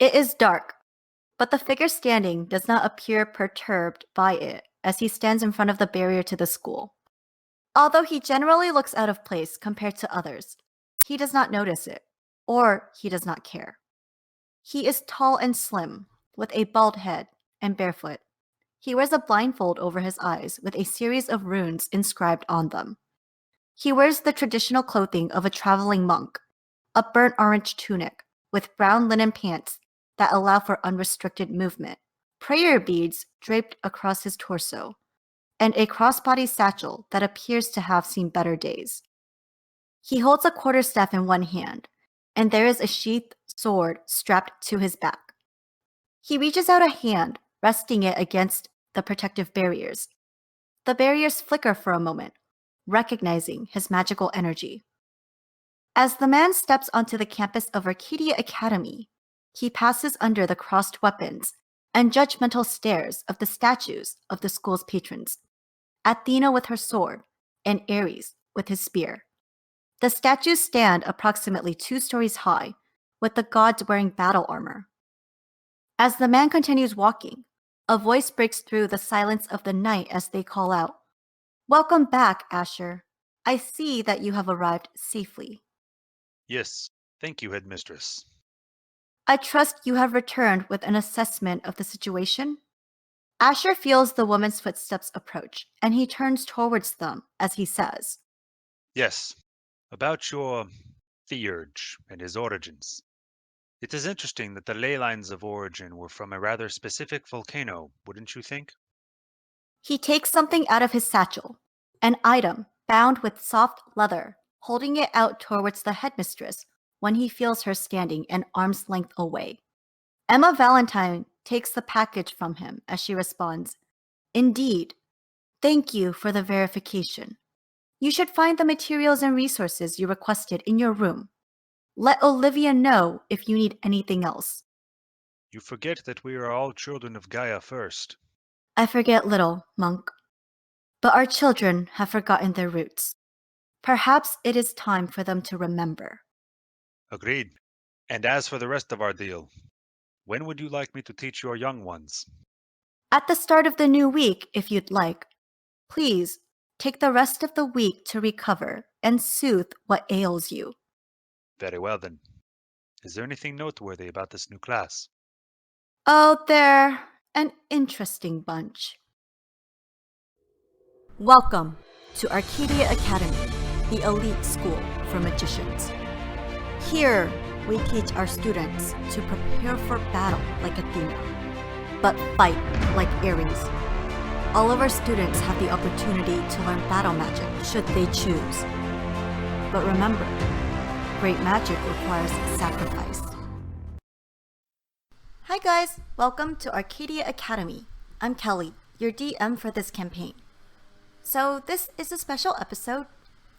It is dark, but the figure standing does not appear perturbed by it as he stands in front of the barrier to the school. Although he generally looks out of place compared to others, he does not notice it, or he does not care. He is tall and slim, with a bald head and barefoot. He wears a blindfold over his eyes with a series of runes inscribed on them. He wears the traditional clothing of a traveling monk, a burnt orange tunic with brown linen pants that allow for unrestricted movement, prayer beads draped across his torso, and a crossbody satchel that appears to have seen better days. He holds a quarterstaff in one hand, and there is a sheathed sword strapped to his back. He reaches out a hand, resting it against the protective barriers. The barriers flicker for a moment, recognizing his magical energy. As the man steps onto the campus of Arcadia Academy, he passes under the crossed weapons and judgmental stares of the statues of the school's patrons, Athena with her sword and Ares with his spear. The statues stand approximately 2 stories high, with the gods wearing battle armor. As the man continues walking, a voice breaks through the silence of the night as they call out, "Welcome back, Asher. I see that you have arrived safely. Yes, thank you, headmistress. I trust you have returned with an assessment of the situation." Asher feels the woman's footsteps approach, and he turns towards them as he says, Yes, about your theurge and his origins. It is interesting that the ley lines of origin were from a rather specific volcano, wouldn't you think? He takes something out of his satchel, an item bound with soft leather, holding it out towards the headmistress when he feels her standing an arm's length away. Emma Valentine takes the package from him as she responds, "Indeed. Thank you for the verification. You should find the materials and resources you requested in your room. Let Olivia know if you need anything else." You forget that we are all children of Gaia first. I forget little, monk. But our children have forgotten their roots. Perhaps it is time for them to remember. Agreed. And as for the rest of our deal, when would you like me to teach your young ones? At the start of the new week, if you'd like. Please, take the rest of the week to recover and soothe what ails you. Very well then. Is there anything noteworthy about this new class? Oh, they're an interesting bunch. Welcome to Arcadia Academy, the elite school for magicians. Here, we teach our students to prepare for battle like Athena, but fight like Ares. All of our students have the opportunity to learn battle magic should they choose. But remember, great magic requires sacrifice. Hi guys, welcome to Arcadia Academy. I'm Kelly, your DM for this campaign. So this is a special episode.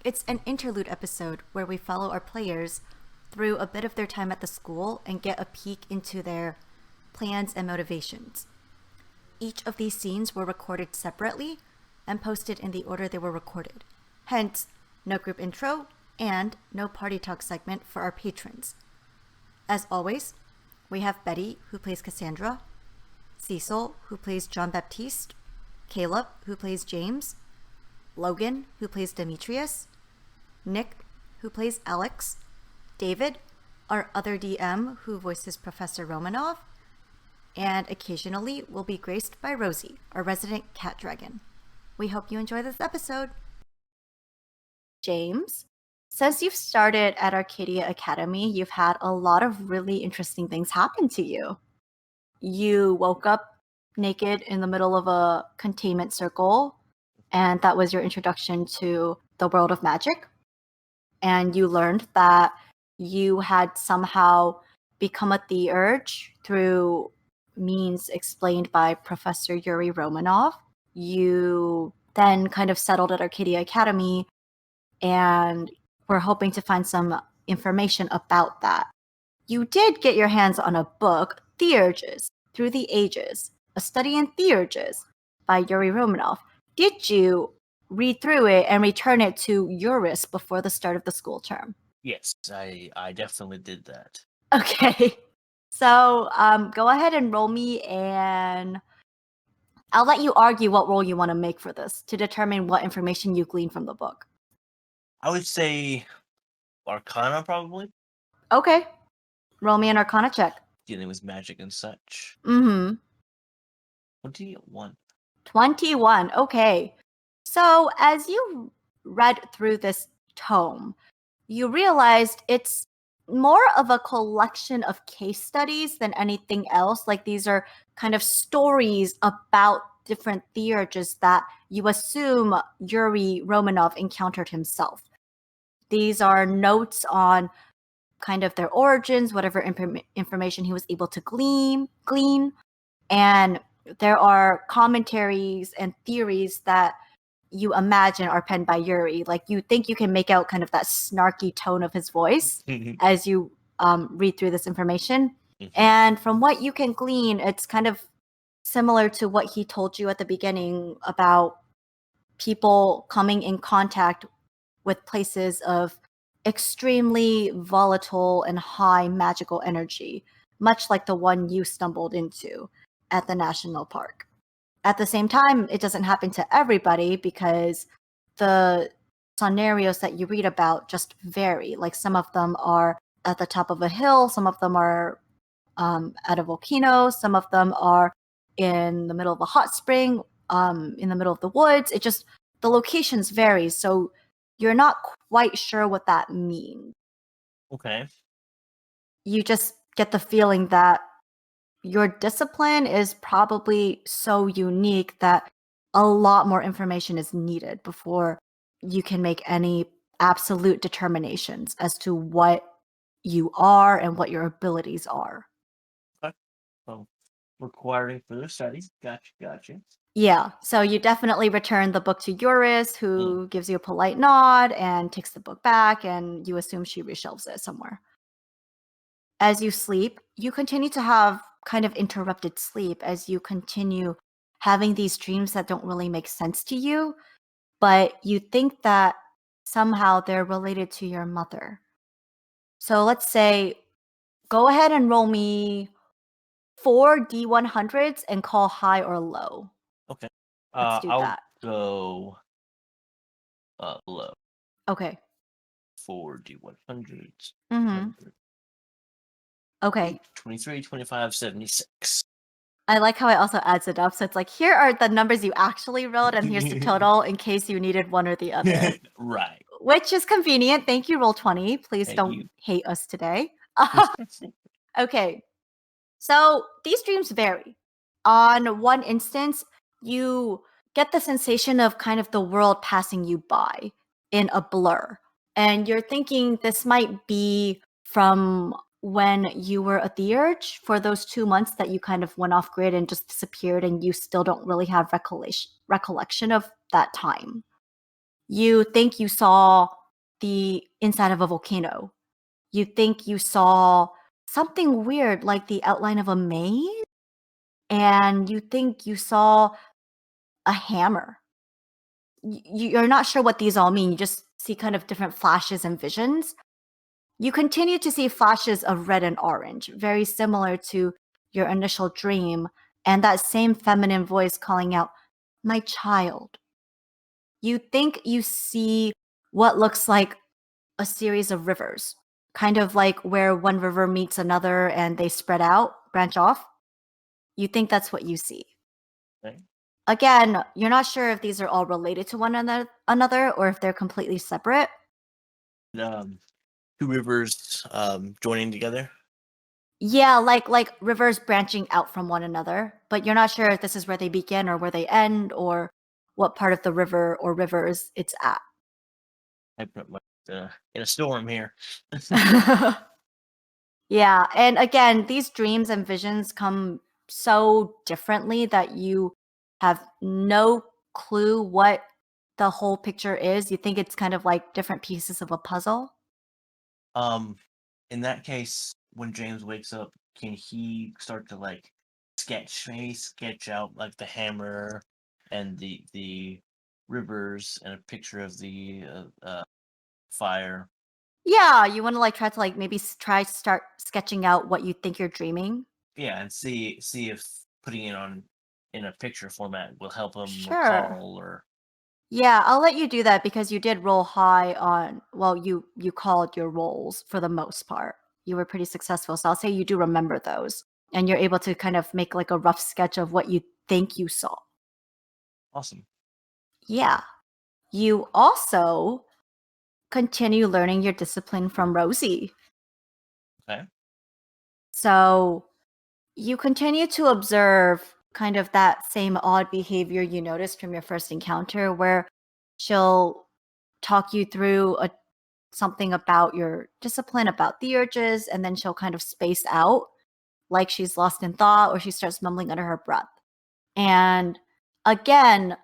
It's an interlude episode where we follow our players through a bit of their time at the school and get a peek into their plans and motivations. Each of these scenes were recorded separately and posted in the order they were recorded. Hence, no group intro and no party talk segment for our patrons. As always, we have Betty, who plays Cassandra, Cecil, who plays John Baptiste, Caleb, who plays James, Logan, who plays Demetrius, Nick, who plays Alex, David, our other DM, who voices Professor Romanov, and occasionally will be graced by Rosie, our resident Catdragon. We hope you enjoy this episode. James, since you've started at Arcadia Academy, you've had a lot of really interesting things happen to you. You woke up naked in the middle of a containment circle, and that was your introduction to the world of magic. And you learned that you had somehow become a theurge through means explained by Professor Yuri Romanov. You then kind of settled at Arcadia Academy and were hoping to find some information about that. You did get your hands on a book, Theurges Through the Ages, A Study in Theurges by Yuri Romanov. Did you read through it and return it to Eurus before the start of the school term? Yes, I definitely did that. Okay. So go ahead and roll me, and I'll let you argue what roll you want to make for this to determine what information you glean from the book. I would say Arcana, probably. Okay. Roll me an Arcana check. Dealing with magic and such. Mm-hmm. 21. 21. Okay. So as you read through this tome, you realized it's more of a collection of case studies than anything else. Like these are kind of stories about different theurges that you assume Yuri Romanov encountered himself. These are notes on kind of their origins, whatever information he was able to glean, and there are commentaries and theories that you imagine are penned by Yuri. Like you think you can make out kind of that snarky tone of his voice as you read through this information. And from what you can glean, it's kind of similar to what he told you at the beginning about people coming in contact with places of extremely volatile and high magical energy, much like the one you stumbled into at the national park. At the same time, it doesn't happen to everybody because the scenarios that you read about just vary. Like some of them are at the top of a hill, some of them are at a volcano, some of them are in the middle of a hot spring, in the middle of the woods. It just, the locations vary. So you're not quite sure what that means. Okay. You just get the feeling that your discipline is probably so unique that a lot more information is needed before you can make any absolute determinations as to what you are and what your abilities are. So, requiring further studies. Gotcha. Yeah, so you definitely return the book to Eurus, who gives you a polite nod and takes the book back, and you assume she reshelves it somewhere. As you sleep, you continue to have kind of interrupted sleep as you continue having these dreams that don't really make sense to you, but you think that somehow they're related to your mother. So let's say, go ahead and roll me 4 D100s and call high or low. Okay. Let's do I'll that. go low. Okay. 4 D100s. Mm-hmm. Okay. 23, 25, 76. I like how it also adds it up. So it's like, here are the numbers you actually rolled, and here's the total in case you needed one or the other. Right. Which is convenient. Thank you, Roll20. Please Thank don't you. hate us today. Okay. So these dreams vary. On one instance, you get the sensation of kind of the world passing you by in a blur. And you're thinking this might be from when you were a theurge for those 2 months that you kind of went off grid and just disappeared, and you still don't really have recollection of that time. You think you saw the inside of a volcano. You think you saw something weird like the outline of a maze, and you think you saw a hammer. You're not sure what these all mean. You just see kind of different flashes and visions. You continue to see flashes of red and orange, very similar to your initial dream, and that same feminine voice calling out, "My child." You think you see what looks like a series of rivers, kind of like where one river meets another and they spread out, branch off. You think that's what you see. Okay. Again, you're not sure if these are all related to one another or if they're completely separate. Two rivers joining together. Yeah, like rivers branching out from one another, but you're not sure if this is where they begin or where they end or what part of the river or rivers it's at. I put my in a storm here. Yeah, and again, these dreams and visions come so differently that you have no clue what the whole picture is. You think it's kind of like different pieces of a puzzle. In that case, when James wakes up, can he start to like sketch out like the hammer and the rivers and a picture of the fire? Yeah, you want to like try to like maybe try to start sketching out what you think you're dreaming. Yeah, and see if putting it on in a picture format will help him Sure. recall or. Yeah, I'll let you do that because you did roll high on, well, you called your rolls for the most part. You were pretty successful. So I'll say you do remember those and you're able to kind of make like a rough sketch of what you think you saw. Awesome. Yeah. You also continue learning your discipline from Rosie. Okay. So you continue to observe kind of that same odd behavior you noticed from your first encounter where she'll talk you through something about your discipline, about the urges, and then she'll kind of space out like she's lost in thought or she starts mumbling under her breath. And again,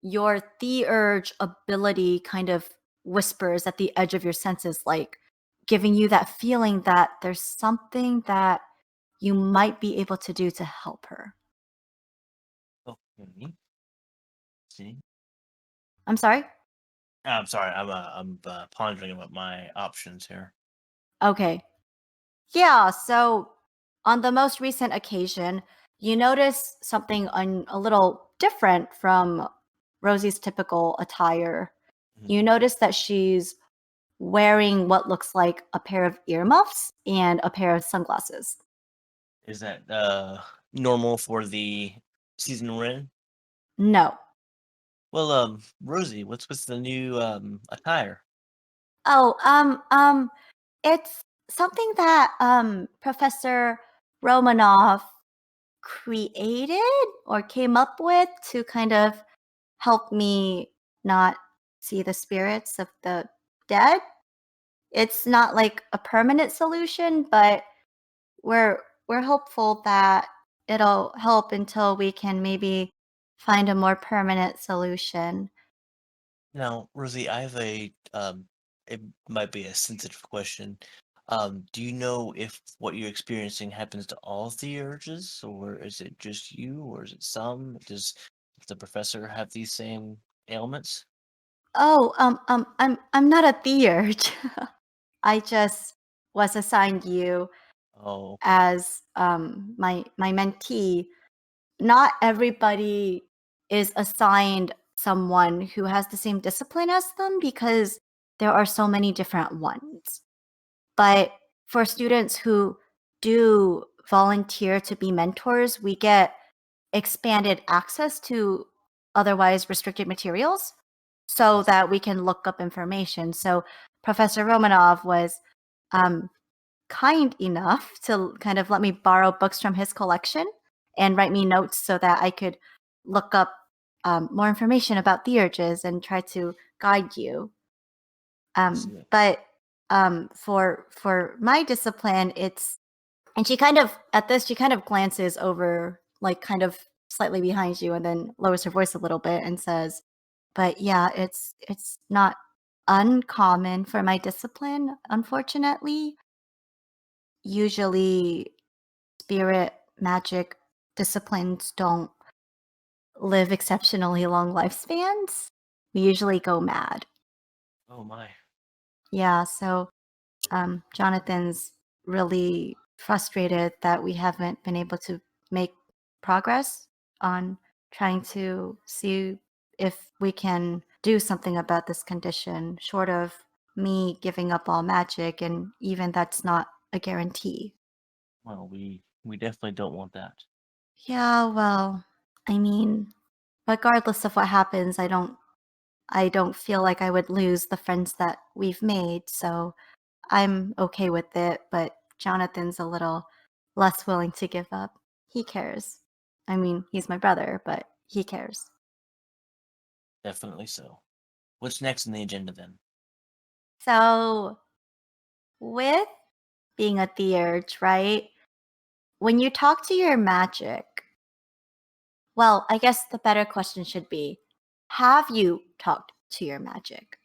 your the-urge ability kind of whispers at the edge of your senses, like giving you that feeling that there's something that you might be able to do to help her. Okay. See. I'm sorry? I'm sorry. I'm pondering about my options here. Okay. Yeah, so on the most recent occasion, you notice something a little different from Rosie's typical attire. Mhm. You notice that she's wearing what looks like a pair of earmuffs and a pair of sunglasses. Is that normal for the season we're in? No. Well, Rosie, what's the new attire? Oh, it's something that Professor Romanov created or came up with to kind of help me not see the spirits of the dead. It's not like a permanent solution, but we're hopeful that it'll help until we can maybe find a more permanent solution. Now, Rosie, I have it might be a sensitive question. Do you know if what you're experiencing happens to all of the urges, or is it just you, or is it some? Does the professor have these same ailments? Oh, I'm not a theurge. I just was assigned you Oh, okay. as my mentee. Not everybody is assigned someone who has the same discipline as them because there are so many different ones. But for students who do volunteer to be mentors, we get expanded access to otherwise restricted materials so Yes. that we can look up information. So Professor Romanov was um, kind enough to kind of let me borrow books from his collection and write me notes so that I could look up more information about the urges and try to guide you. I see. But for my discipline, it's, and she kind of at this she kind of glances over like kind of slightly behind you and then lowers her voice a little bit and says, "But yeah, it's not uncommon for my discipline, unfortunately. Usually spirit magic disciplines don't live exceptionally long lifespans. We usually go mad." Oh my. Yeah, so Jonathan's really frustrated that we haven't been able to make progress on trying to see if we can do something about this condition, short of me giving up all magic, and even that's not a guarantee. Well, we definitely don't want that. Yeah, well, I mean, regardless of what happens, I don't feel like I would lose the friends that we've made, so I'm okay with it, but Jonathan's a little less willing to give up. He cares. I mean, he's my brother, but he cares. Definitely so. What's next in the agenda then? So, with being a theurge, right? When you talk to your magic, well, I guess the better question should be, have you talked to your magic?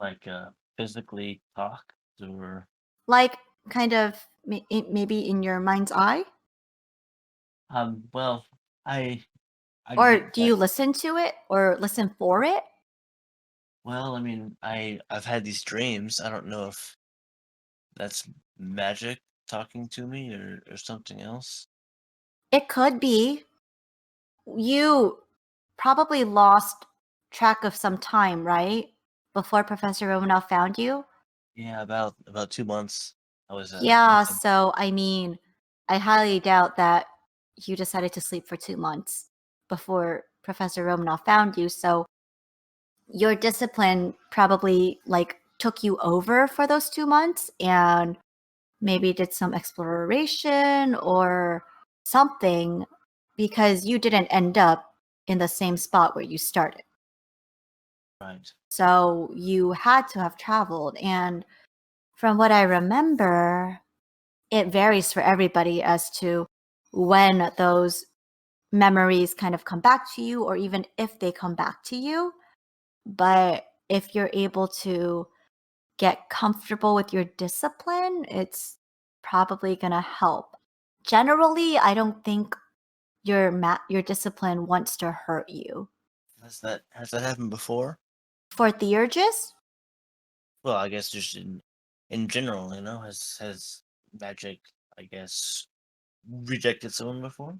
Like physically talk or Like, kind of maybe in your mind's eye? well, I Or get do that. you listen to it or listen for it? Well, I mean, I've had these dreams. I don't know if that's magic talking to me or something else. It could be. You probably lost track of some time, right? Before Professor Romanoff found you? Yeah, about 2 months. I was Yeah, sleeping. so I mean, I highly doubt that you decided to sleep for 2 months before Professor Romanoff found you. So your discipline probably like took you over for those 2 months and maybe did some exploration or something because you didn't end up in the same spot where you started. Right. So you had to have traveled. And from what I remember, it varies for everybody as to when those memories kind of come back to you or even if they come back to you. But if you're able to get comfortable with your discipline, it's probably going to help. Generally, I don't think your discipline wants to hurt you. Has that happened before? For Theurgis, Well, I guess just in general, has magic, I guess, rejected someone before?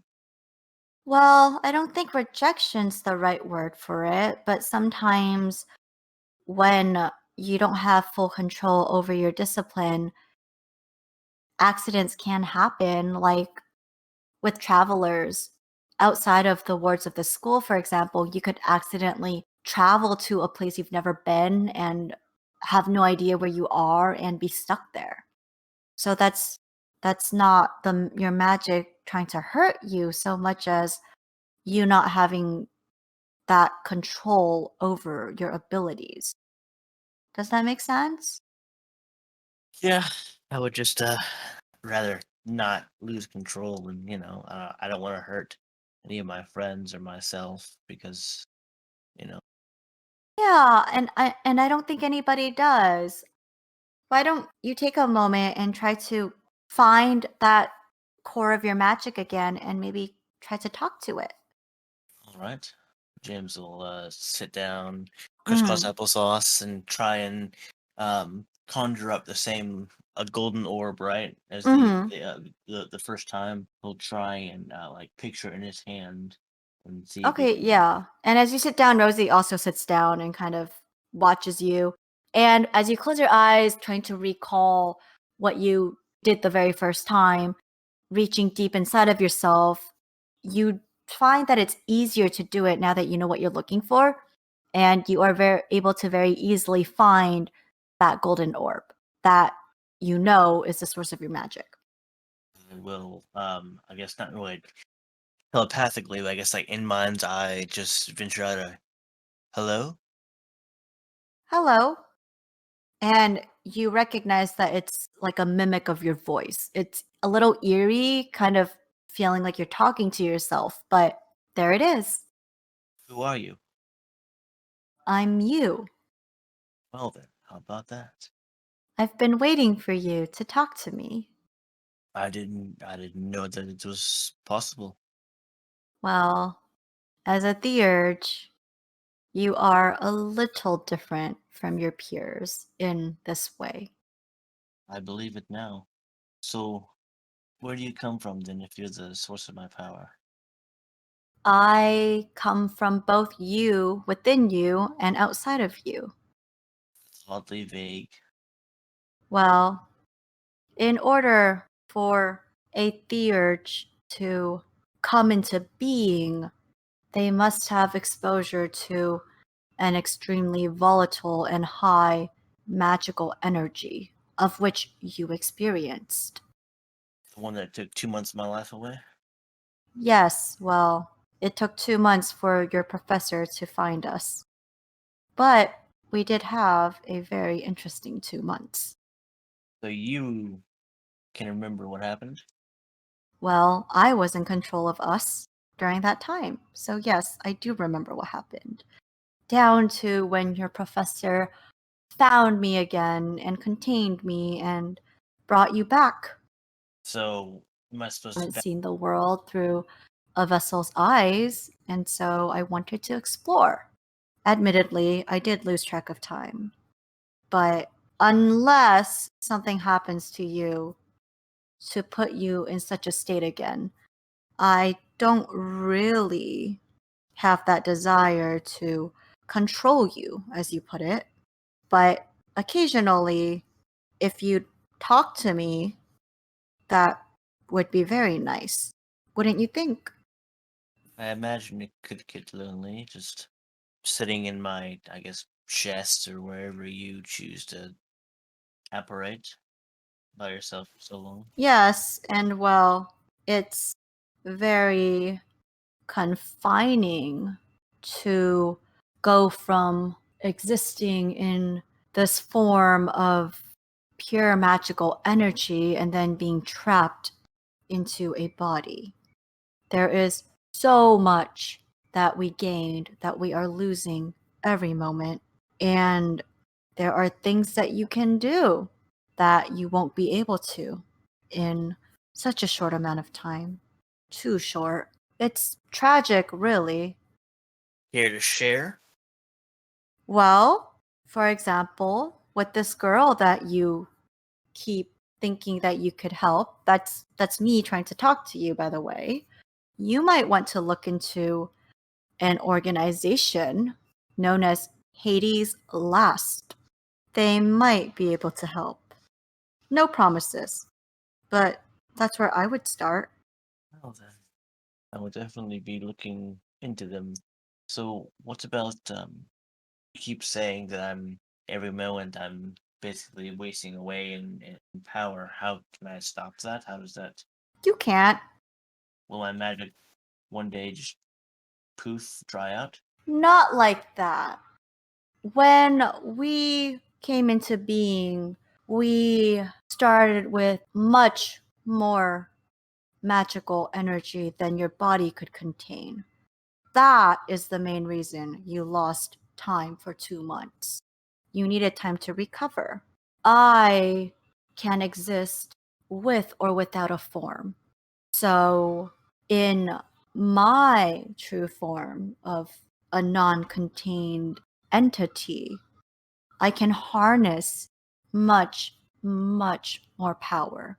well, I don't think rejection's the right word for it, but sometimes when you don't have full control over your discipline, accidents can happen, like with travelers outside of the wards of the school, for example. You could accidentally travel to a place you've never been and have no idea where you are and be stuck there. So that's not your magic trying to hurt you so much as you not having that control over your abilities. Does that make sense? Yeah, I would just rather not lose control, and I don't want to hurt any of my friends or myself because you know. Yeah, and I don't think anybody does. Why don't you take a moment and try to find that core of your magic again and maybe try to talk to it? All right, James will sit down, crisscross Mhm. applesauce, and try and conjure up the same a golden orb, right? As Mhm. the first time he'll try and like picture it in his hand and see if he Okay, can. yeah. And as you sit down, Rosie also sits down and kind of watches you. And as you close your eyes, trying to recall what you did the very first time, reaching deep inside of yourself, you find that it's easier to do it now that you know what you're looking for. And you are very able to very easily find that golden orb that you know is the source of your magic. I will, I guess not really telepathically, but I guess like in mind's eye, just venture out a hello. Hello. And you recognize that it's like a mimic of your voice. It's a little eerie, kind of feeling like you're talking to yourself, but there it is. Who are you? I'm you. Well then, how about that? I've been waiting for you to talk to me. I didn't know that it was possible. Well, as a theurge, you are a little different from your peers in this way. I believe it now. So, where do you come from then if you're the source of my power? I come from both you within you and outside of you. It's oddly vague. Well, in order for a theurge to come into being, they must have exposure to an extremely volatile and high magical energy, of which you experienced. The one that took 2 months of my life away? Yes, well, it took 2 months for your professor to find us. But we did have a very interesting 2 months. So you can remember what happened? Well, I was in control of us during that time. So, yes, I do remember what happened. Down to when your professor found me again and contained me and brought you back. So, am I I supposed haven't to seen the world through a vessel's eyes, and so I wanted to explore. admittedly, I did lose track of time. But unless something happens to you to put you in such a state again, I don't really have that desire to control you, as you put it. But occasionally, if you talk to me, that would be very nice. Wouldn't you think? I imagine it could get lonely just sitting in my, I guess, chest or wherever you choose to apparate by yourself for so long. Yes, and well, it's very confining to go from existing in this form of pure magical energy and then being trapped into a body. There is so much that we gained that we are losing every moment. And there are things that you can do that you won't be able to in such a short amount of time. Too short. It's tragic, really. Care to share? Well, for example, with this girl that you keep thinking that you could help, that's me trying to talk to you, by the way. You might want to look into an organization known as Hades Last. They might be able to help. No promises, but that's where I would start. Well then, I will definitely be looking into them. So, what about you keep saying that every moment I'm basically wasting away in power. How can I stop that? How does that You can't. will my magic one day just poof dry out? Not like that. When we came into being, we started with much more magical energy than your body could contain. That is the main reason you lost time for 2 months. You needed time to recover. I can exist with or without a form. So, in my true form of a non contained entity, I can harness much, much more power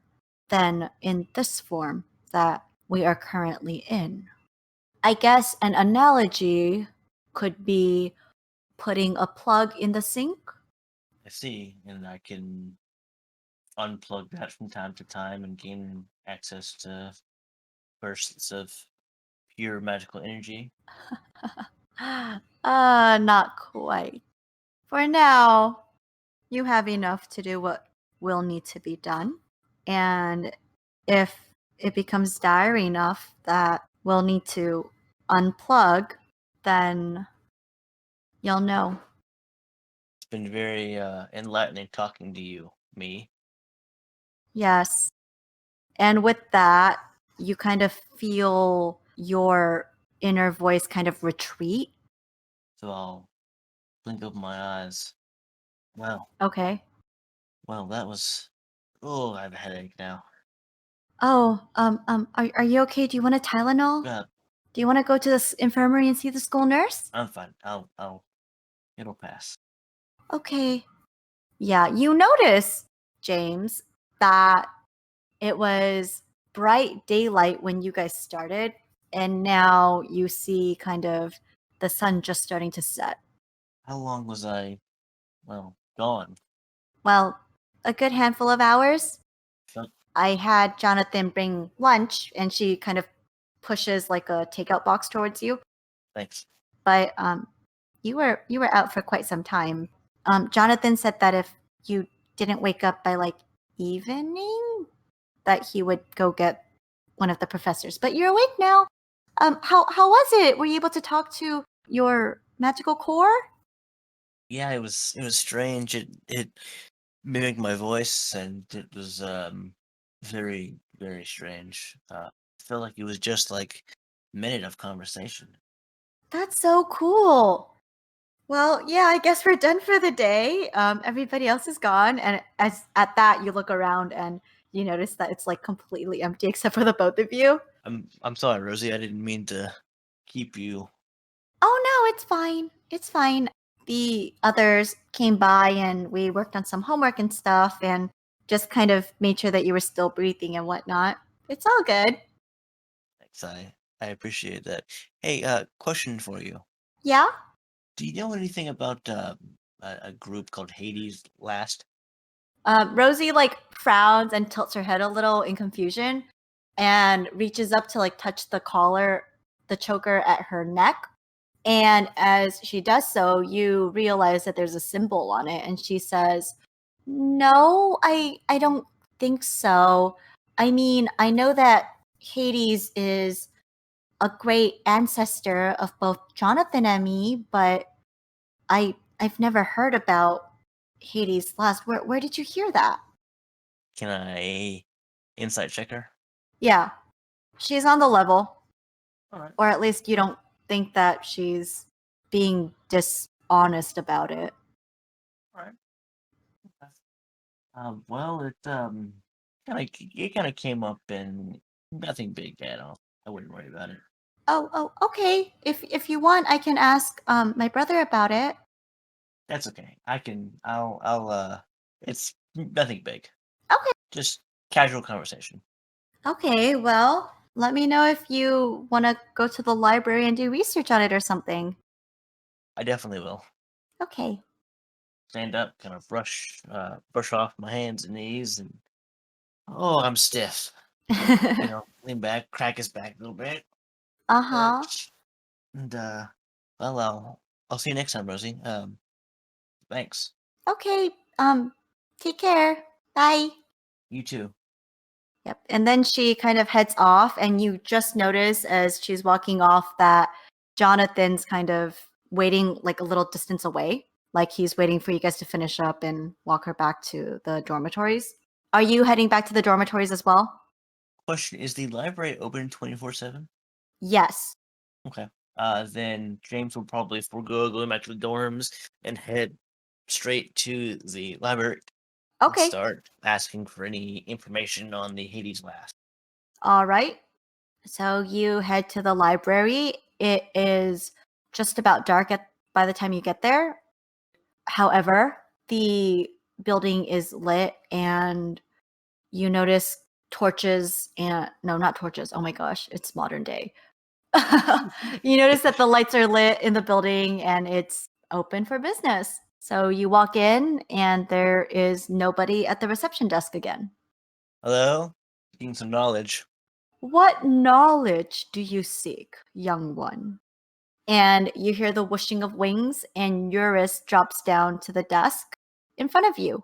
than in this form that we are currently in. I guess an analogy could be putting a plug in the sink. I see, and I can unplug that from time to time and gain access to bursts of pure magical energy. Not quite. For now, you have enough to do what will need to be done. And if it becomes dire enough that we'll need to unplug, then you'll know. It's been very enlightening talking to you, me. Yes. And with that, you kind of feel your inner voice kind of retreat. So I'll blink open my eyes. Well, Okay. that was. Oh, I have a headache now. Oh, are you okay? Do you want a Tylenol? Uh, Do you want to go to the infirmary and see the school nurse? I'm fine. It'll pass. Okay. Yeah, you notice, James, that it was bright daylight when you guys started, and now you see kind of the sun just starting to set. How long was I, gone? Well, a good handful of hours. Felt- I had Jonathan bring lunch, and she kind of pushes like a takeout box towards you. Thanks. But you were out for quite some time. Jonathan said that if you didn't wake up by like evening, that he would go get one of the professors. But you're awake now. How was it? Were you able to talk to your magical core? Yeah, it was strange. It mimicked my voice, and it was very very strange. I felt like it was just like a minute of conversation. That's so cool. Well, yeah, I guess we're done for the day. Everybody else is gone, and as at that, you look around and you notice that it's like completely empty except for the both of you. I'm sorry, Rosie. I didn't mean to keep you. Oh no, it's fine. It's fine. The others came by and we worked on some homework and stuff and just kind of made sure that you were still breathing and whatnot. It's all good. Thanks, I appreciate that. Hey, question for you. Yeah? Do you know anything about a group called Hades Last? Rosie like frowns and tilts her head a little in confusion and reaches up to like touch the collar, the choker at her neck. And as she does so, you realize that there's a symbol on it, and she says, "No, I don't think so. I mean, I know that Hades is a great ancestor of both Jonathan and me, but I've never heard about Hades last. Where did you hear that?" Can I insight check her? Yeah, she's on the level, All right. or at least you don't think that she's being dishonest about it. All right. Okay. Well, it kind of came up in nothing big at all. I wouldn't worry about it. Oh, okay. If you want, I can ask my brother about it. That's okay. I'll it's nothing big. Okay. Just casual conversation. Okay, well, let me know if you want to go to the library and do research on it or something. I definitely will. Okay. Stand up, kind of brush off my hands and knees, and I'm stiff. Lean back, crack his back a little bit. Uh-huh. And well, I'll see you next time, Rosie. Thanks. Okay. Take care. Bye. You too. Yep. And then she kind of heads off, and you just notice as she's walking off that Jonathan's kind of waiting like a little distance away. Like he's waiting for you guys to finish up and walk her back to the dormitories. Are you heading back to the dormitories as well? Question: is the library open 24/7? Yes. Okay. Then James will probably forego going back to the dorms and head straight to the library and Okay. start asking for any information on the Hades Last. All right. So you head to the library. It is just about dark by the time you get there. However, the building is lit and you notice torches and no, not torches. Oh my gosh, it's modern day. You notice that the lights are lit in the building and it's open for business. So you walk in and there is nobody at the reception desk again. Hello? Getting some knowledge. What knowledge do you seek, young one? And you hear the whooshing of wings, and Eurus drops down to the desk in front of you.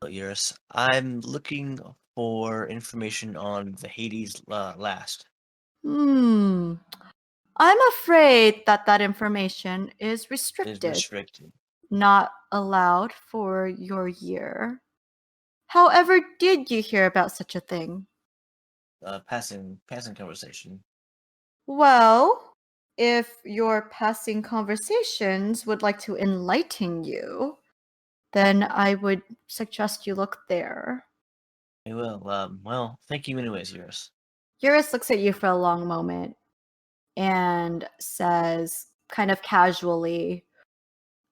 Eurus, I'm looking for information on the Hades Last. I'm afraid that information is It is restricted, restricted. not allowed for your year. However, did you hear about such a thing? Passing conversation. Well, if your passing conversations would like to enlighten you, then I would suggest you look there. I will. Well, thank you anyways, Eurus. Eurus looks at you for a long moment and says, kind of casually,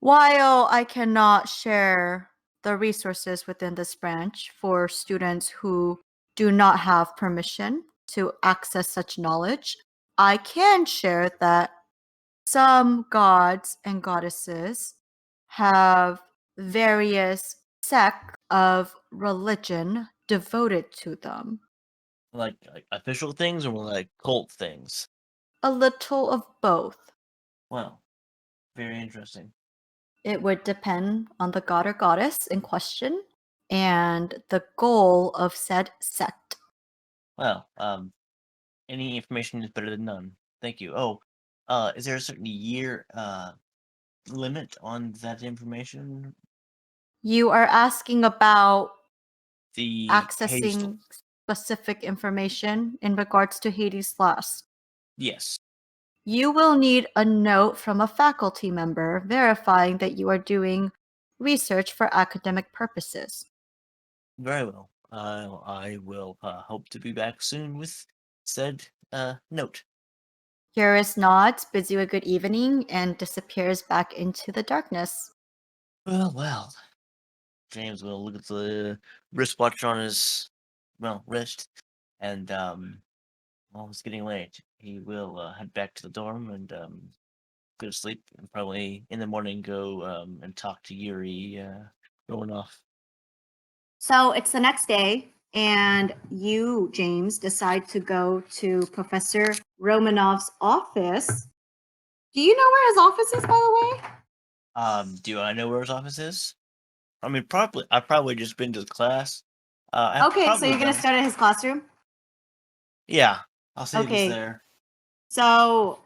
"While I cannot share the resources within this branch for students who do not have permission to access such knowledge, I can share that some gods and goddesses have various sects of religion devoted to them. Like official things or more like cult things? A little of both. Well, very interesting. It would depend on the god or goddess in question and the goal of said sect." Well, any information is better than none. Thank you. Oh, is there a certain year limit on that information? You are asking about The Hades. accessing specific information in regards to Hades Lost. Yes. You will need a note from a faculty member verifying that you are doing research for academic purposes. Very well. I will hope to be back soon with said note. Curious nods, bids you a good evening, and disappears back into the darkness. Well. James will look at the wristwatch on his wrist, and well, it's getting late. He will head back to the dorm and go to sleep, and probably in the morning go and talk to Yuri Romanoff. So it's the next day, and you, James, decide to go to Professor Romanoff's office. Do you know where his office is, by the way? Do I know where his office is? I mean, probably. I've probably just been to the class. Okay, so you're gonna start at his classroom? Yeah, I'll see if Okay. he's there. So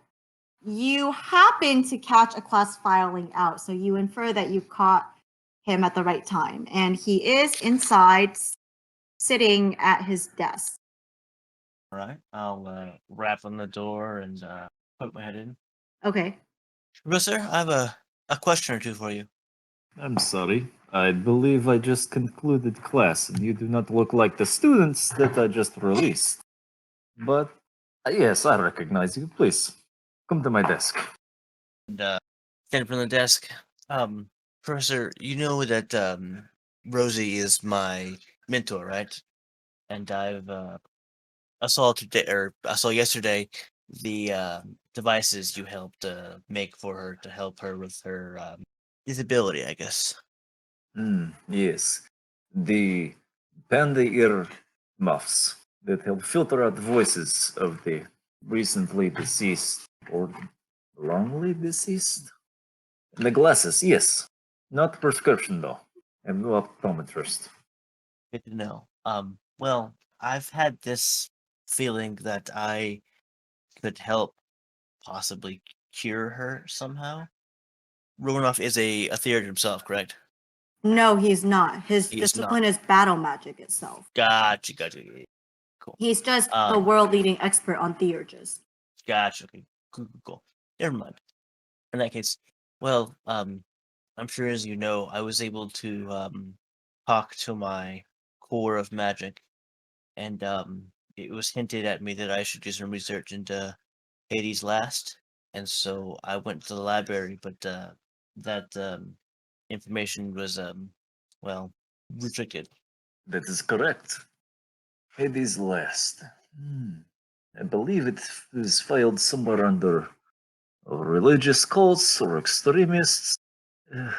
you happen to catch a class filing out, so you infer that you caught him at the right time, and he is inside, sitting at his desk. All right, I'll rap on the door and poke my head in. Okay. Professor, I have a question or two for you. I'm sorry. I believe I just concluded class, and you do not look like the students that I just released. But yes, I recognize you. Please come to my desk. And stand from the desk. Professor, you know that Rosie is my mentor, right? And I saw yesterday the devices you helped make for her to help her with her disability, I guess. Yes. The bandy ear muffs that help filter out the voices of the recently deceased or longly deceased. And the glasses, yes. Not prescription though. And no optometrist. Good to know. Well, I've had this feeling that I could help possibly cure her somehow. Romanoff is a theater himself, correct? No, he's not. His He is discipline is battle magic itself. Gotcha. Cool. He's just the world-leading expert on theurges. Gotcha. Okay. Cool. Never mind. In that case, well, I'm sure as you know, I was able to talk to my core of magic, and it was hinted at me that I should do some research into Hades' Last, and so I went to the library, but that information was well restricted. That is correct. Hades' Last. I believe it is filed somewhere under religious cults or extremists.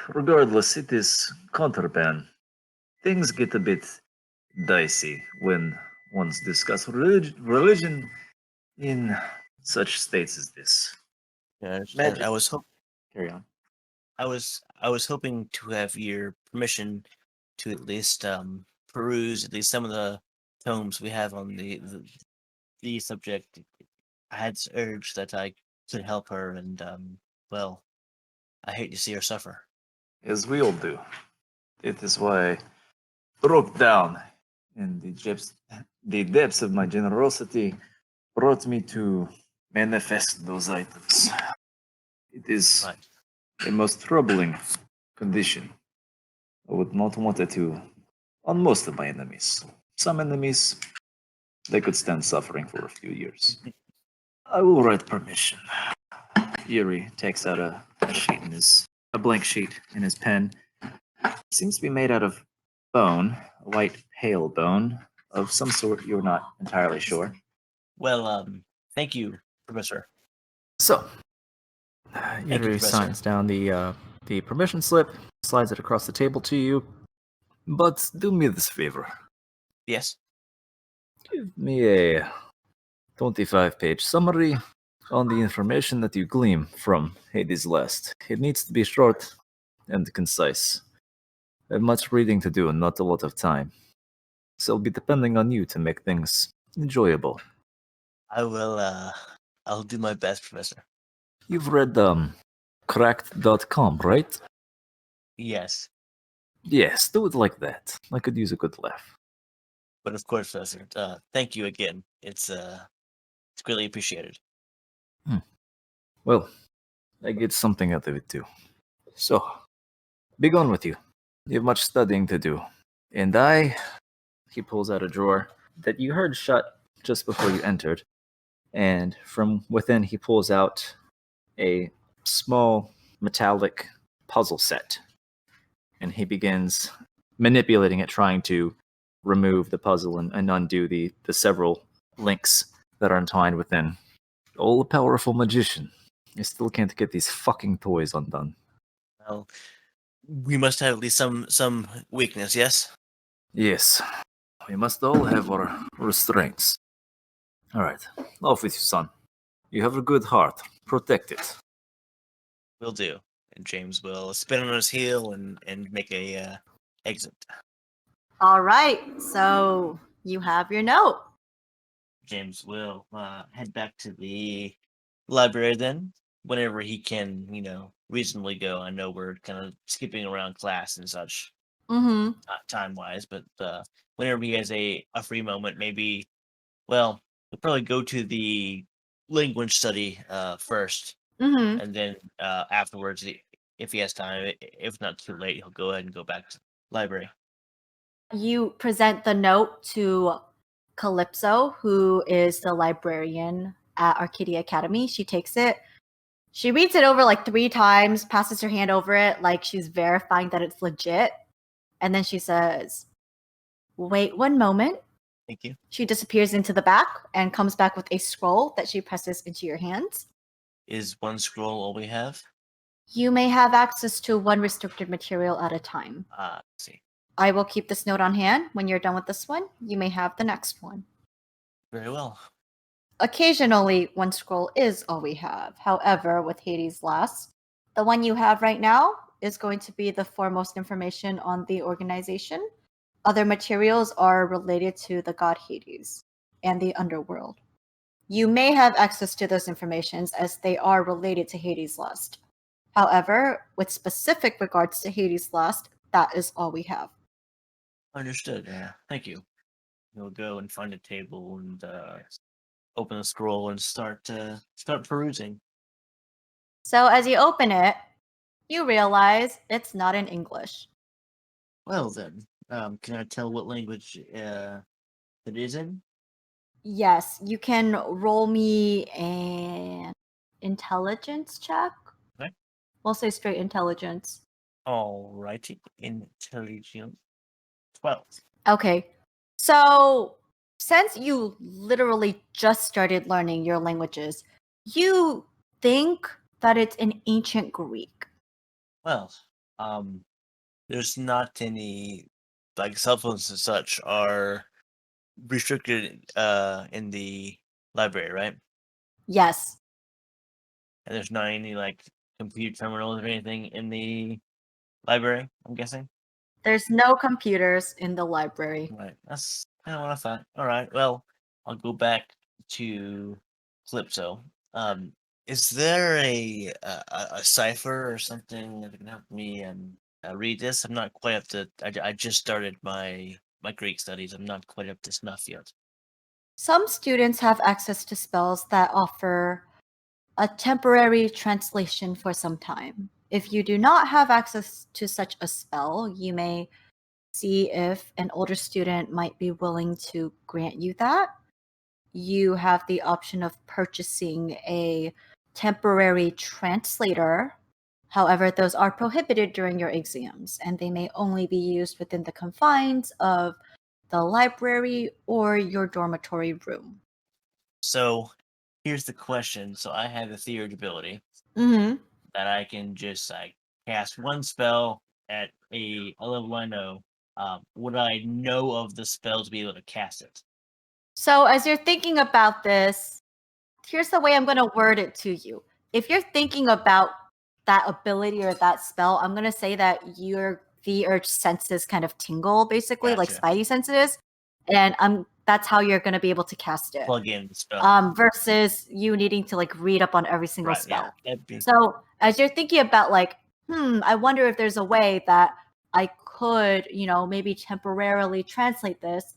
Regardless, it is contraband. Things get a bit dicey when one's discuss religion in such states as this. Yeah, Magic. I was Carry on. I was hoping to have your permission to at least peruse at least some of the tomes we have on the subject. I had this urge that I could help her, and well, I hate to see her suffer. As we all do. It is why I broke down, and the depths of my generosity brought me to manifest those items. It is Right. a most troubling condition. I would not want it to on most of my enemies. Some enemies, they could stand suffering for a few years. I will write permission. Yuri takes out a blank sheet in his pen. Seems to be made out of bone, a white pale bone of some sort. You're not entirely sure. Well, thank you, Professor. So, you, Yuri Professor. signs down the permission slip, slides it across the table to you. But do me this favor. Yes. Give me a 25-page summary on the information that you glean from Hades' Last. It needs to be short and concise. I have much reading to do and not a lot of time. So I'll be depending on you to make things enjoyable. I will, I'll do my best, Professor. You've read cracked.com, right? Yes. Yes, do it like that. I could use a good laugh. But of course, Professor, thank you again. It's greatly appreciated. Well, I get something out of it too. So, be gone with you. You have much studying to do. And he pulls out a drawer that you heard shut just before you entered. and from within he pulls out a small metallic puzzle set, and he begins manipulating it, trying to remove the puzzle and undo the several links that are entwined within. All a powerful magician. I still can't get these fucking toys undone. Well, we must have at least some weakness, yes? Yes, we must all have our restraints. All right, off with you, son. You have a good heart. Protect it. Will do. And James will spin on his heel and make a exit. All right, so you have your note. James will head back to the library then, whenever he can, reasonably go. I know we're kind of skipping around class and such, Mm-hmm. time wise, but whenever he has a free moment, maybe, well, he'll probably go to the language study first, Mm-hmm. and then afterwards, if he has time, if not too late, he'll go ahead and go back to the library. You present the note to Calypso, who is the librarian at Arcadia Academy. She takes it. She reads it over like 3 times, passes her hand over it like she's verifying that it's legit. And then she says, "Wait 1 moment." Thank you. She disappears into the back and comes back with a scroll that she presses into your hands. Is one scroll all we have? You may have access to 1 restricted material at a time. Let's see. I will keep this note on hand. When you're done with this one, you may have the next one. Very well. Occasionally, 1 scroll is all we have. However, with Hades' Last, the one you have right now is going to be the foremost information on the organization. Other materials are related to the god Hades and the underworld. You may have access to those informations as they are related to Hades' Last. However, with specific regards to Hades' Last, that is all we have. Understood. Thank you. We'll go and find a table and open the scroll and start perusing. So as you open it, you realize it's not in English. Well then, can I tell what language it is in? Yes, you can roll me an intelligence check. Okay. We'll say straight intelligence. Alrighty, intelligence 12. Okay. So, since you literally just started learning your languages, you think that it's in ancient Greek. Well, there's not any, like, cell phones and such are restricted in the library, right? Yes. And there's not any like computer terminals or anything in the library, I'm guessing. There's no computers in the library. Right. That's kind of what I thought. All right. Well, I'll go back to Calypso. Is there a cipher or something that can help me read this? I'm not quite up to. I just started my Greek studies. I'm not quite up to snuff yet. Some students have access to spells that offer a temporary translation for some time. If you do not have access to such a spell, you may see if an older student might be willing to grant you that. You have the option of purchasing a temporary translator. However, those are prohibited during your exams, and they may only be used within the confines of the library or your dormitory room. So here's the question. So I have a theurge ability Mm-hmm. that I can just like cast one spell at a level I know. Would I know of the spell to be able to cast it? So, as you're thinking about this, here's the way I'm going to word it to you. If you're thinking about that ability or that spell, I'm going to say that the urge senses kind of tingle, basically, like Gotcha. Spidey senses, and that's how you're going to be able to cast it. Plug in the spell. Versus you needing to like read up on every single Right, spell. yeah, that'd be So, as you're thinking about like, I wonder if there's a way that I could, maybe temporarily translate this,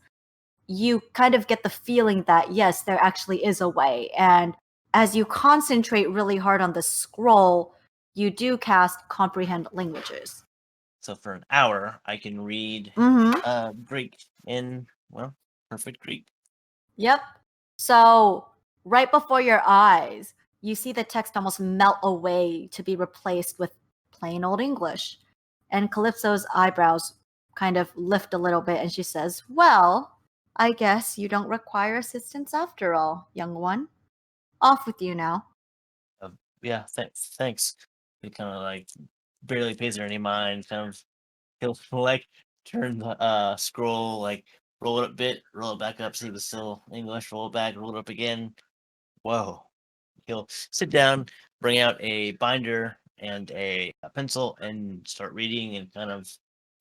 you kind of get the feeling that yes, there actually is a way. And as you concentrate really hard on the scroll, you do cast comprehend languages. so for an hour I can read Mm-hmm. Greek in perfect Greek. Yep. So right before your eyes, you see the text almost melt away to be replaced with plain old English. And Calypso's eyebrows kind of lift a little bit, and she says, "Well, I guess you don't require assistance after all, young one. Off with you now." Yeah, thanks. He kind of like barely pays her any mind. Kind of he'll like turn the scroll, like roll it a bit, roll it back up, see if it's still English, roll it back, roll it up again. Whoa. He'll sit down, bring out a binder and a pencil, and start reading and kind of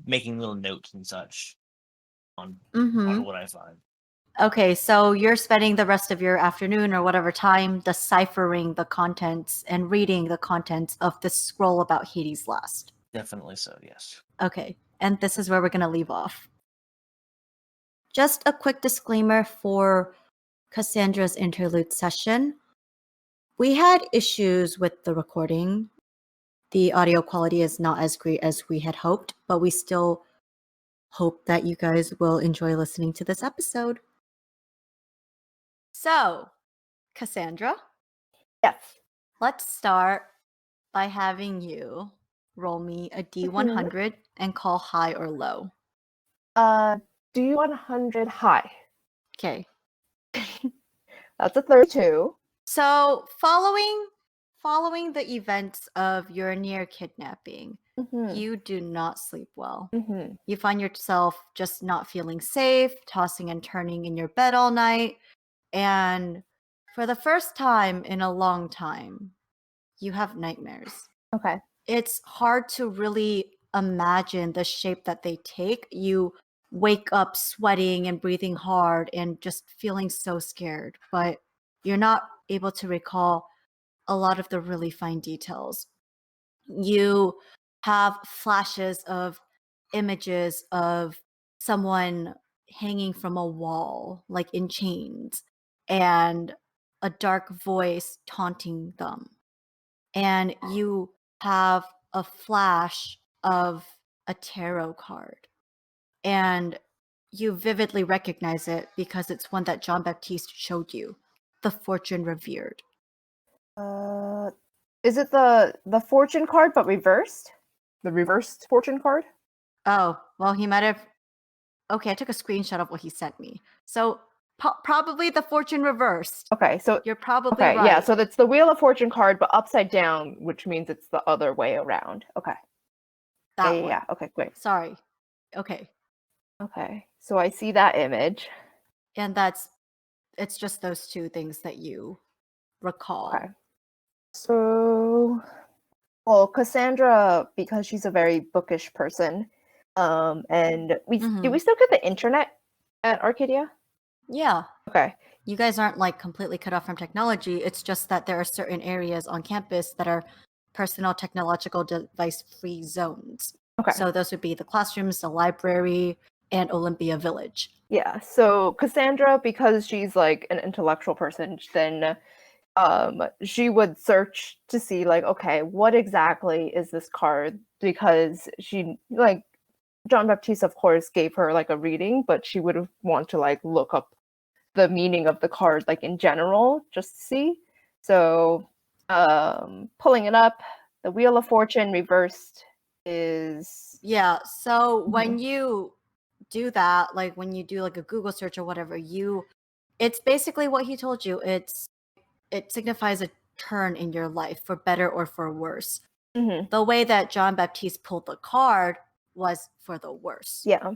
making little notes and such on Mm-hmm. what I find. Okay, so you're spending the rest of your afternoon or whatever time deciphering the contents and reading the contents of this scroll about Hades' Last. Definitely so, yes. Okay, and this is where we're going to leave off. Just a quick disclaimer for Cassandra's interlude session. We had issues with the recording. The audio quality is not as great as we had hoped, but we still hope that you guys will enjoy listening to this episode. So, Cassandra, Yes. let's start by having you roll me a D100 and call high or low. D100 high. Okay. That's a 32. So, following the events of your near kidnapping, you do not sleep well. You find yourself just not feeling safe, tossing and turning in your bed all night, and for the first time in a long time, you have nightmares. Okay. It's hard to really imagine the shape that they take. You wake up sweating and breathing hard and just feeling so scared, but you're not able to recall a lot of the really fine details. You have flashes of images of someone hanging from a wall, like in chains, and a dark voice taunting them. And you have a flash of a tarot card. And you vividly recognize it because it's one that John Baptiste showed you, the Fortune Revered. Is it the fortune card but reversed? The reversed fortune card? Oh, well, he might have. Okay, I took a screenshot of what he sent me. So probably the Fortune Reversed. Okay, so You're probably okay, right. yeah, so that's the Wheel of Fortune card but upside down, which means it's the other way around. Okay. that yeah, one. yeah, okay, great. Sorry. Okay. Okay. So I see that image. And it's just those two things that you recall. Okay. So, well, Cassandra, because she's a very bookish person, and do we still get the internet at Arcadia? Yeah. Okay. You guys aren't like completely cut off from technology. It's just that there are certain areas on campus that are personal technological device free zones. Okay. So those would be the classrooms, the library, and Olympia Village. Yeah. So Cassandra, because she's like an intellectual person, then she would search to see like, okay, what exactly is this card? Because she like John Baptiste, of course, gave her like a reading, but she would want to like look up the meaning of the card like in general just to see. So pulling it up, the Wheel of Fortune reversed is So when you do that, like when you do like a Google search or whatever, it's basically what he told you. It signifies a turn in your life for better or for worse. The way that John Baptiste pulled the card was for the worse. Yeah.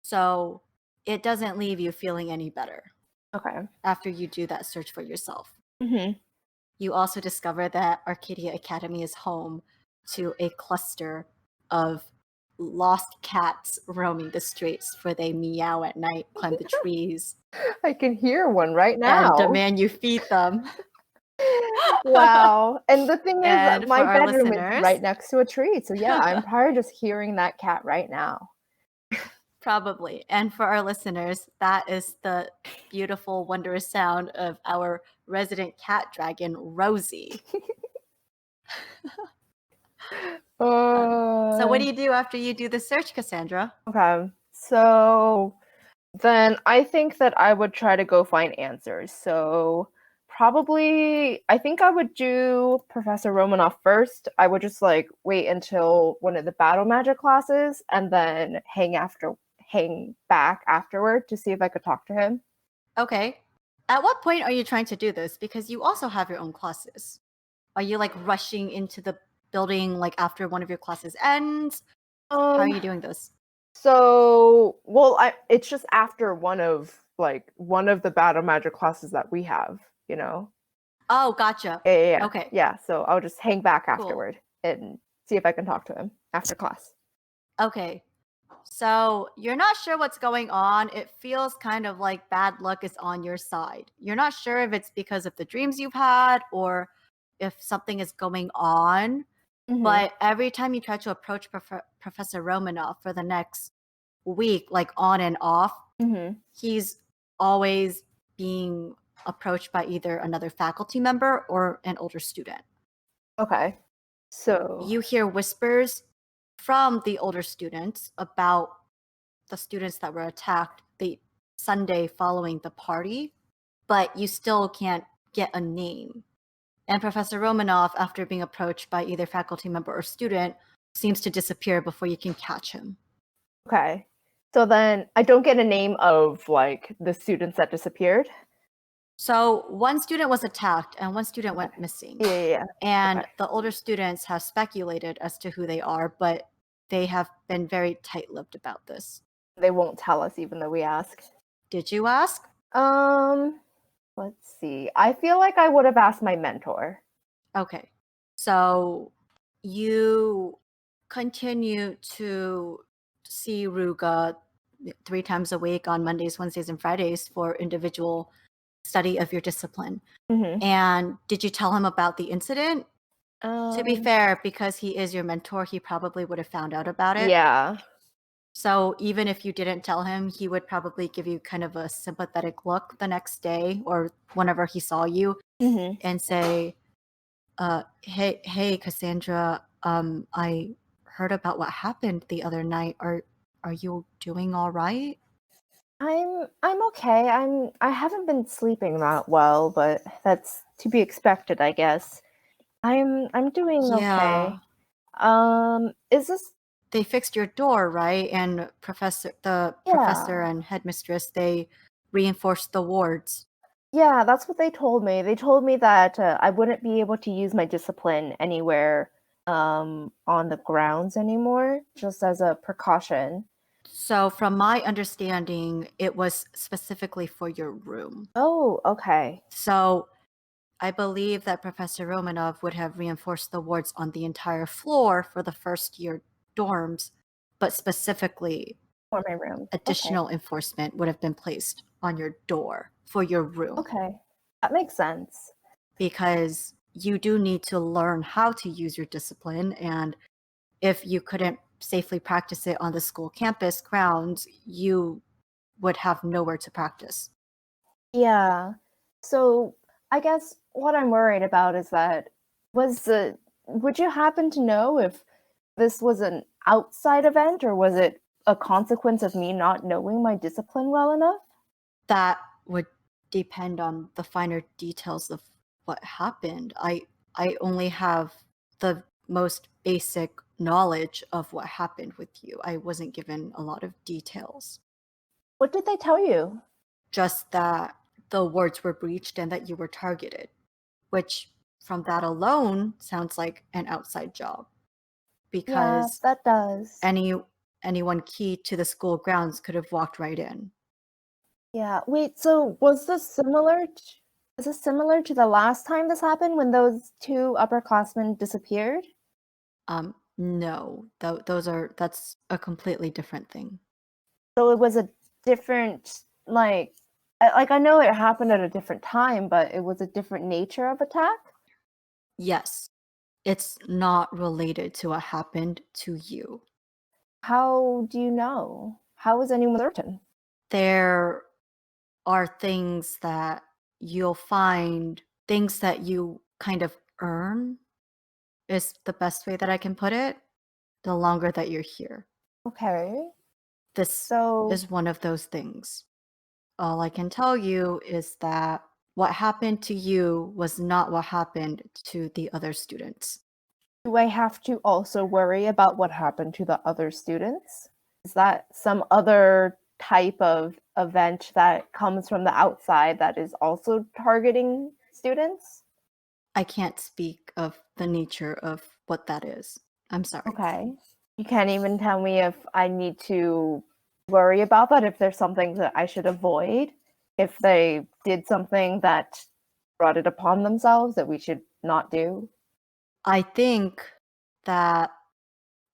So it doesn't leave you feeling any better. Okay. After you do that search for yourself. Mm-hmm. You also discover that Arcadia Academy is home to a cluster of lost cats roaming the streets, for they meow at night, climb the trees, I can hear one right now. and demand you feed them. Wow. And the thing And is, my for our bedroom listeners- is right next to a tree. So yeah, I'm probably just hearing that cat right now. Probably. And for our listeners, that is the beautiful, wondrous sound of our resident cat dragon, Rosie. So what do you do after you do the search, Cassandra? Okay. So then I think that I would try to go find answers. So probably, I think I would do Professor Romanoff first. I would just like wait until one of the battle magic classes and then hang back afterward to see if I could talk to him. Okay. At what point are you trying to do this? Because you also have your own classes. Are you like rushing into the building like after one of your classes ends? How are you doing this? So, well, it's just after one of the battle magic classes that we have, you know. Oh, gotcha. Yeah. Okay. Yeah, so I'll just hang back Cool. afterward and see if I can talk to him after class. Okay. So you're not sure what's going on. It feels kind of like bad luck is on your side. You're not sure if it's because of the dreams you've had or if something is going on. Mhm. But every time you try to approach Professor Romanoff for the next week, like on and off, Mhm. he's always being approached by either another faculty member or an older student. Okay. So You hear whispers from the older students about the students that were attacked the Sunday following the party, but you still can't get a name. And Professor Romanoff, after being approached by either faculty member or student, seems to disappear before you can catch him. okay. So then I don't get a name of like the students that disappeared. So one student was attacked and one student went missing. Yeah. And Okay. the older students have speculated as to who they are, but they have been very tight-lipped about this. They won't tell us even though we ask. Did you ask? Let's see. I feel like I would have asked my mentor. Okay. So you continue to see Ruga 3 times a week on Mondays, Wednesdays, and Fridays for individual study of your discipline. Mhm. And did you tell him about the incident? To be fair, because he is your mentor, he probably would have found out about it. Yeah. So even if you didn't tell him, he would probably give you kind of a sympathetic look the next day or whenever he saw you Mhm. and say, hey, Cassandra, I heard about what happened the other night. Are you doing all right? I'm okay. I haven't been sleeping that well, but that's to be expected, I guess. I'm doing Yeah. okay. Is this They fixed your door, right? And professor Yeah. and headmistress, they reinforced the wards. Yeah, that's what they told me. They told me that I wouldn't be able to use my discipline anywhere on the grounds anymore, just as a precaution. So from my understanding, it was specifically for your room. Oh, okay. So I believe that Professor Romanov would have reinforced the wards on the entire floor for the first year dorms, but specifically For my room. additional enforcement would have been placed on your door for your room. Okay. That makes sense. Because you do need to learn how to use your discipline, and if you couldn't safely practice it on the school campus grounds, you would have nowhere to practice. Yeah. So I guess what I'm worried about is that would you happen to know if this was an outside event or was it a consequence of me not knowing my discipline well enough? That would depend on the finer details of what happened. I only have the most basic knowledge of what happened with you. I wasn't given a lot of details. What did they tell you? Just that the wards were breached and that you were targeted, which from that alone sounds like an outside job. Yeah, Because that does. anyone key to the school grounds could have walked right in. Yeah. Wait, so was this similar to the last time this happened when those two upperclassmen disappeared? No, that's a completely different thing. So it was a different I know it happened at a different time, but it was a different nature of attack? Yes, it's not related to what happened to you. How do you know? How is anyone certain? There are things that you'll find, things that you kind of earn, is the best way that I can put it, the longer that you're here. Okay. This So is one of those things. All I can tell you is that what happened to you was not what happened to the other students. Do I have to also worry about what happened to the other students? Is that some other type of event that comes from the outside that is also targeting students? I can't speak of the nature of what that is. I'm sorry. Okay. You can't even tell me if I need to worry about that, if there's something that I should avoid, if they did something that brought it upon themselves that we should not do. I think that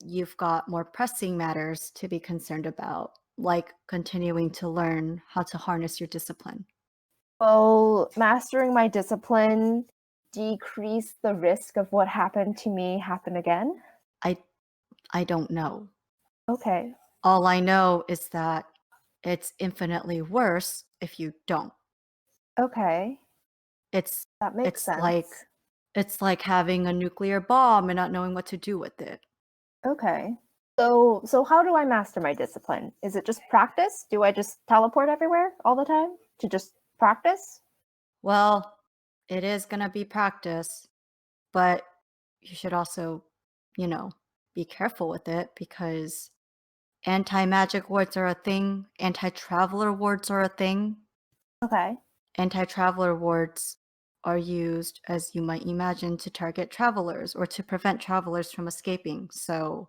you've got more pressing matters to be concerned about, like continuing to learn how to harness your discipline. Will mastering my discipline decrease the risk of what happened to me happen again? I don't know. Okay. All I know is that it's infinitely worse if you don't. Okay. It's That makes sense. it's like having a nuclear bomb and not knowing what to do with it. Okay. So how do I master my discipline? Is it just practice? Do I just teleport everywhere all the time to just practice? Well, it is going to be practice, but you should also, be careful with it because anti-magic wards are a thing, anti-traveler wards are a thing. Okay. Anti-traveler wards are used, as you might imagine, to target travelers or to prevent travelers from escaping. So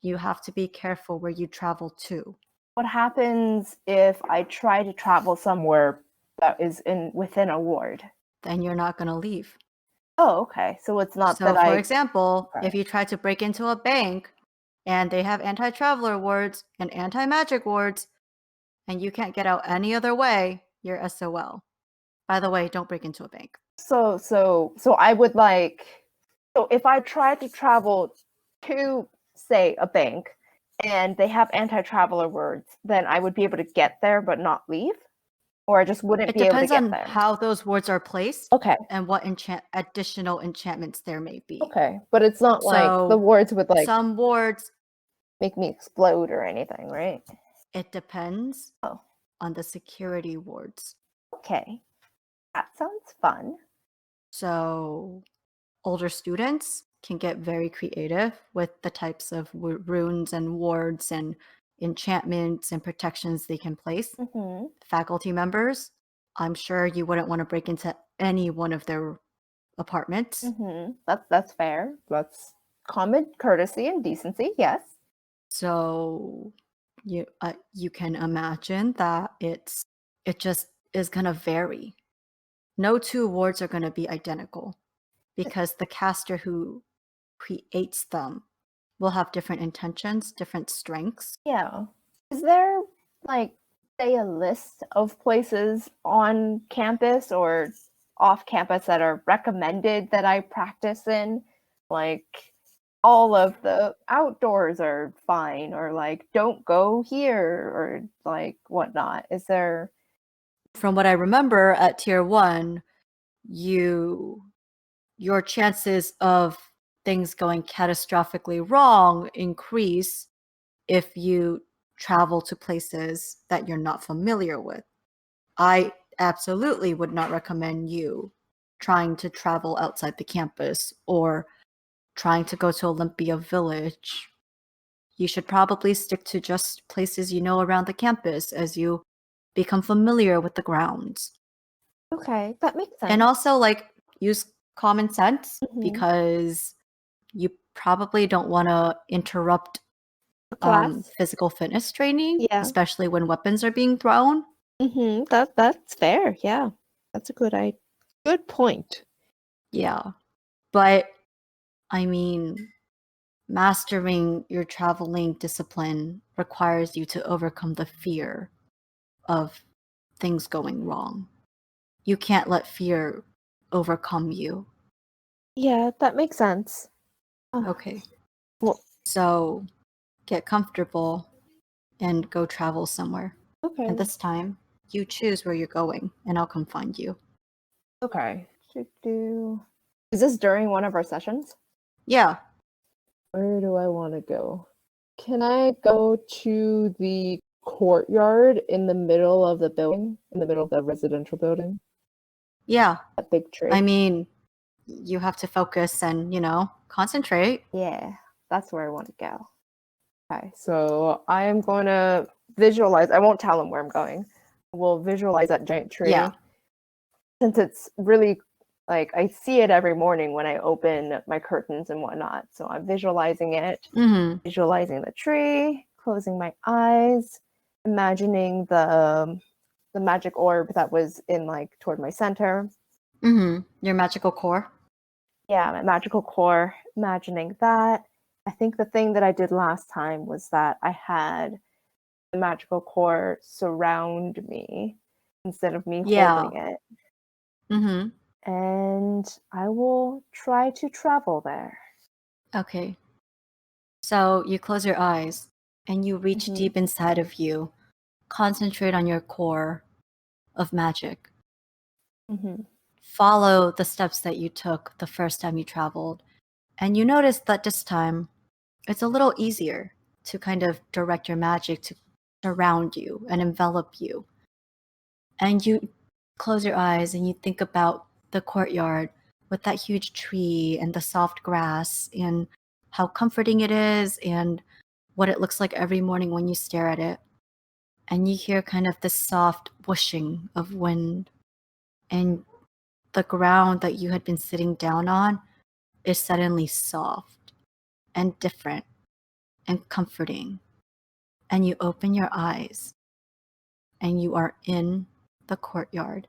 you have to be careful where you travel to. What happens if I try to travel somewhere that is within a ward? Then you're not going to leave. Oh, okay. So it's not So, that for example, Okay. if you try to break into a bank and they have anti-traveler wards and anti-magic wards, and you can't get out any other way, you're SOL. By the way, don't break into a bank. So I would so if I tried to travel to, say, a bank and they have anti-traveler words, then I would be able to get there but not leave? Or I just wouldn't It be able to depends get on there? how those wards are placed Okay. and what additional enchantments there may be. Okay. But it's not like the So, words would some wards, make me explode or anything, right? it depends Oh. on the security wards. Okay. That sounds fun. So older students can get very creative with the types of runes and wards and enchantments and protections they can place. Mm-hmm. Faculty members, I'm sure you wouldn't want to break into any one of their apartments. Mm-hmm. That's fair. That's common courtesy and decency, yes. So you can imagine that it just is going to vary. No two wards are going to be identical because the caster who creates them will have different intentions, different strengths. Yeah. Is there, say, a list of places on campus or off campus that are recommended that I practice in? Like, all of the outdoors are fine, or don't go here, or whatnot. Is there? From what I remember at tier 1, your chances of things going catastrophically wrong increase if you travel to places that you're not familiar with. I absolutely would not recommend you trying to travel outside the campus or trying to go to Olympia Village. You should probably stick to just places you know around the campus as you become familiar with the grounds. Okay, that makes sense. And also, use common sense Mhm. because you probably don't want to interrupt class. physical fitness training, Yeah. especially when weapons are being thrown. Mm-hmm. That's fair. Yeah, that's a good point. Yeah. But I mean, mastering your traveling discipline requires you to overcome the fear of things going wrong. You can't let fear overcome you. Yeah, that makes sense. Okay. Well, So get comfortable and go travel somewhere. okay. And this time, you choose where you're going, and I'll come find you. Okay. Is this during one of our sessions? Yeah. Where do I want to go? Can I go to the courtyard in the middle of the building, in the middle of the residential building? Yeah. A big tree. I mean, you have to focus and, concentrate. Yeah, that's where I want to go. Okay, so I am going to visualize. I won't tell him where I'm going. We'll visualize that giant tree. Yeah. Since it's really like I see it every morning when I open my curtains and whatnot. So I'm visualizing it, visualizing the tree, closing my eyes, imagining the magic orb that was in like toward my center. Your magical core. Yeah, my magical core, imagining that. I think the thing that I did last time was that I had the magical core surround me instead of me holding it. And I will try to travel there. Okay. So you close your eyes and you reach deep inside of you. Concentrate on your core of magic. Follow the steps that you took the first time you traveled. And you notice that this time it's a little easier to kind of direct your magic to surround you and envelop you. And you close your eyes and you think about the courtyard with that huge tree and the soft grass and how comforting it is and what it looks like every morning when you stare at it. And you hear kind of this soft whooshing of wind, and the ground that you had been sitting down on is suddenly soft and different and comforting. And you open your eyes and you are in the courtyard.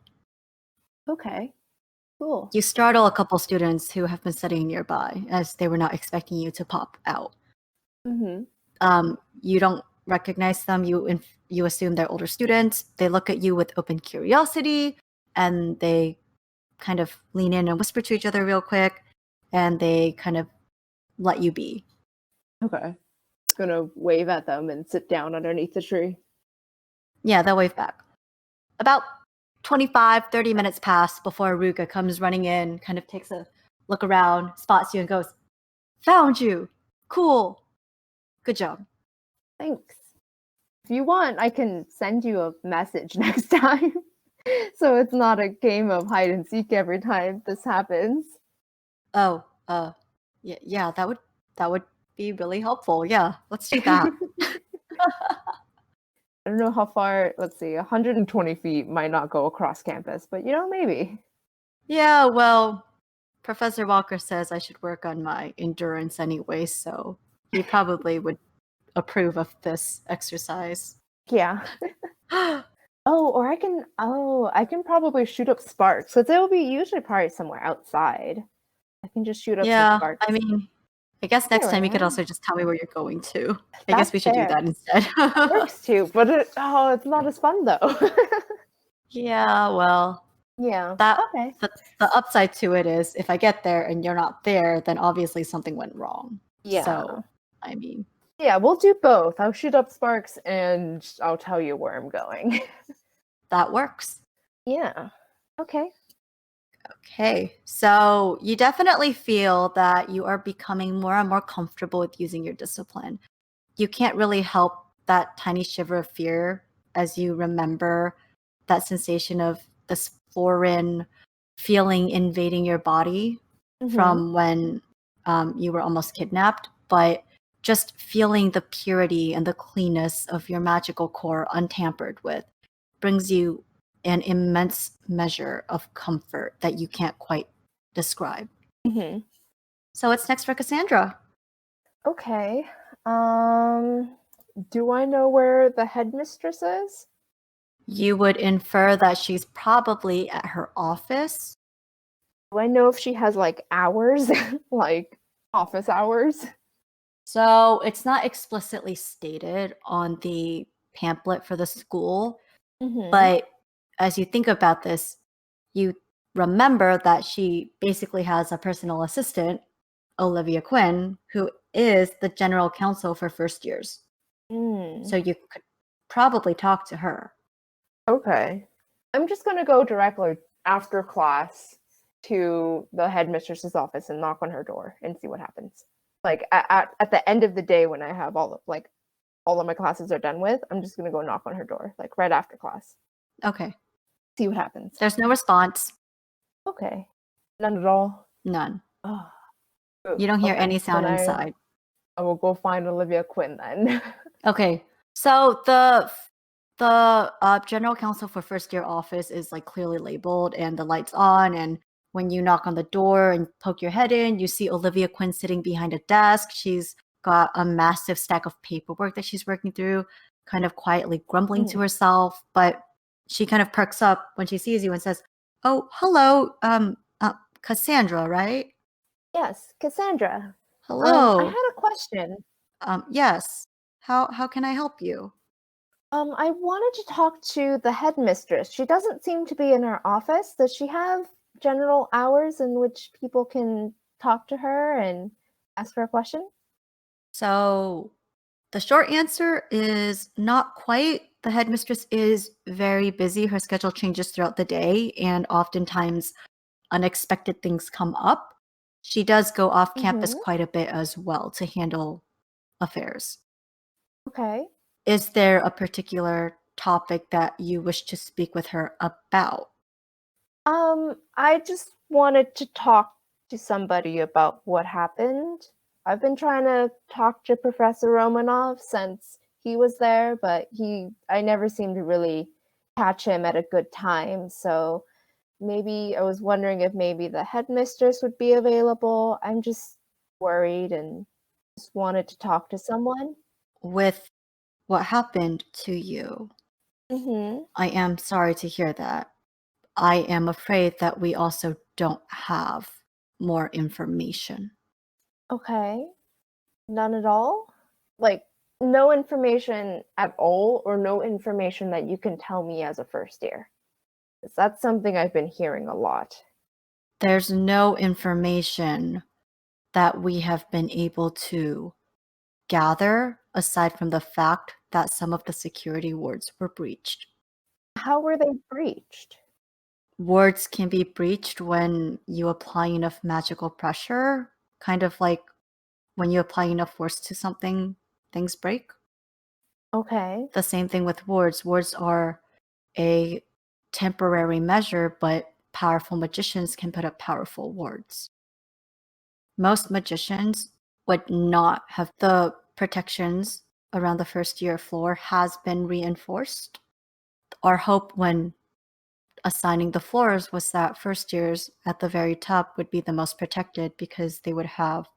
Okay, cool. You startle a couple students who have been studying nearby as they were not expecting you to pop out. You don't recognize them. You assume they're older students. They look at you with open curiosity and they kind of lean in and whisper to each other real quick and they kind of let you be. Okay. Gonna wave at them and sit down underneath the tree. Yeah, they'll wave back. About 25-30 minutes pass before Ruka comes running in, kind of takes a look around, spots you and goes, "Found you! Cool! Good job." Thanks. If you want, I can send you a message next time. So it's not a game of hide and seek every time this happens. Oh, yeah, that would be really helpful. Yeah, let's do that. I don't know how far, let's see, 120 feet might not go across campus, but maybe. Yeah, well, Professor Walker says I should work on my endurance anyway, so he probably would approve of this exercise. Yeah. I can probably shoot up sparks, because it'll be usually probably somewhere outside. I can just shoot up some sparks. I mean, I guess next time you could also just tell me where you're going to. I guess we should do that instead. Works too, but it's not as fun though. Yeah, well. Yeah. Okay. The upside to it is if I get there and you're not there, then obviously something went wrong. Yeah. So, I mean. Yeah, we'll do both. I'll shoot up sparks and I'll tell you where I'm going. That works. Yeah. Okay. Okay, so you definitely feel that you are becoming more and more comfortable with using your discipline. You can't really help that tiny shiver of fear as you remember that sensation of this foreign feeling invading your body from when you were almost kidnapped, but just feeling the purity and the cleanness of your magical core untampered with brings you an immense measure of comfort that you can't quite describe. So what's next for Cassandra? Okay. Do I know where the headmistress is? You would infer that she's probably at her office. Do I know if she has like hours, like office hours? So it's not explicitly stated on the pamphlet for the school, but as you think about this, you remember that she basically has a personal assistant, Olivia Quinn, who is the general counsel for first years. So you could probably talk to her. Okay. I'm just going to go directly after class to the headmistress's office and knock on her door and see what happens. Like at the end of the day when I have all of my classes are done with, I'm just going to go knock on her door, like right after class. Okay. See what happens. There's no response. Okay. None at all. None. Oh, You don't hear okay. any sound Then inside. I will go find Olivia Quinn then. Okay, so the general counsel for first year office is like clearly labeled, and the lights on. And when you knock on the door and poke your head in, you see Olivia Quinn sitting behind a desk. She's got a massive stack of paperwork that she's working through, kind of quietly grumbling to herself. But she kind of perks up when she sees you and says, "Oh, hello, Cassandra, right? Yes, Cassandra. I Hello. had a question. Yes. How can I help you?" I wanted to talk to the headmistress. She doesn't seem to be in her office. Does she have general hours in which people can talk to her and ask her a question? So the short answer is not quite. The headmistress is very busy. Her schedule changes throughout the day, and oftentimes unexpected things come up. She does go off campus quite a bit as well to handle affairs. Okay. Is there a particular topic that you wish to speak with her about? I just wanted to talk to somebody about what happened. I've been trying to talk to Professor Romanov since he was there, but I never seemed to really catch him at a good time. So maybe I was wondering if maybe the headmistress would be available. I'm just worried and just wanted to talk to someone. With what happened to you, Mm-hmm. I am sorry to hear that. I am afraid that we also don't have more information. Okay. None at all? Like, no information at all, or no information that you can tell me as a first year? 'Cause that's something I've been hearing a lot. There's no information that we have been able to gather aside from the fact that some of the security wards were breached. How were they breached? Wards can be breached when you apply enough magical pressure, kind of like when you apply enough force to something, things break. Okay. The same thing with wards. Wards are a temporary measure, but powerful magicians can put up powerful wards. Most magicians would not have the protections around the first year floor has been reinforced. Our hope when assigning the floors was that first years at the very top would be the most protected because they would have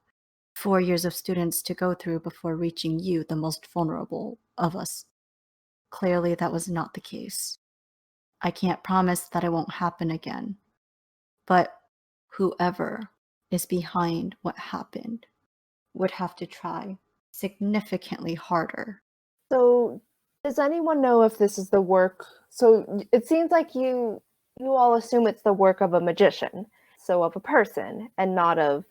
4 years of students to go through before reaching you, the most vulnerable of us. Clearly, that was not the case. I can't promise that it won't happen again, but whoever is behind what happened would have to try significantly harder. So, does anyone know if this is the work? So, it seems like you all assume it's the work of a magician, so of a person, and not of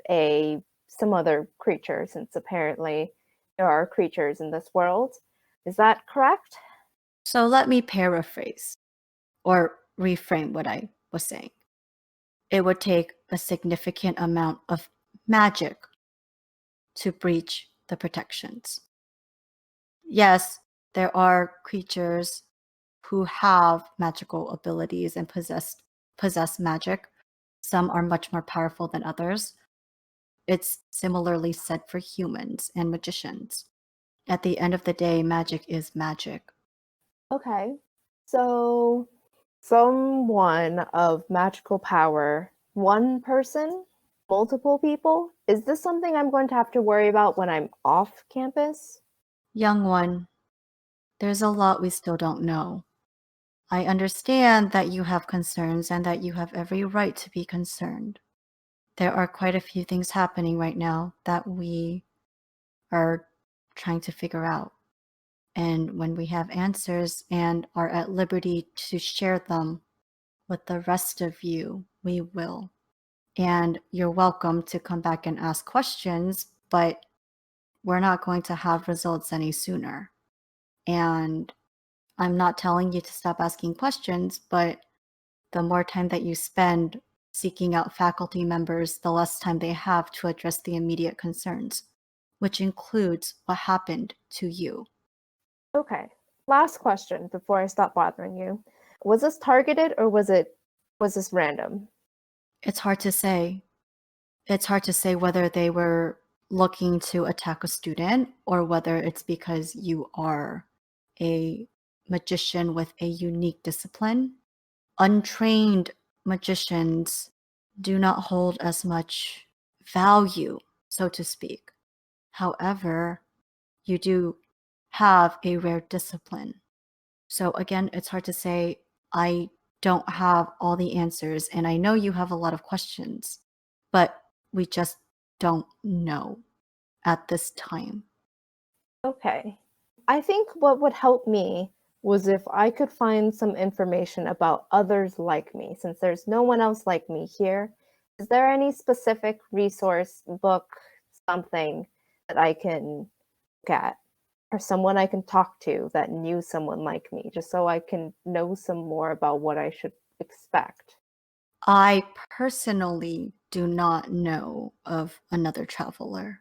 some other creature, since apparently there are creatures in this world. Is that correct? So let me paraphrase or reframe what I was saying. It would take a significant amount of magic to breach the protections. Yes, there are creatures who have magical abilities and possess magic. Some are much more powerful than others. It's similarly said for humans and magicians. At the end of the day, magic is magic. Okay. So, someone of magical power, one person, multiple people? Is this something I'm going to have to worry about when I'm off campus? Young one, there's a lot we still don't know. I understand that you have concerns and that you have every right to be concerned. There are quite a few things happening right now that we are trying to figure out. And when we have answers and are at liberty to share them with the rest of you, we will. And you're welcome to come back and ask questions, but we're not going to have results any sooner. And I'm not telling you to stop asking questions, but the more time that you spend seeking out faculty members, the less time they have to address the immediate concerns, which includes what happened to you. Okay. Last question before I stop bothering you. Was this targeted or was this random? It's hard to say. It's hard to say whether they were looking to attack a student or whether it's because you are a magician with a unique discipline. Untrained magicians do not hold as much value, so to speak. However, you do have a rare discipline. So again, it's hard to say. I don't have all the answers, and I know you have a lot of questions, but we just don't know at this time. Okay. I think what would help me was if I could find some information about others like me, since there's no one else like me here. Is there any specific resource, book, something that I can look at, or someone I can talk to that knew someone like me, just so I can know some more about what I should expect? I personally do not know of another traveler.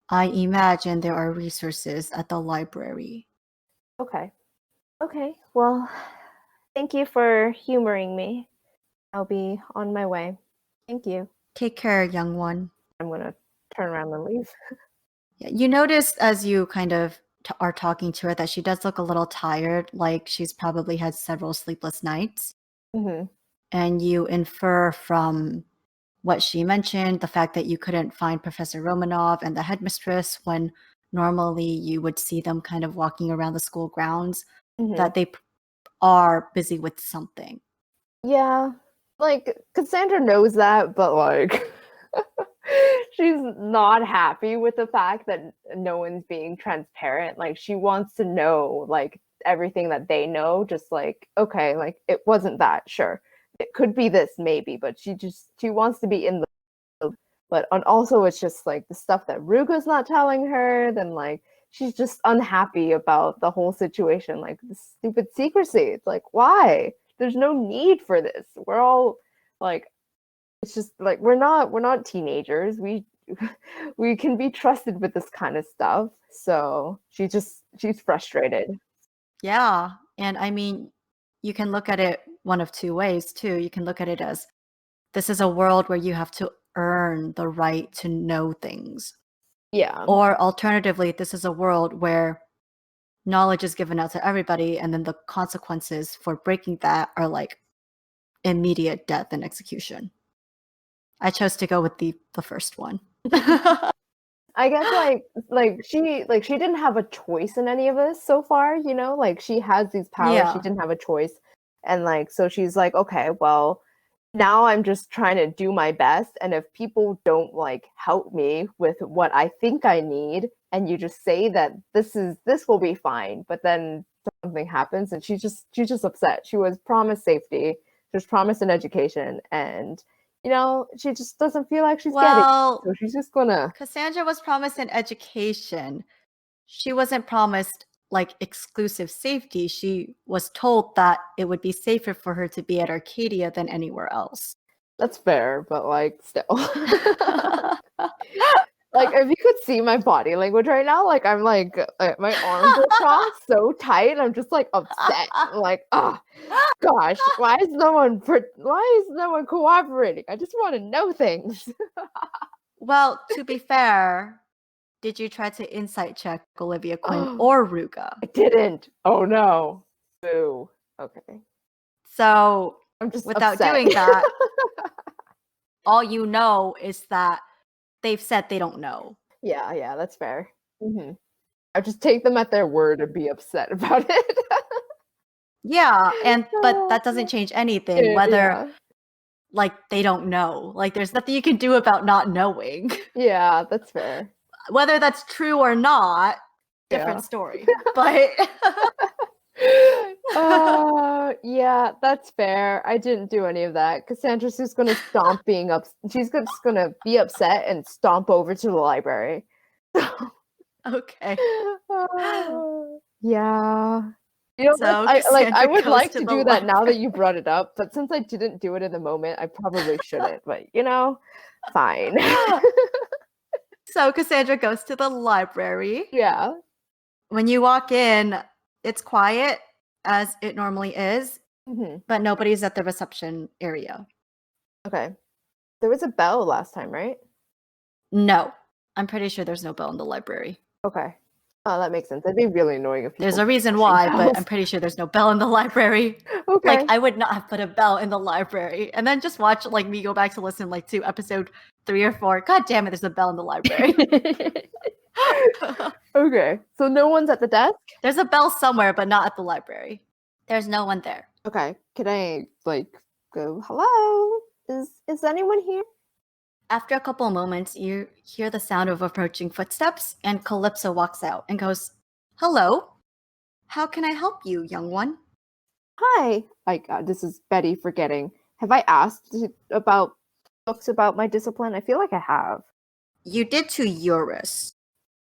I imagine there are resources at the library. Okay. Okay. Well, thank you for humoring me. I'll be on my way. Thank you. Take care, young one. I'm gonna turn around and leave. Yeah, you notice as you kind of are talking to her that she does look a little tired, like she's probably had several sleepless nights. Mm-hmm. And you infer from what she mentioned, the fact that you couldn't find Professor Romanov and the headmistress when normally you would see them kind of walking around the school grounds, Mm-hmm. that they are busy with something. Yeah, like Cassandra knows that, but like she's not happy with the fact that no one's being transparent. Like she wants to know like everything that they know, just like, okay, like it wasn't that, sure. It could be this maybe, but she wants to be in the loop. But and also it's just like the stuff that Ruga's not telling her, then like she's just unhappy about the whole situation, like the stupid secrecy. It's like, why? There's no need for this. We're all like, it's just like we're not teenagers. We we can be trusted with this kind of stuff. So she's frustrated. Yeah. And I mean, you can look at it one of two ways too. You can look at it as this is a world where you have to earn the right to know things. Yeah. Or alternatively, this is a world where knowledge is given out to everybody, and then the consequences for breaking that are like immediate death and execution. I chose to go with the first one. I guess like she didn't have a choice in any of this so far, you know? Like she has these powers, Yeah. she didn't have a choice. And like so she's like, okay, well, now I'm just trying to do my best, and if people don't like help me with what I think I need, and you just say that this will be fine, but then something happens and she's just upset. She was promised safety, she was promised an education, and you know, she just doesn't feel like she's getting it. Well, So she's just gonna Cassandra was promised an education. She wasn't promised like exclusive safety. She was told that it would be safer for her to be at Arcadia than anywhere else. That's fair, but like still. Like if you could see my body language right now, like I'm like my arms are crossed so tight. I'm just like upset. I'm like, oh gosh, why is no one cooperating? I just want to know things. Well, to be fair, did you try to insight check Olivia Quinn or Ruga? I didn't. Oh no. Boo. Okay. So I'm just without upset. doing that, all you know is that they've said they don't know. Yeah, that's fair. I just take them at their word and be upset about it. Yeah, but that doesn't change anything, whether Yeah. like they don't know. Like there's nothing you can do about not knowing. Yeah, that's fair. Whether that's true or not, different Yeah. story. But yeah, that's fair. I didn't do any of that. Cassandra's just gonna stomp being up. She's just gonna be upset and stomp over to the library. okay. Yeah. You know, So I Cassandra would goes like to to the do that now that library. you brought it up, but since I didn't do it in the moment, I probably shouldn't. But you know, fine. So Cassandra goes to the library. Yeah. When you walk in, it's quiet as it normally is, hmm but nobody's at the reception area. Okay. There was a bell last time, right? No, I'm pretty sure there's no bell in the library. Okay. Oh, that makes sense. It'd be really annoying if There's people a reason pushing why, but bells. I'm pretty sure there's no bell in the library. Okay. Like, I would not have put a bell in the library. And then just watch, like, me go back to listen, like, to episode 3 or 4. God damn it, there's a bell in the library. Okay. So no one's at the desk? There's a bell somewhere, but not at the library. There's no one there. Okay. Can I, like, go, hello? Is anyone here? After a couple of moments, you hear the sound of approaching footsteps, and Calypso walks out and goes, "Hello. How can I help you, young one?" Hi. This is Betty forgetting. Have I asked about books about my discipline? I feel like I have. You did to Eurus.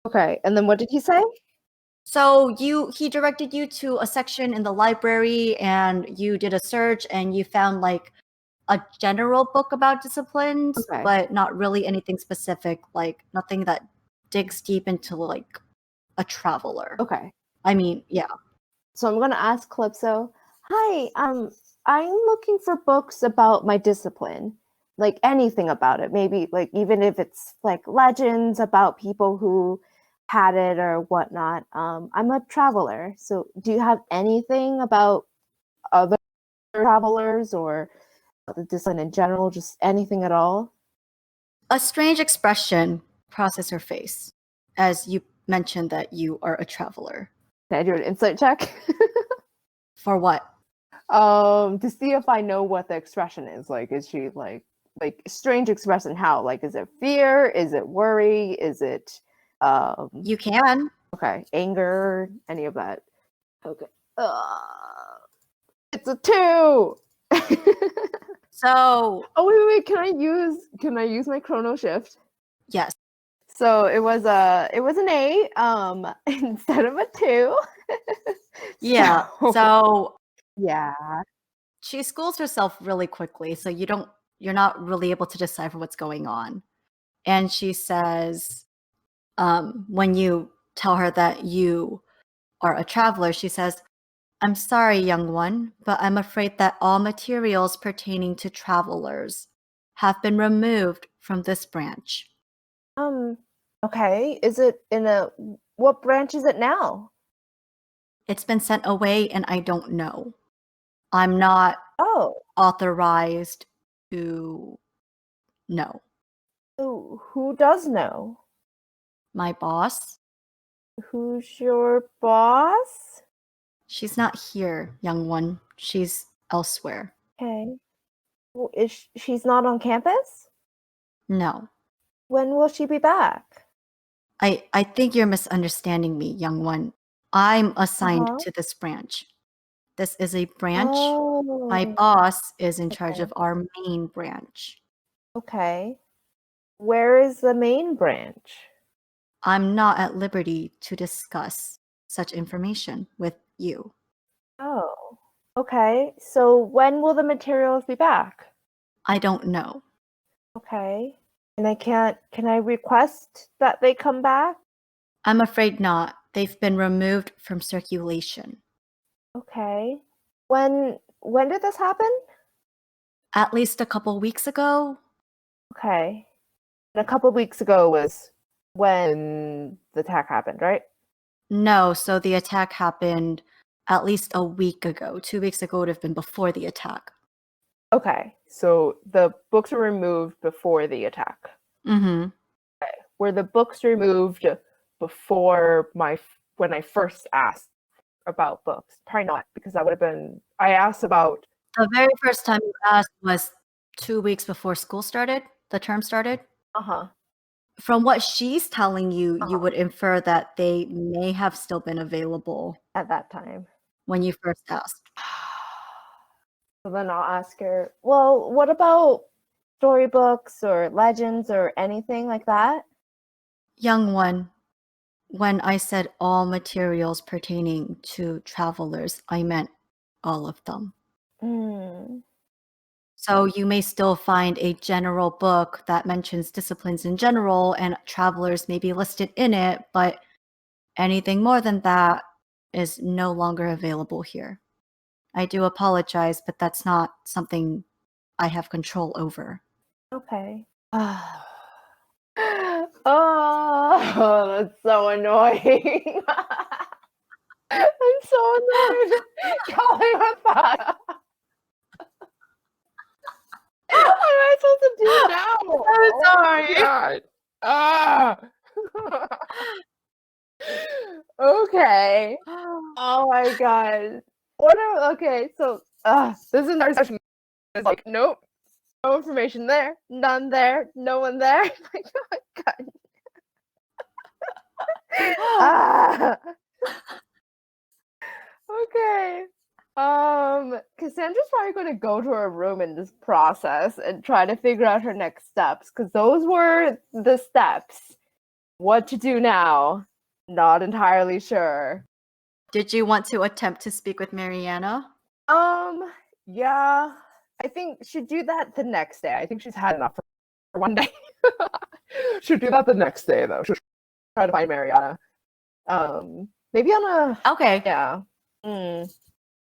Okay. And then what did he say? So he directed you to a section in the library, and you did a search, and you found like a general book about disciplines, Okay. but not really anything specific, like nothing that digs deep into like a traveler. Okay. I mean, yeah. So I'm gonna ask Calypso. Hi, I'm looking for books about my discipline, like anything about it. Maybe like even if it's like legends about people who had it or whatnot. I'm a traveler, so do you have anything about other travelers or the discipline in general? Just anything at all? A strange expression crosses her face as you mentioned that you are a traveler. Can I do an insight check? For what? To see if I know what the expression is. Like, is she like strange expression? How? Like, is it fear? Is it worry? Is it You can. okay, anger? Any of that? Okay. It's a 2. So, Oh wait. Can I use my chrono shift? yes. So it was an 8 instead of a 2. Yeah. So yeah. she schools herself really quickly, so you're not really able to decipher what's going on. And she says, when you tell her that you are a traveler, she says, "I'm sorry, young one, but I'm afraid that all materials pertaining to travelers have been removed from this branch." Okay. Is it in what branch is it now? It's been sent away and I don't know. I'm not Oh. authorized to know. So who does know? My boss, Who's your boss? she's not here, young one. She's elsewhere. Okay. Well, she's not on campus? No. When will she be back? I think you're misunderstanding me, young one. I'm assigned Uh-huh. to this branch. This is a branch. My Oh. boss is in charge Okay. of our main branch. Okay. Where is the main branch? I'm not at liberty to discuss such information with you. Oh. Okay. So when will the materials be back? I don't know. Okay. And can I request that they come back? I'm afraid not. They've been removed from circulation. Okay. When did this happen? At least a couple weeks ago. Okay. And a couple weeks ago was when the attack happened, right? No, so the attack happened at least a week ago. 2 weeks ago would have been before the attack. Okay. So the books were removed before the attack. Mm-hmm. Were the books removed before when I first asked about books? Probably not, because that would have been I asked about The very first time you asked was 2 weeks before school started, the term started. uh-huh. From what she's telling you, you Uh-huh. would infer that they may have still been available At that time. when you first asked. So then I'll ask her, well, what about storybooks or legends or anything like that? Young one, when I said all materials pertaining to travelers, I meant all of them. Hmm. So you may still find a general book that mentions disciplines in general and travelers may be listed in it, but anything more than that is no longer available here. I do apologize, but that's not something I have control over. Okay. Oh, that's so annoying. I'm so annoyed. Calling with that. What am I supposed to do now? I'm Oh sorry. my god. Ah. Okay. Oh my god. Okay, so this entire session is like, nope, no information there, none there, no one there. Like, oh my god. Ah. Okay. Cassandra's probably going to go to her room in this process and try to figure out her next steps, because those were the steps. What to do now? Not entirely sure. Did you want to attempt to speak with Mariana? Yeah. I think she'd do that the next day. I think she's had enough for one day. She'll do that the next day, though. She'll try to find Mariana. Maybe on a... Okay. Yeah.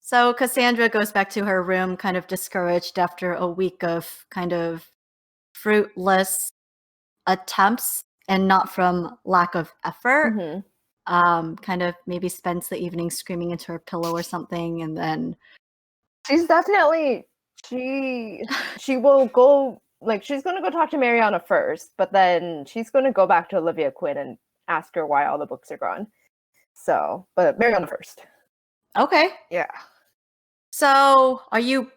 So Cassandra goes back to her room, kind of discouraged after a week of kind of fruitless attempts, and not from lack of effort. Mhm. Kind of maybe spends the evening screaming into her pillow or something, and then She's definitely she will go, like, she's gonna go talk to Mariana first, but then she's gonna go back to Olivia Quinn and ask her why all the books are gone. So, but Mariana first. okay. Yeah. So are you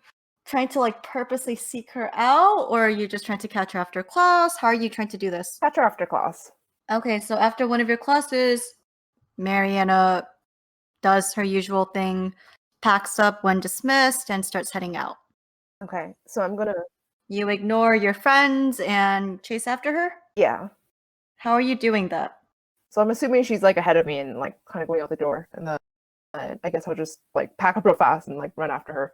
trying to like purposely seek her out, or are you just trying to catch her after class? How are you trying to do this? Catch her after class. Okay, so after one of your classes, Mariana does her usual thing, packs up when dismissed, and starts heading out. Okay, so I'm gonna, You ignore your friends and chase after her? yeah. How are you doing that? So I'm assuming she's like ahead of me and like kind of going out the door, and then I guess I'll just like pack up real fast and like run after her.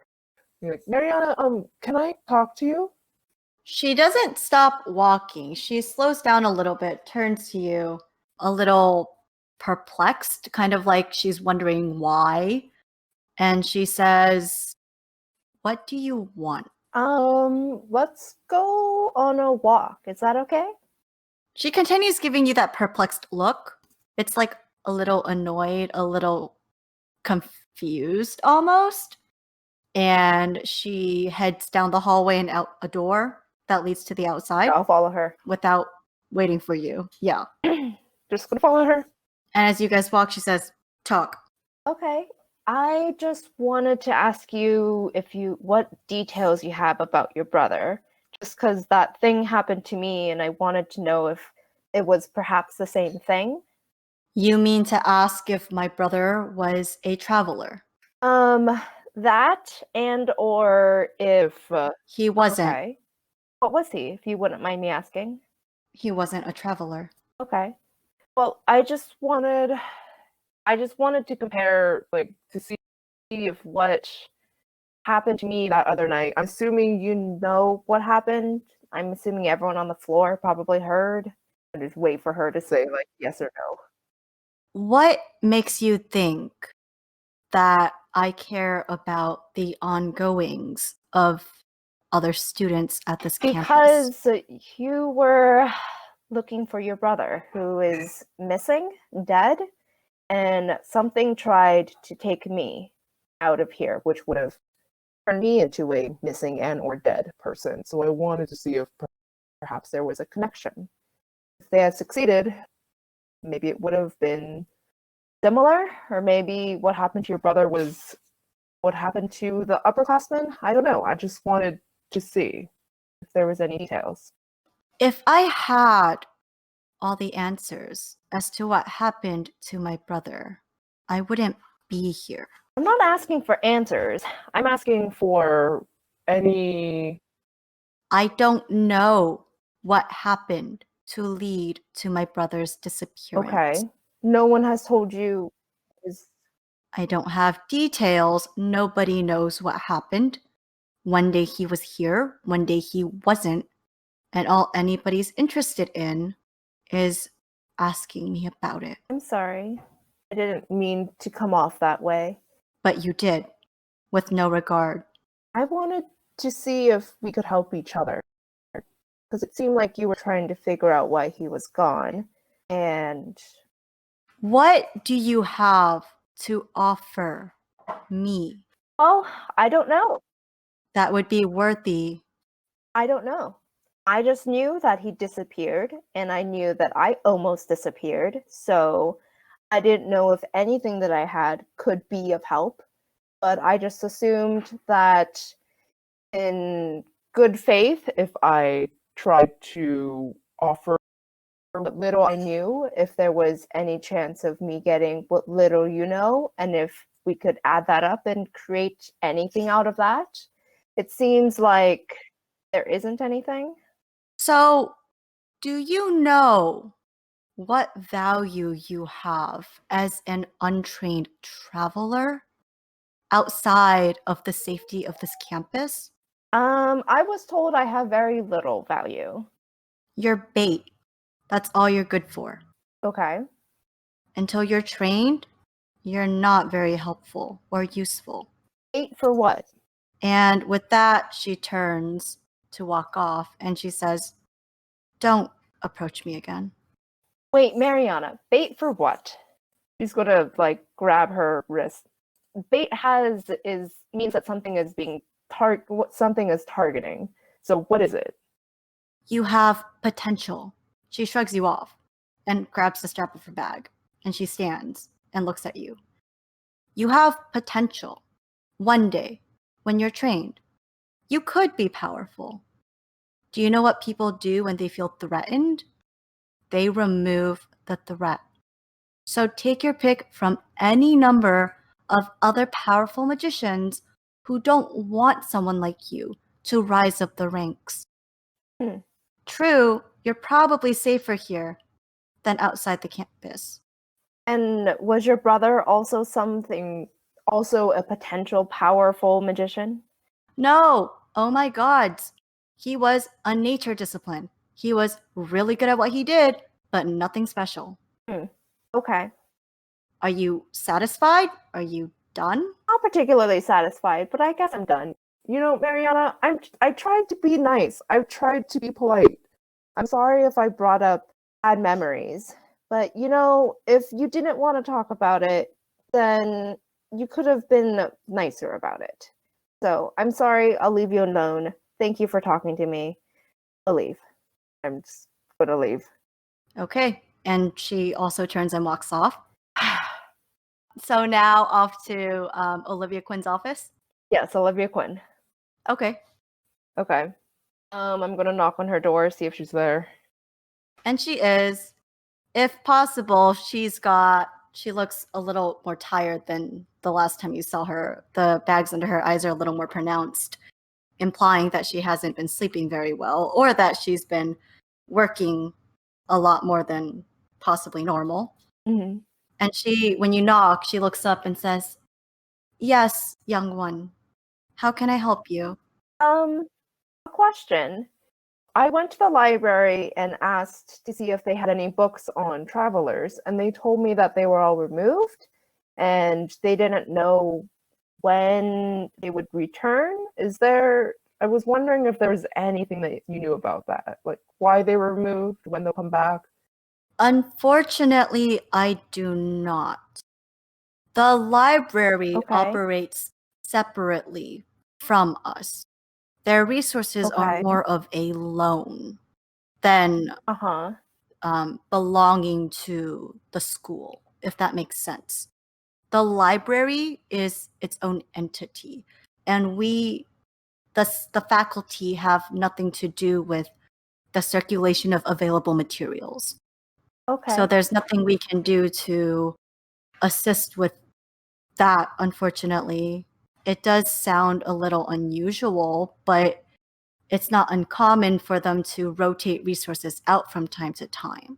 Be like, Mariana, can I talk to you? She doesn't stop walking. She slows down a little bit, turns to you, a little perplexed, kind of like she's wondering why. And she says, "What do you want?" Let's go on a walk. Is that okay? She continues giving you that perplexed look. It's like a little annoyed, a little confused almost. And she heads down the hallway and out a door that leads to the outside I'll follow her. without waiting for you. Yeah. Just gonna follow her. And as you guys walk, she says, "Talk." Okay. I just wanted to ask you what details you have about your brother. Just because that thing happened to me and I wanted to know if it was perhaps the same thing. You mean to ask if my brother was a traveler? That and or if He wasn't. okay. What was he, if you wouldn't mind me asking? He wasn't a traveler. Okay. Well, I just wanted to compare, like, to see if what happened to me that other night. I'm assuming you know what happened. I'm assuming everyone on the floor probably heard. I just wait for her to say like yes or no. What makes you think that I care about the ongoings of other students at this campus? Because you were looking for your brother who is missing, dead, and something tried to take me out of here, which would have turned me into a missing and or dead person. So I wanted to see if perhaps there was a connection. If they had succeeded, maybe it would have been similar, or maybe what happened to your brother was what happened to the upperclassmen. I don't know. I just wanted to see if there was any details. If I had all the answers as to what happened to my brother, I wouldn't be here. I'm not asking for answers. I'm asking for any... I don't know what happened to lead to my brother's disappearance. Okay. No one has told you is... I don't have details. Nobody knows what happened. One day he was here, one day he wasn't. And all anybody's interested in is asking me about it. I'm sorry. I didn't mean to come off that way. But you did, with no regard. I wanted to see if we could help each other. Because it seemed like you were trying to figure out why he was gone. And What do you have to offer me well, I don't know. that would be worthy? I don't know. I just knew that he disappeared, and I knew that I almost disappeared. So I didn't know if anything that I had could be of help. But I just assumed that in good faith, if I tried to offer what little I knew, if there was any chance of me getting what little you know, and if we could add that up and create anything out of that. It seems like there isn't anything. So, do you know what value you have as an untrained traveler outside of the safety of this campus? I was told I have very little value. You're bait. That's all you're good for. Okay. Until you're trained, you're not very helpful or useful. 8 for what? And with that, she turns to walk off and she says, "Don't approach me again." Wait, Mariana, bait for what? She's gonna like grab her wrist. Bait means that something is being something is targeting. So what is it? You have potential. She shrugs you off and grabs the strap of her bag, and she stands and looks at you. You have potential. One day, when you're trained, you could be powerful. Do you know what people do when they feel threatened? They remove the threat. So take your pick from any number of other powerful magicians who don't want someone like you to rise up the ranks. Hmm. True, you're probably safer here than outside the campus. And was your brother also a potential powerful magician? No, oh my god. He was a nature discipline. He was really good at what he did, but nothing special. Okay. Are you satisfied? Are you done? Not particularly satisfied, but I guess I'm done. You know, Mariana, I tried to be nice. I've tried to be polite. I'm sorry if I brought up bad memories. But you know, if you didn't want to talk about it, then you could have been nicer about it. So I'm sorry, I'll leave you alone. Thank you for talking to me. I'll leave. I'm just gonna leave. Okay. And she also turns and walks off. So now off to Olivia Quinn's office. Yes, Olivia Quinn. Okay. Okay. I'm gonna knock on her door, see if she's there. And she is. If possible, she looks a little more tired than the last time you saw her. The bags under her eyes are a little more pronounced, implying that she hasn't been sleeping very well or that she's been working a lot more than possibly normal. Mm-hmm. And when you knock, she looks up and says, "Yes, young one. How can I help you?" A question. I went to the library and asked to see if they had any books on travelers, and they told me that they were all removed and they didn't know when they would return. I was wondering if there was anything that you knew about that, like why they were removed, when they'll come back. Unfortunately, I do not. The library Okay. operates separately from us. Their resources are Okay. more of a loan than Uh-huh. belonging to the school, if that makes sense. The library is its own entity, and the faculty, have nothing to do with the circulation of available materials. Okay. So there's nothing we can do to assist with that, unfortunately. It does sound a little unusual, but it's not uncommon for them to rotate resources out from time to time.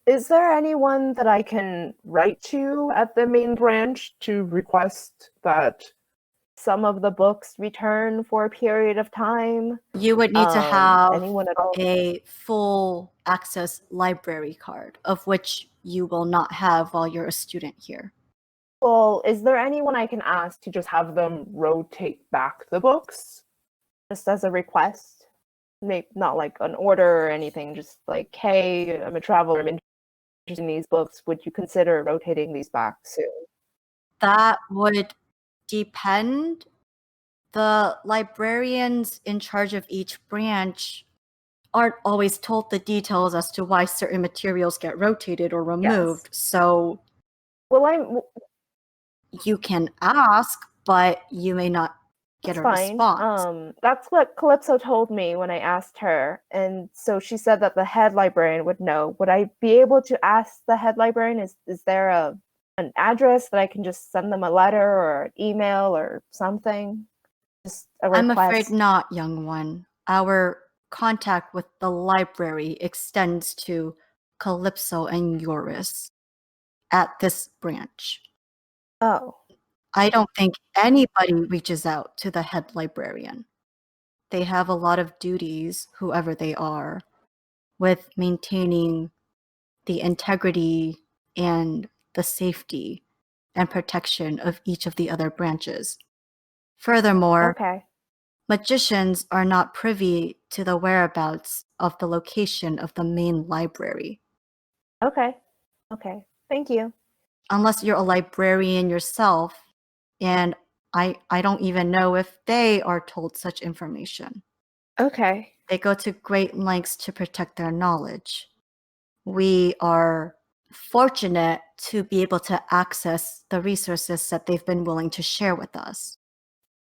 Is there anyone that I can write to at the main branch to request that some of the books return for a period of time? You would need to have anyone at all? a full access library card, of which you will not have while you're a student here. Well, is there anyone I can ask to just have them rotate back the books? Just as a request? maybe not like an order or anything, just like, hey, I'm a traveler, I'm interested in these books. Would you consider rotating these back soon? That would depend. The librarians in charge of each branch aren't always told the details as to why certain materials get rotated or removed. So Well, you can ask, but you may not get that's a fine. response. That's what Calypso told me when I asked her, and so she said that the head librarian would know. Would I be able to ask the head librarian? Is there an address that I can just send them a letter or an email or something? Just a request. I'm afraid not, young one. Our contact with the library extends to Calypso and Eurus at this branch. Oh, I don't think anybody reaches out to the head librarian. They have a lot of duties, whoever they are, with maintaining the integrity and the safety and protection of each of the other branches. Furthermore, okay. magicians are not privy to the whereabouts of the location of the main library. Okay. Okay. Thank you. Unless you're a librarian yourself, and I don't even know if they are told such information. Okay. They go to great lengths to protect their knowledge. We are fortunate to be able to access the resources that they've been willing to share with us.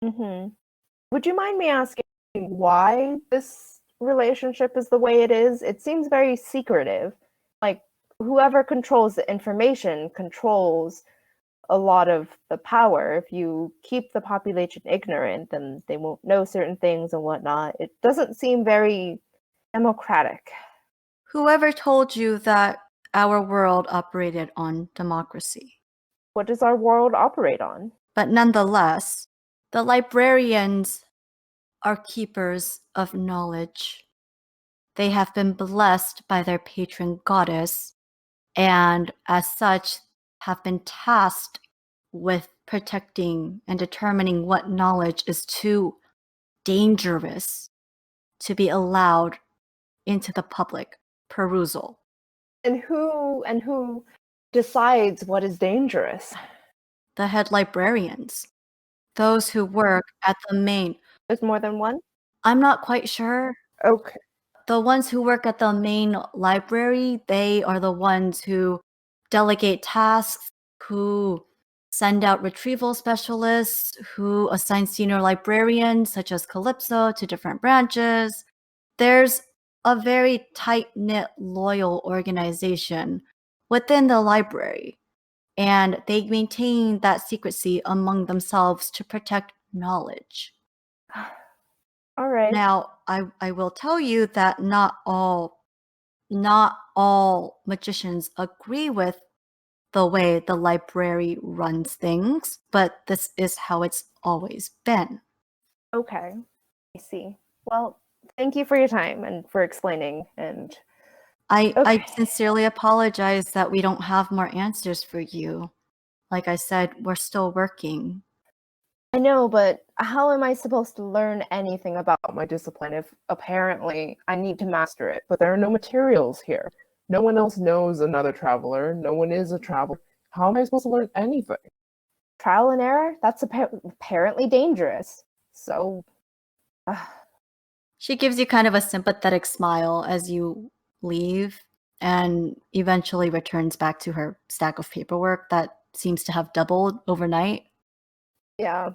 Mm-hmm. Would you mind me asking why this relationship is the way it is? It seems very secretive. Like, whoever controls the information controls a lot of the power. If you keep the population ignorant, then they won't know certain things and whatnot. It doesn't seem very democratic. Whoever told you that our world operated on democracy? What does our world operate on? But nonetheless, the librarians are keepers of knowledge. They have been blessed by their patron goddess, and as such have been tasked with protecting and determining what knowledge is too dangerous to be allowed into the public perusal. And who decides what is dangerous? The head librarians, those who work at the main. There's more than one? I'm not quite sure. Okay. The ones who work at the main library, they are the ones who delegate tasks, who send out retrieval specialists, who assign senior librarians, such as Calypso, to different branches. There's a very tight-knit, loyal organization within the library, and they maintain that secrecy among themselves to protect knowledge. All right. Now, I will tell you that not all magicians agree with the way the library runs things, but this is how it's always been. Okay. I see. Well, thank you for your time and for explaining. And I Okay. sincerely apologize that we don't have more answers for you. Like I said, we're still working. I know, but how am I supposed to learn anything about my discipline if apparently I need to master it? But there are no materials here. No one else knows another traveler. No one is a traveler. How am I supposed to learn anything? Trial and error? That's apparently dangerous. So, She gives you kind of a sympathetic smile as you leave and eventually returns back to her stack of paperwork that seems to have doubled overnight. yeah.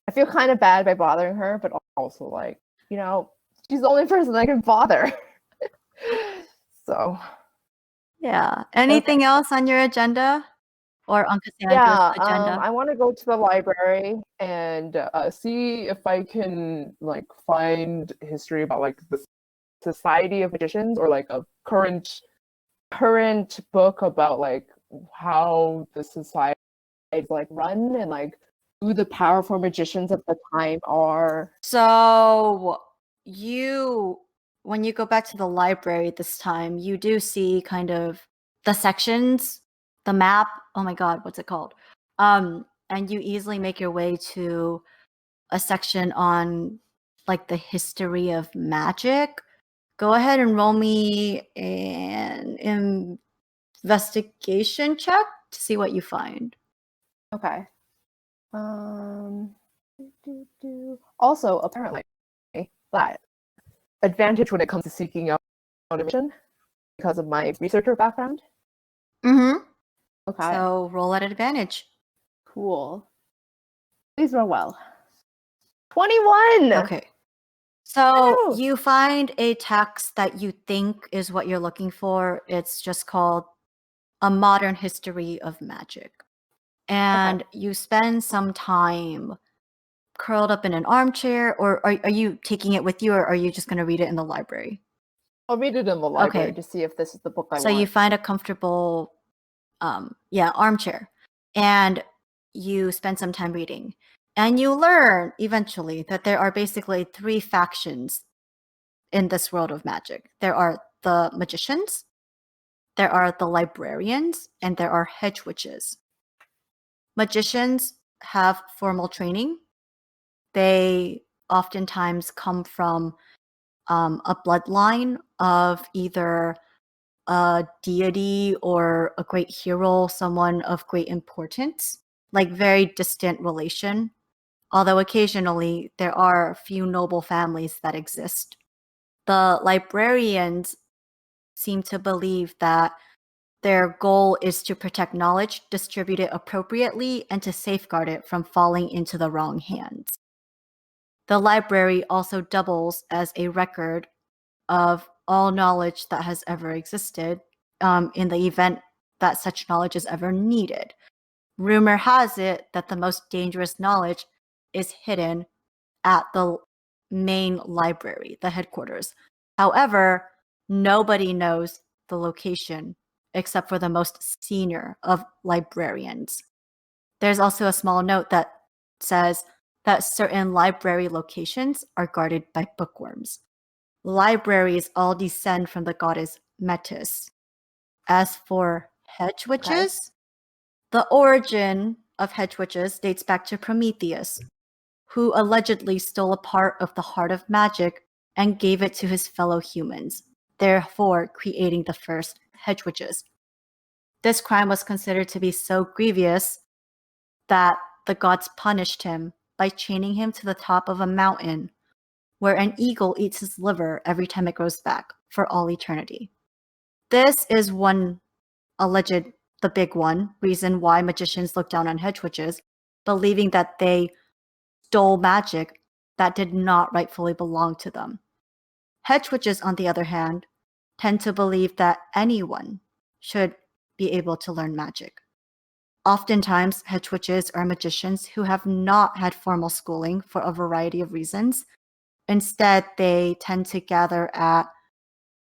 I feel kind of bad by bothering her, but also like, she's the only person I can bother. So, Yeah. Anything else on your agenda? Or on Cassandra's yeah, agenda? I want to go to the library. And see if I can like find history about like the Society of Magicians or like a current book about like how the society is like run and like who the powerful magicians of the time are. So when you go back to the library this time, you do see kind of the sections, the map. Oh my God, what's it called? And you easily make your way to a section on like the history of magic. Go ahead and roll me an investigation check to see what you find. Okay. Also, apparently, that advantage when it comes to seeking out information because of my researcher background. Mm-hmm. Okay. So roll at advantage. Cool. Please roll well. 21. Okay. So Woo! you find a text that you think is what you're looking for. It's just called A Modern History of Magic. And you spend some time curled up in an armchair, or are you taking it with you, or are you just going to read it in the library? I'll read it in the library Okay. to see if this is the book I So want. you find a comfortable armchair, and you spend some time reading, and you learn eventually that there are basically 3 factions in this world of magic. There are the magicians, there are the librarians, and there are hedge witches. Magicians have formal training. They oftentimes come from a bloodline of either a deity or a great hero, someone of great importance, like very distant relation. Although occasionally there are a few noble families that exist. The librarians seem to believe that their goal is to protect knowledge, distribute it appropriately, and to safeguard it from falling into the wrong hands. The library also doubles as a record of all knowledge that has ever existed in the event that such knowledge is ever needed. Rumor has it that the most dangerous knowledge is hidden at the main library, the headquarters. However, nobody knows the location except for the most senior of librarians. There's also a small note that says that certain library locations are guarded by bookworms. Libraries all descend from the goddess Metis. As for hedge witches, the origin of hedge witches dates back to Prometheus, who allegedly stole a part of the heart of magic and gave it to his fellow humans, therefore creating the first hedge witches. This crime was considered to be so grievous that the gods punished him by chaining him to the top of a mountain where an eagle eats his liver every time it grows back for all eternity. This is one alleged, the big one, reason why magicians look down on hedge witches, believing that they stole magic that did not rightfully belong to them. Hedge witches, on the other hand, tend to believe that anyone should be able to learn magic. Oftentimes, hedge witches are magicians who have not had formal schooling for a variety of reasons. Instead, they tend to gather at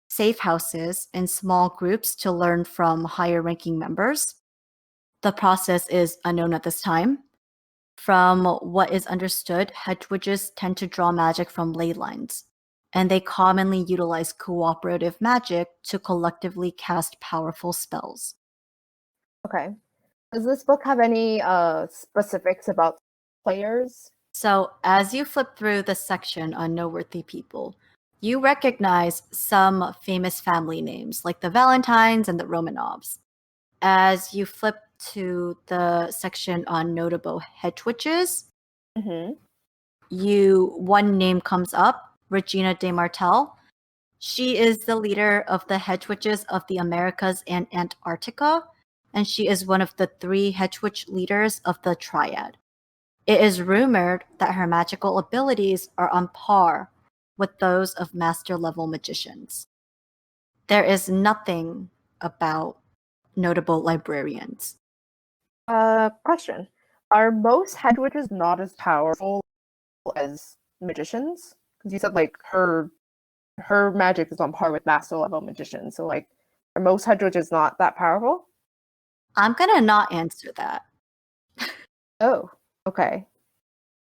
safe houses in small groups to learn from higher ranking members. The process is unknown at this time. From what is understood, hedge witches tend to draw magic from ley lines, and they commonly utilize cooperative magic to collectively cast powerful spells. Okay. Does this book have any specifics about players? So, as you flip through the section on noteworthy people, you recognize some famous family names like the Valentines and the Romanovs. As you flip to the section on notable hedge witches, one name comes up, Regina de Martel. She is the leader of the hedge witches of the Americas and Antarctica, and she is one of the 3 hedge witch leaders of the Triad. It is rumored that her magical abilities are on par with those of master-level magicians. There is nothing about notable librarians. Question. Are most hedge witches not as powerful as magicians? Because you said like her magic is on par with master level magicians. So like, are most hedge witches not that powerful? I'm gonna not answer that. Oh, okay.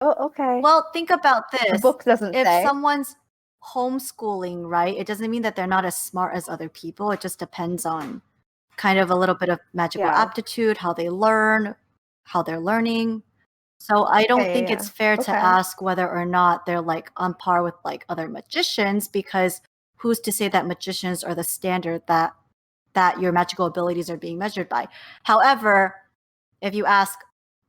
Oh, okay. Well, think about this. The book doesn't if say. someone's homeschooling, right, it doesn't mean that they're not as smart as other people. It just depends on kind of a little bit of magical aptitude, how they learn, how they're learning. So I don't think it's fair to ask whether or not they're like on par with like other magicians, because who's to say that magicians are the standard that your magical abilities are being measured by? However, if you ask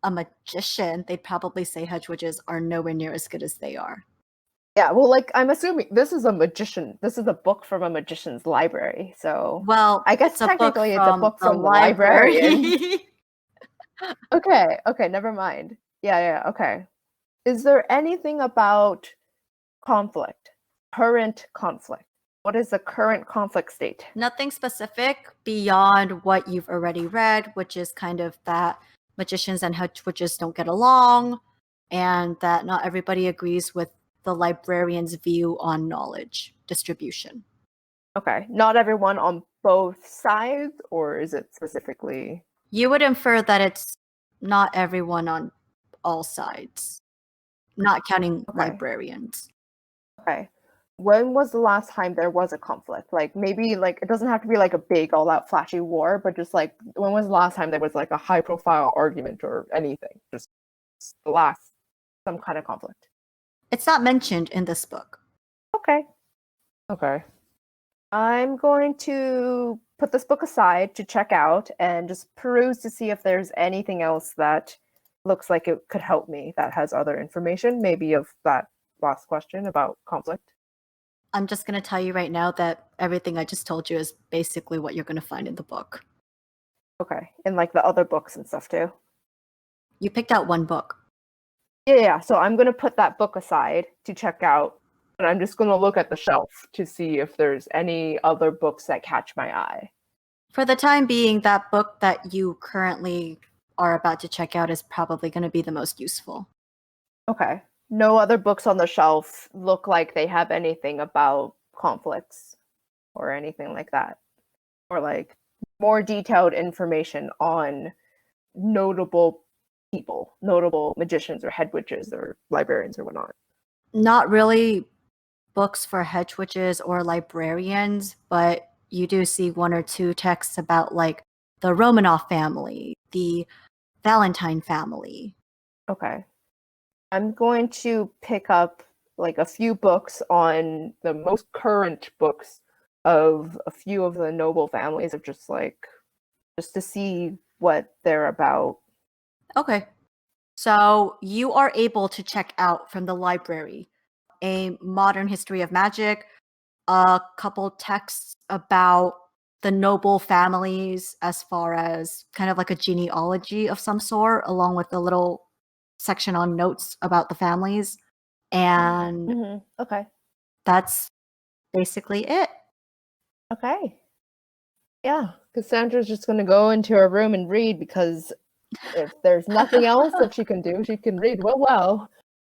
a magician, they'd probably say hedge witches are nowhere near as good as they are. Yeah, well, like, I'm assuming this is a book from a magician's library, so Well, I guess it's a book technically it's a from book the from the librarian. Okay, never mind. Yeah, okay. Is there anything about conflict? Current conflict? What is the current conflict state? Nothing specific beyond what you've already read, which is kind of that magicians and hedge witches don't get along, and that not everybody agrees with the librarian's view on knowledge distribution. Okay, not everyone on both sides, or is it specifically? You would infer that it's not everyone on all sides, not counting Okay. librarians. Okay. When was the last time there was a conflict? Like, maybe, like, it doesn't have to be like a big all-out flashy war, but just like, when was the last time there was like a high-profile argument or anything? Just some kind of conflict. It's not mentioned in this book. Okay. Okay. I'm going to put this book aside to check out and just peruse to see if there's anything else that looks like it could help me that has other information, maybe of that last question about conflict. I'm just going to tell you right now that everything I just told you is basically what you're going to find in the book. Okay. And like the other books and stuff too. You picked out one book. Yeah. So I'm going to put that book aside to check out, and I'm just going to look at the shelf to see if there's any other books that catch my eye. For the time being, that book that you currently are about to check out is probably going to be the most useful. Okay. No other books on the shelf look like they have anything about conflicts or anything like that. Or like more detailed information on notable people, notable magicians or head witches or librarians or whatnot. Not really books for hedge witches or librarians, but you do see one or two texts about like the Romanov family, the Valentine family. Okay. I'm going to pick up like a few books on the most current books of a few of the noble families of just to see what they're about. Okay. So you are able to check out from the library a modern history of magic, a couple texts about the noble families as far as kind of like a genealogy of some sort, along with a little section on notes about the families. And Okay. that's basically it. Okay. Yeah, Cassandra's just going to go into her room and read because if there's nothing else that she can do, she can read. Well.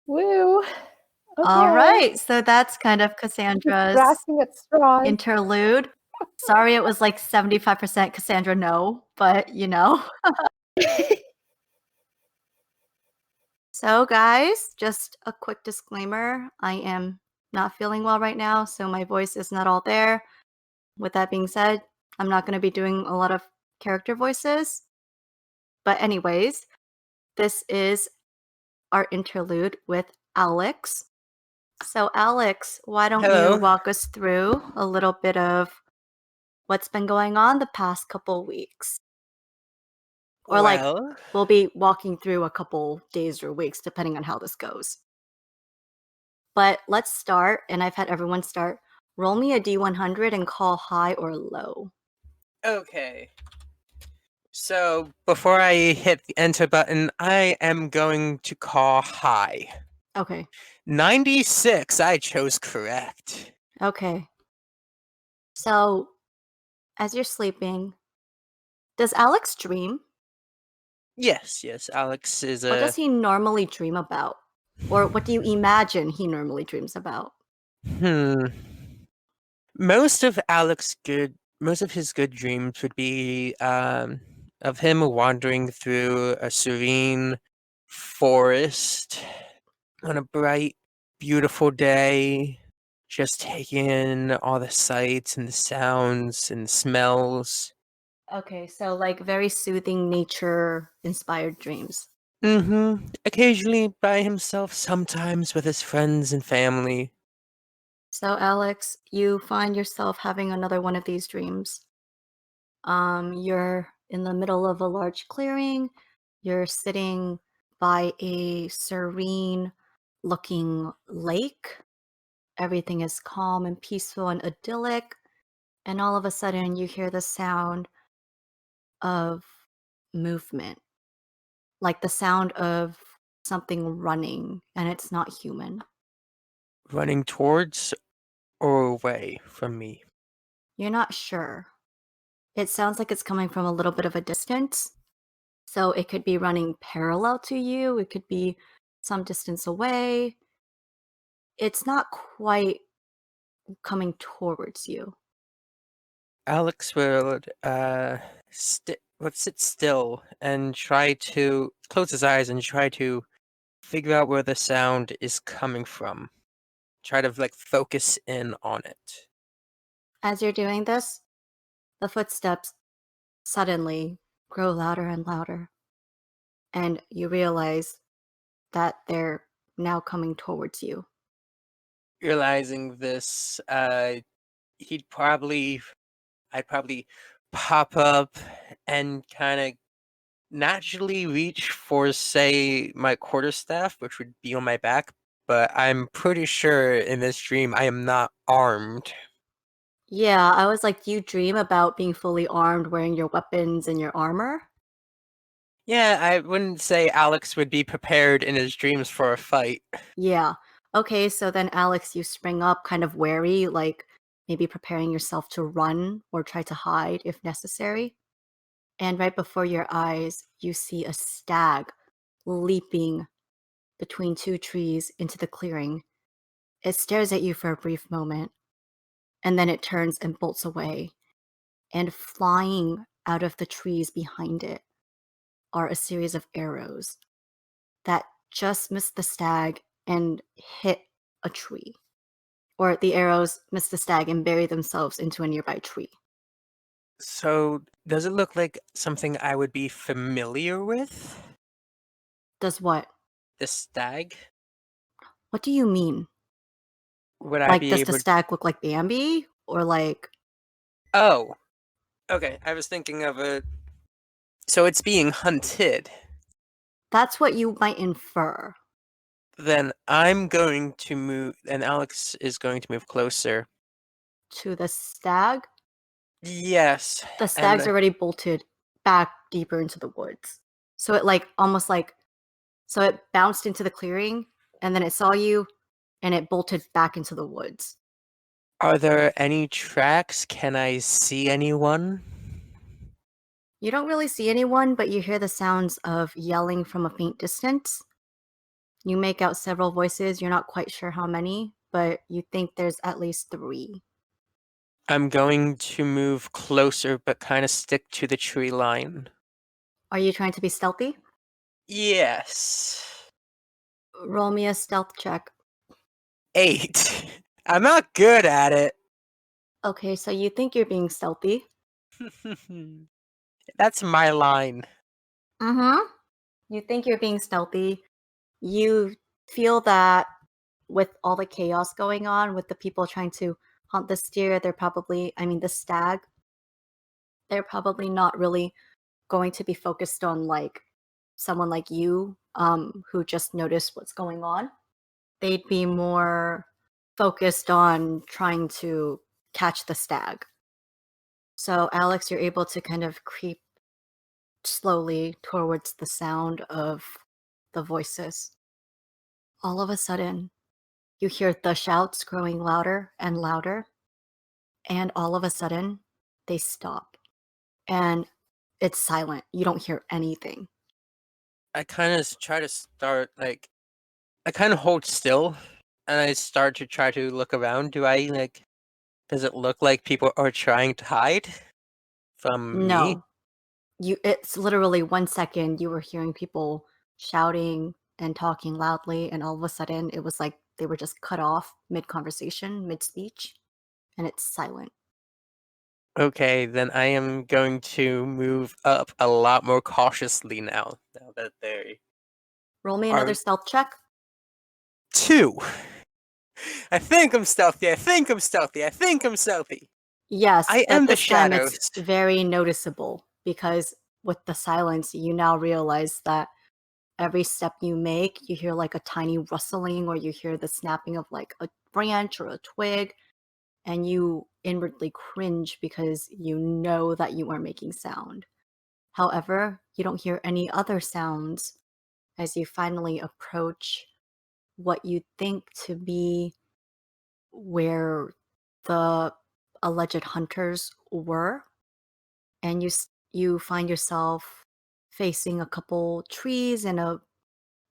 Woo. Okay. All right. So that's kind of Just Cassandra's grasping at straws. interlude. Sorry, it was like 75% Cassandra no, but you know. So guys, just a quick disclaimer. I am not feeling well right now, so my voice is not all there. With that being said, I'm not going to be doing a lot of character voices. But anyways, this is our interlude with Alex. So Alex, why don't Hello. you walk us through a little bit of what's been going on the past couple weeks? Or like Well, we'll be walking through a couple days or weeks depending on how this goes. But let's start, and I've had everyone start. Roll me a D100 and call high or low. okay. So before I hit the enter button, I am going to call high. Okay. 96, I chose correct. Okay. So, as you're sleeping, does Alex dream? Yes, Alex is What does he normally dream about? Or what do you imagine he normally dreams about? Most of his good dreams would be of him wandering through a serene forest on a bright, beautiful day, just taking in all the sights and the sounds and the smells. Okay, so like very soothing nature-inspired dreams. Occasionally by himself, sometimes with his friends and family. So, Alex, you find yourself having another one of these dreams. You're in the middle of a large clearing. You're sitting by a serene looking lake. Everything is calm and peaceful and idyllic. And all of a sudden, you hear the sound of movement, like the sound of something running, and it's not human. Running towards or away from me? You're not sure. It sounds like it's coming from a little bit of a distance. So it could be running parallel to you, it could be some distance away. It's not quite coming towards you. Alex would sit still and try to close his eyes and try to figure out where the sound is coming from. Try to like focus in on it. As you're doing this, the footsteps suddenly grow louder and louder. And you realize that they're now coming towards you. Realizing this, I'd probably pop up and kind of naturally reach for, say, my quarterstaff, which would be on my back, but I'm pretty sure in this dream I am not armed. Yeah, I was like, do you dream about being fully armed, wearing your weapons and your armor? Yeah, I wouldn't say Alex would be prepared in his dreams for a fight. Yeah. Okay, so then Alex, you spring up kind of wary, like maybe preparing yourself to run or try to hide if necessary. And right before your eyes, you see a stag leaping between two trees into the clearing. It stares at you for a brief moment, and then it turns and bolts away. And flying out of the trees behind it are a series of arrows that just miss the stag and hit a tree. Or the arrows miss the stag and bury themselves into a nearby tree. So, does it look like something I would be familiar with? Does what? The stag? What do you mean? Would I Like, be does the able? stag look like Bambi? Or like, Oh, okay. I was thinking of a. So it's being hunted. that's what you might infer. Then I'm going to move, and Alex is going to move closer. To the stag? Yes, The and stag's already bolted back deeper into the woods. So it like almost like so it bounced into the clearing and then it saw you and it bolted back into the woods. are there any tracks? Can I see anyone? You don't really see anyone, but you hear the sounds of yelling from a faint distance. You make out several voices, you're not quite sure how many, but you think there's at least 3. I'm going to move closer, but kind of stick to the tree line. Are you trying to be stealthy? Yes. Roll me a stealth check. 8. I'm not good at it. Okay, so you think you're being stealthy. That's my line. Mm-hmm. You think you're being stealthy. You feel that with all the chaos going on, with the people trying to hunt the steer, the stag, they're probably not really going to be focused on like someone like you, who just noticed what's going on. They'd be more focused on trying to catch the stag. So, Alex, you're able to kind of creep slowly towards the sound of the voices. All of a sudden, you hear the shouts growing louder and louder, and all of a sudden, they stop. And it's silent. You don't hear anything. I kind of try to start, like, I kind of hold still and I start to try to look around. Does it look like people are trying to hide from me? No. It's literally 1 second you were hearing people shouting and talking loudly, and all of a sudden it was like they were just cut off mid-conversation, mid-speech, and it's silent. Okay, then I am going to move up a lot more cautiously now that they Roll me are another stealth check. 2. I think I'm stealthy. I think I'm stealthy. I think I'm stealthy. Yes, I but am the this time shadows. it's very noticeable because with the silence, you now realize that every step you make, you hear like a tiny rustling or you hear the snapping of like a branch or a twig, and you inwardly cringe because you know that you are making sound. However, you don't hear any other sounds as you finally approach what you think to be where the alleged hunters were, and you find yourself facing a couple trees and a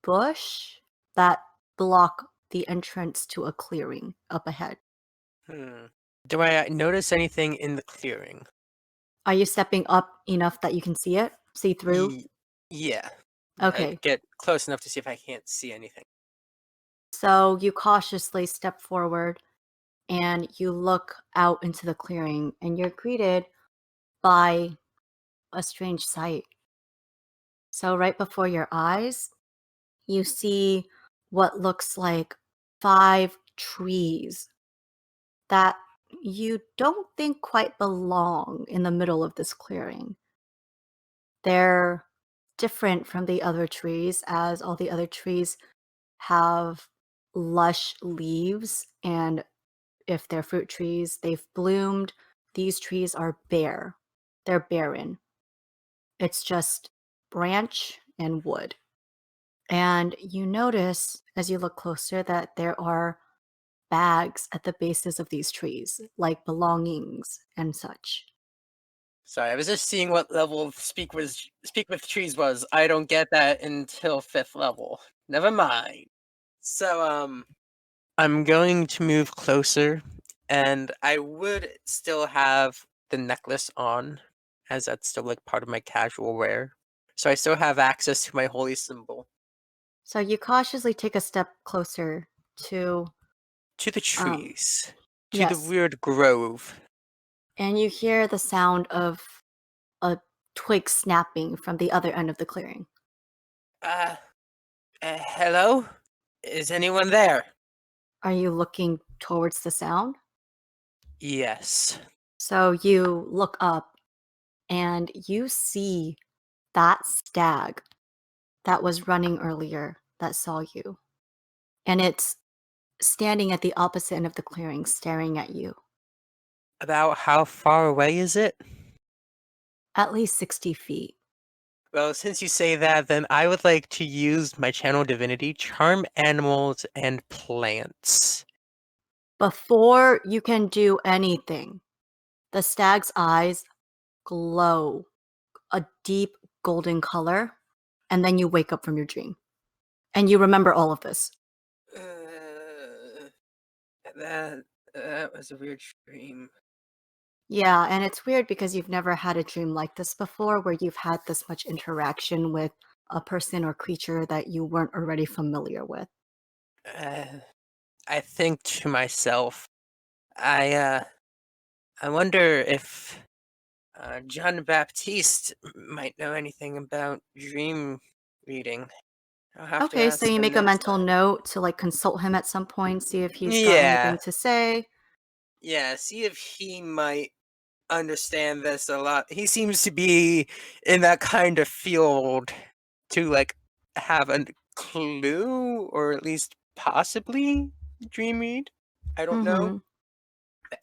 bush that block the entrance to a clearing up ahead. Do I notice anything in the clearing? Are you stepping up enough that you can see it? See through? Yeah. Okay. Get close enough to see if I can't see anything. So you cautiously step forward and you look out into the clearing and you're greeted by a strange sight. So right before your eyes, you see what looks like 5 trees that you don't think quite belong in the middle of this clearing. They're different from the other trees, as all the other trees have lush leaves, and if they're fruit trees, they've bloomed. These trees are bare. They're barren. It's just branch and wood. And you notice as you look closer that there are bags at the bases of these trees, like belongings and such. Sorry, I was just seeing what level speak with trees was. I don't get that until 5th level. Never mind. So I'm going to move closer, and I would still have the necklace on, as that's still like part of my casual wear. So I still have access to my holy symbol. So you cautiously take a step closer to To the trees. To the yes, weird grove. and you hear the sound of a twig snapping from the other end of the clearing. Hello? Is anyone there? Are you looking towards the sound? Yes. So you look up and you see that stag that was running earlier that saw you. And it's standing at the opposite end of the clearing, staring at you. About how far away is it? At least 60 feet. Well, since you say that, then I would like to use my channel divinity, charm animals and plants. Before you can do anything, the stag's eyes glow a deep golden color, and then you wake up from your dream. And you remember all of this. That was a weird dream. Yeah, and it's weird because you've never had a dream like this before where you've had this much interaction with a person or creature that you weren't already familiar with. I think to myself, I wonder if John Baptiste might know anything about dream reading. I'll have to Okay, so ask you him make a next mental time. note to like consult him at some point, see if he's got Yeah. anything to say. Yeah, see if he might understand this a lot. He seems to be in that kind of field to like have a clue or at least possibly dream read. I don't know.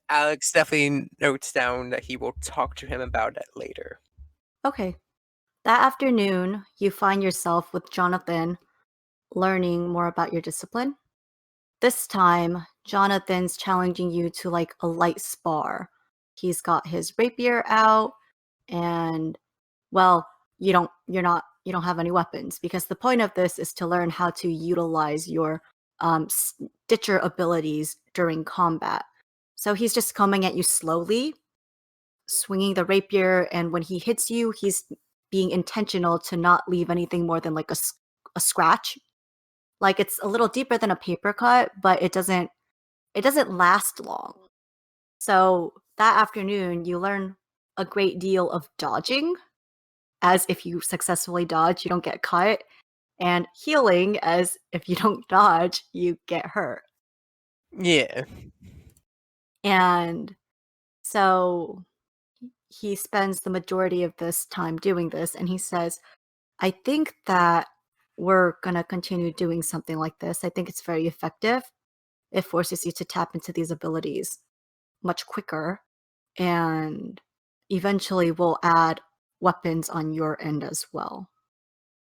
Alex definitely notes down that he will talk to him about it later. Okay. That afternoon, you find yourself with Jonathan learning more about your discipline. This time, Jonathan's challenging you to like a light spar. He's got his rapier out, and well, you don't have any weapons because the point of this is to learn how to utilize your stitcher abilities during combat. So he's just coming at you slowly, swinging the rapier, and when he hits you, he's being intentional to not leave anything more than like a scratch. Like it's a little deeper than a paper cut, but it doesn't last long. So that afternoon, you learn a great deal of dodging, as if you successfully dodge, you don't get cut, and healing, as if you don't dodge, you get hurt. Yeah. And so he spends the majority of this time doing this, and he says, I think that we're going to continue doing something like this. I think it's very effective. It forces you to tap into these abilities much quicker, and eventually we'll add weapons on your end as well.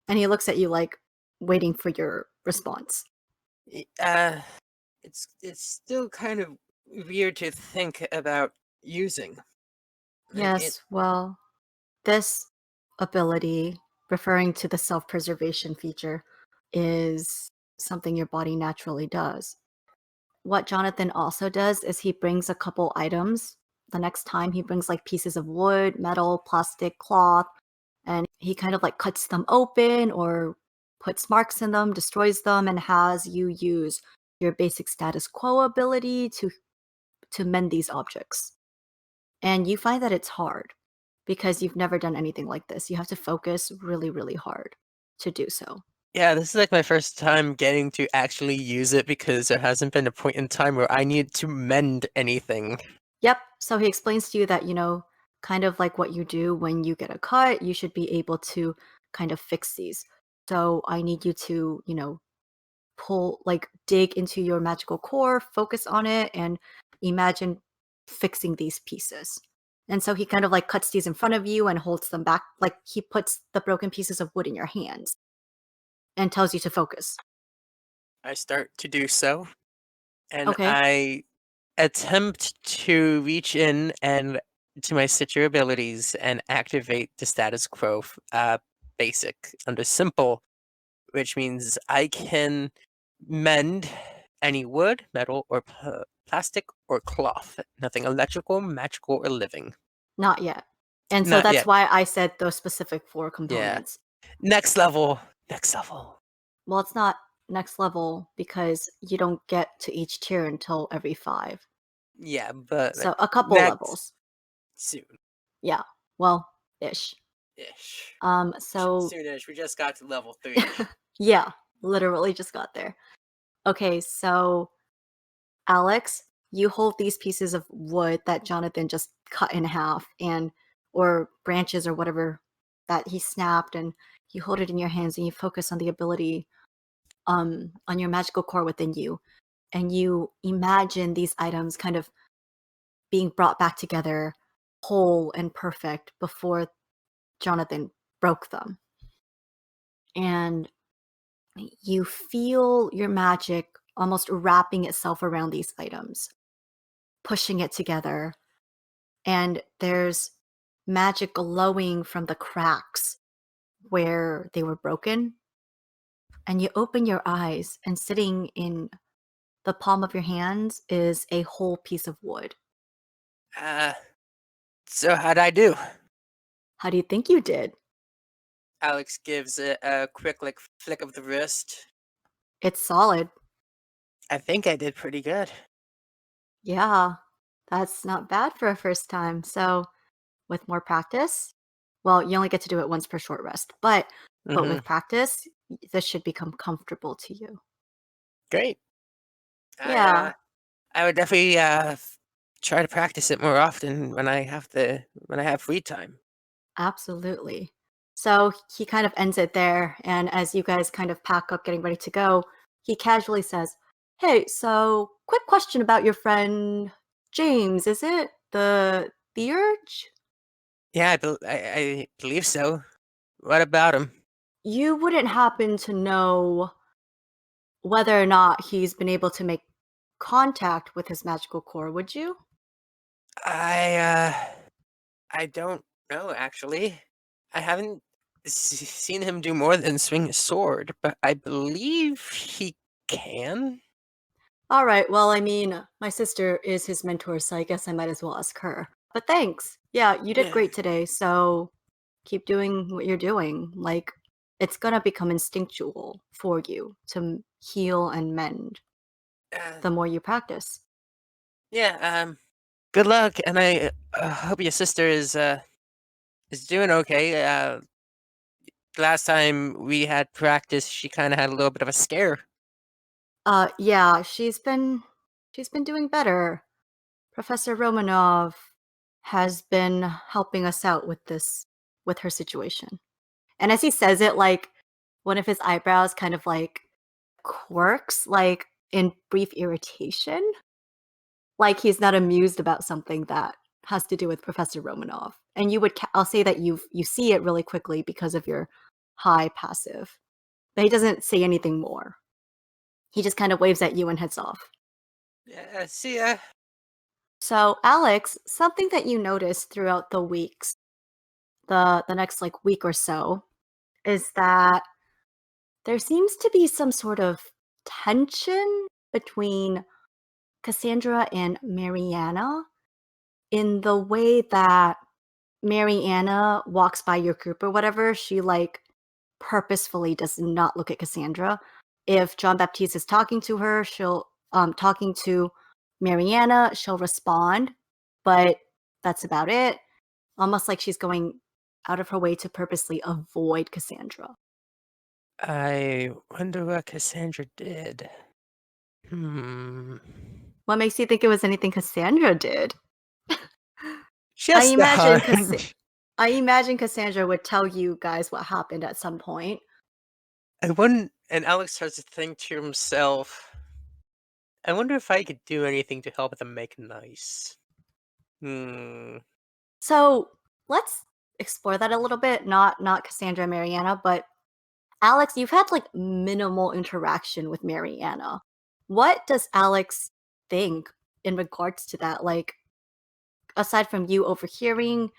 And he looks at you like waiting for your response. It's still kind of weird to think about using. Yes, well, this ability, referring to the self-preservation feature, is something your body naturally does. What Jonathan also does is he brings a couple items. The next time he brings like pieces of wood, metal, plastic, cloth, and he kind of like cuts them open or puts marks in them, destroys them, and has you use your basic status quo ability to mend these objects. And you find that it's hard because you've never done anything like this. You have to focus really, really hard to do so. Yeah, this is like my first time getting to actually use it because there hasn't been a point in time where I need to mend anything. Yep. So he explains to you that, kind of like what you do when you get a cut, you should be able to kind of fix these. So I need you to, dig into your magical core, focus on it, and imagine fixing these pieces. And so he kind of like cuts these in front of you and holds them back. Like he puts the broken pieces of wood in your hands and tells you to focus. I start to do so, and Okay. I attempt to reach in and to my Stitcher abilities and activate the status quo basic under simple, which means I can mend any wood, metal, or plastic or cloth. Nothing electrical, magical, or living. Not yet. And so Not that's yet. why I said those specific 4 components. Next level. Next level. Well, it's not next level because you don't get to each tier until every 5. Yeah, but So a couple next levels. soon. Yeah. Well, ish. Ish. So Soonish. We just got to level 3. yeah, literally just got there. Okay, so Alex, you hold these pieces of wood that Jonathan just cut in half or branches or whatever that he snapped, and you hold it in your hands and you focus on the ability on your magical core within you, and you imagine these items kind of being brought back together whole and perfect before Jonathan broke them. And you feel your magic almost wrapping itself around these items, pushing it together. And there's magic glowing from the cracks where they were broken. And you open your eyes, and sitting in the palm of your hands is a whole piece of wood. So how'd I do? How do you think you did? Alex gives it a quick flick of the wrist. It's solid. I think I did pretty good. Yeah, that's not bad for a first time. So, with more practice, well, you only get to do it once per short rest, but with practice, this should become comfortable to you. Great. Yeah. I would definitely try to practice it more often when I have free time. Absolutely. So he kind of ends it there, and as you guys kind of pack up getting ready to go, he casually says, "Hey, so quick question about your friend James, is it? The urge? Yeah, I believe so. What about him? You wouldn't happen to know whether or not he's been able to make contact with his magical core, would you?" I don't know actually. I haven't seen him do more than swing his sword, but I believe he can. All right, well, I mean, my sister is his mentor, so I guess I might as well ask her. But thanks. Yeah, you did Yeah. great today, so keep doing what you're doing. Like, it's gonna become instinctual for you to heal and mend the more you practice. Yeah. Good luck, and I hope your sister is doing okay. Last time we had practice, she kind of had a little bit of a scare. Yeah, she's been she's been doing better. Professor Romanov has been helping us out with her situation. And as he says it, like, one of his eyebrows kind of like quirks, like in brief irritation. Like he's not amused about something that has to do with Professor Romanov. And I'll say that you see it really quickly because of your high passive. But he doesn't say anything more. He just kind of waves at you and heads off. Yeah, see ya. So, Alex, something that you noticed throughout the weeks, the next like week or so, is that there seems to be some sort of tension between Cassandra and Mariana in the way that Mariana walks by your group or whatever, she like purposefully does not look at Cassandra. If John Baptiste is talking to her, she'll talking to Mariana, she'll respond, but that's about it. Almost like she's going out of her way to purposely avoid Cassandra. I wonder what Cassandra did. What makes you think it was anything Cassandra did? Just I imagine Cassandra would tell you guys what happened at some point. and Alex starts to think to himself, I wonder if I could do anything to help them make nice. So let's explore that a little bit. Not Cassandra and Mariana, but Alex, you've had like minimal interaction with Mariana. What does Alex think in regards to that? Like, aside from you overhearing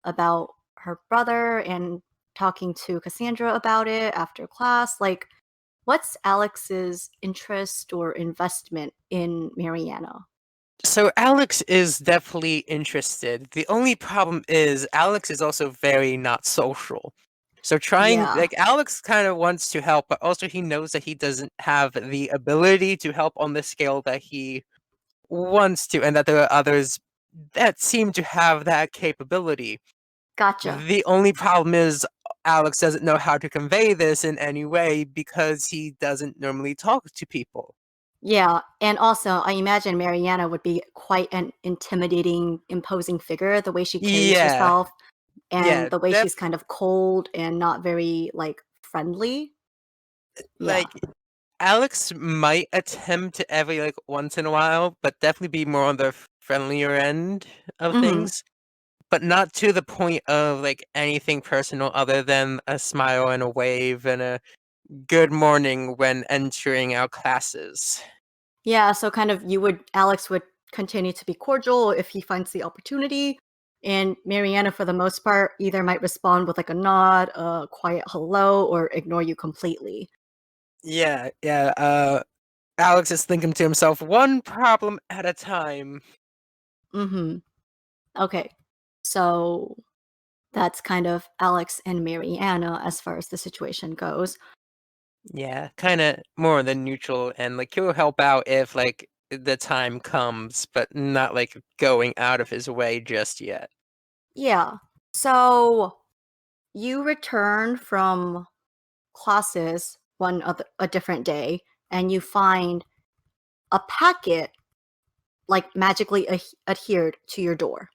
about her brother and talking to Cassandra about it after class, like, what's Alex's interest or investment in Mariana? So Alex is definitely interested. The only problem is Alex is also very not social. So Yeah. Alex kind of wants to help, but also he knows that he doesn't have the ability to help on the scale that he wants to, and that there are others that seem to have that capability. Gotcha. The only problem is Alex doesn't know how to convey this in any way because he doesn't normally talk to people. Yeah, and also I imagine Mariana would be quite an intimidating, imposing figure, the way she carries Yeah. herself and Yeah, the way she's kind of cold and not very like friendly. Yeah. Like Alex might attempt every like once in a while, but definitely be more on the friendlier end of Mhm. things. But not to the point of like anything personal other than a smile and a wave and a good morning when entering our classes. Yeah, so kind of Alex would continue to be cordial if he finds the opportunity. And Mariana, for the most part, either might respond with like a nod, a quiet hello, or ignore you completely. Yeah. Alex is thinking to himself, one problem at a time. Mm-hmm. Okay. So that's kind of Alex and Mariana as far as the situation goes. Yeah, kind of more on the neutral end. Like he'll help out if like the time comes, but not like going out of his way just yet. Yeah. So you return from classes a different day, and you find a packet like magically adhered to your door.